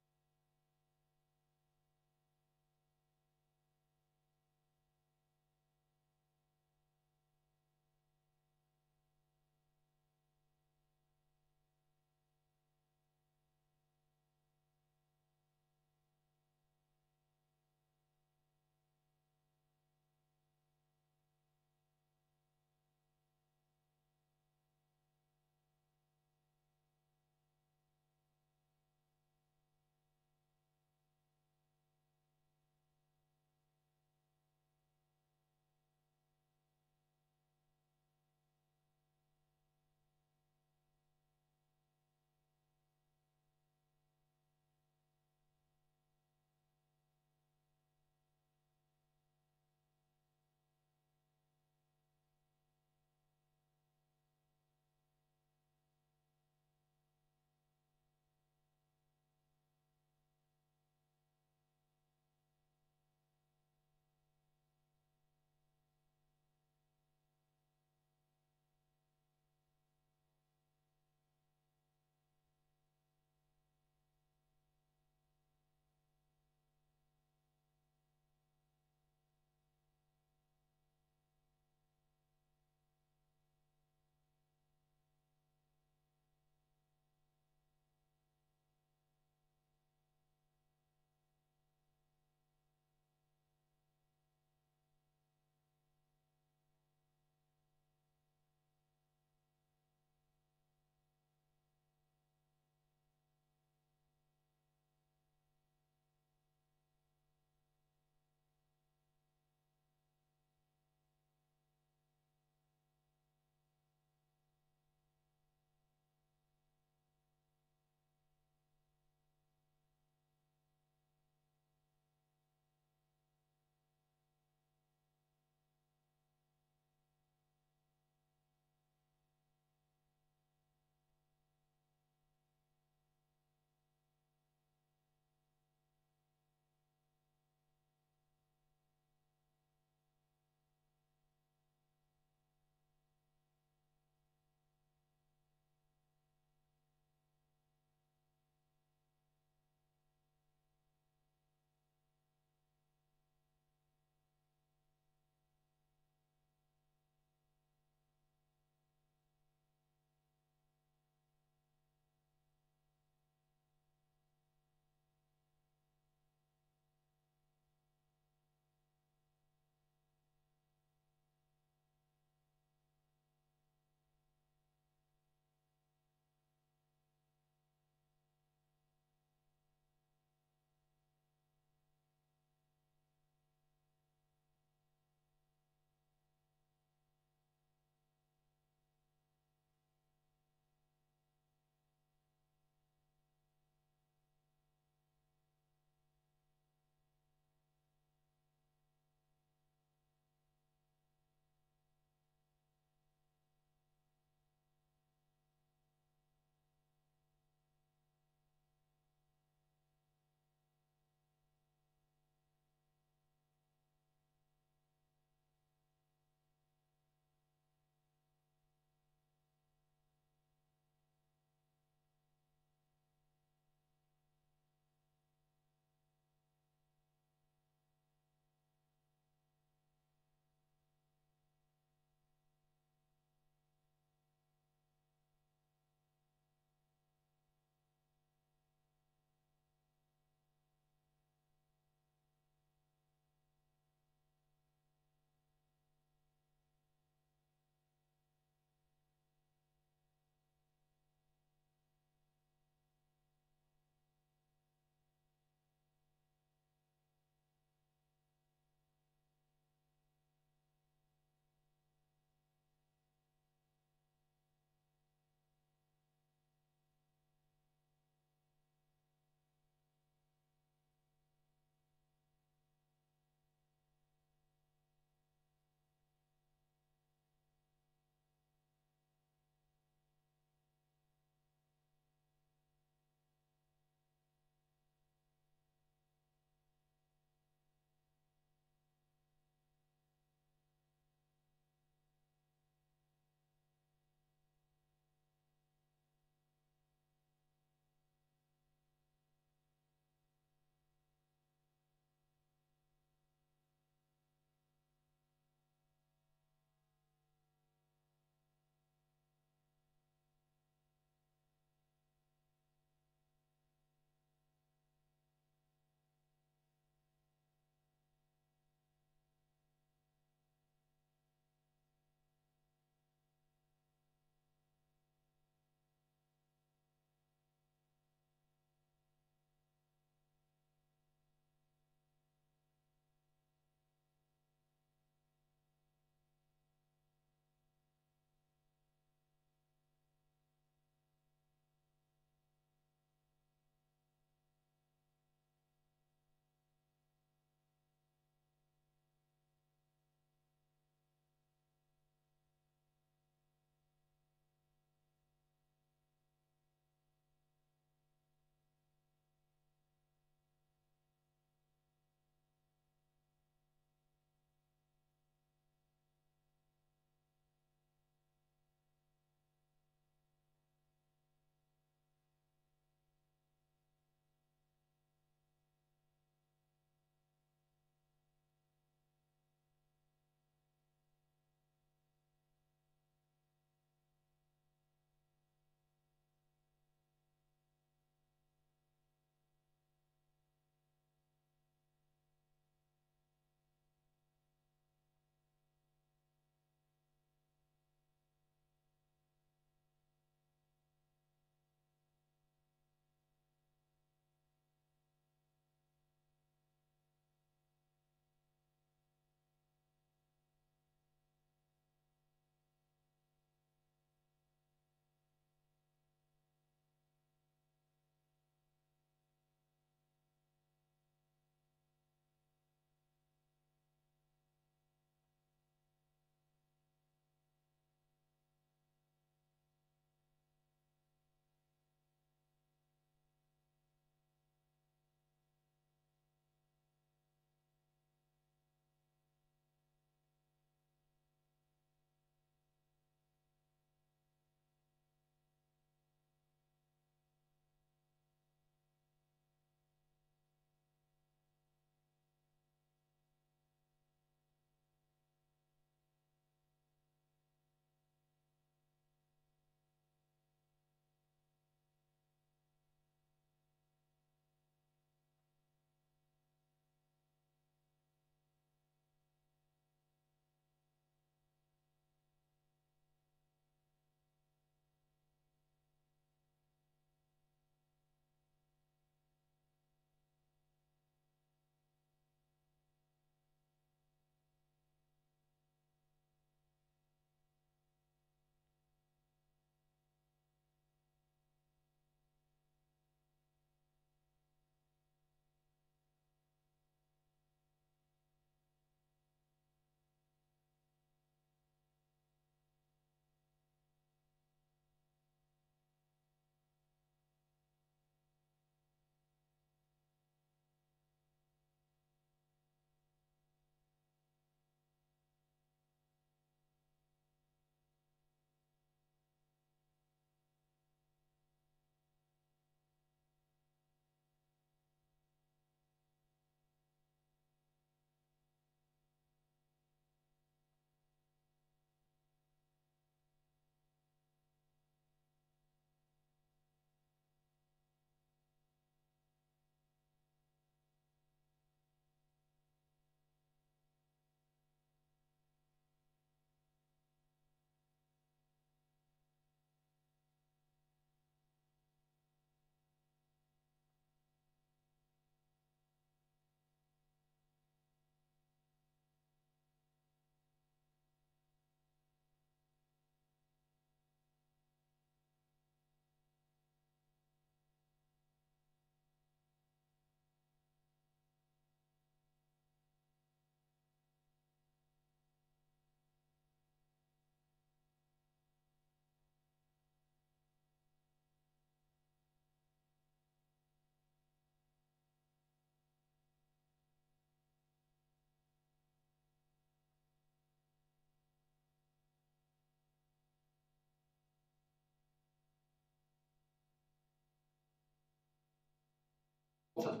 One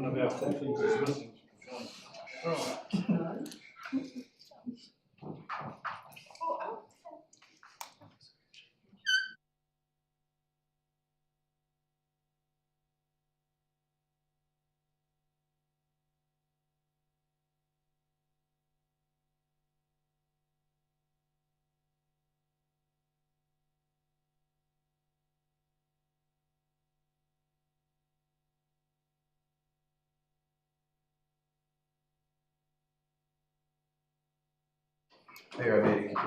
of our captains is missing. Our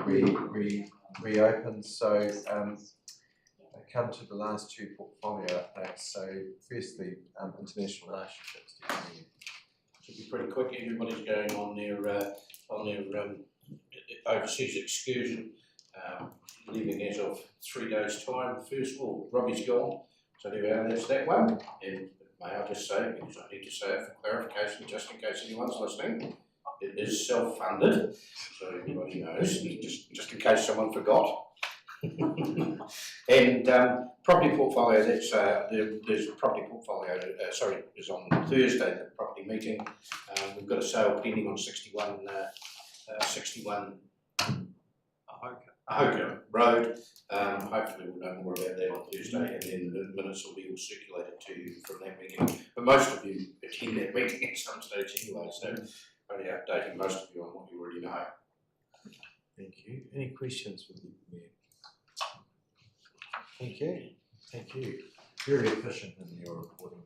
meeting reopened, so I come to the last two portfolio updates. So firstly, international relationships. Should be pretty quick. Everybody's going on their overseas excursion, leaving as of 3 days' time. First of all, Robbie's gone, so that's that one. And may I just say, because I need to say it for clarification, just in case anyone's listening, it is self-funded, so everybody knows, just in case someone forgot. And property portfolio, that's there's a property portfolio, is on Thursday, the property meeting. We've got a sale pending on 61 Ahoka Road. Hopefully we'll know more about that on Thursday, and then the minutes will be all circulated to you from that meeting. But most of you attend that meeting at some stage anyway, so only updating most of you on what you already know. Thank you. Any questions for the Mayor? Thank you. Thank you. Very efficient in your reporting.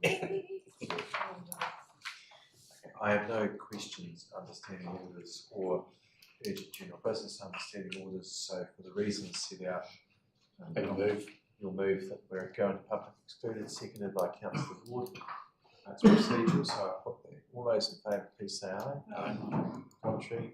I have no questions understanding orders or urgent general business understanding orders, so for the reasons set out, you'll move that we're going to public excluded, seconded by Councillor Ward. It's procedural, so I put that. All those in favour, please say aye. Aye. Contrary,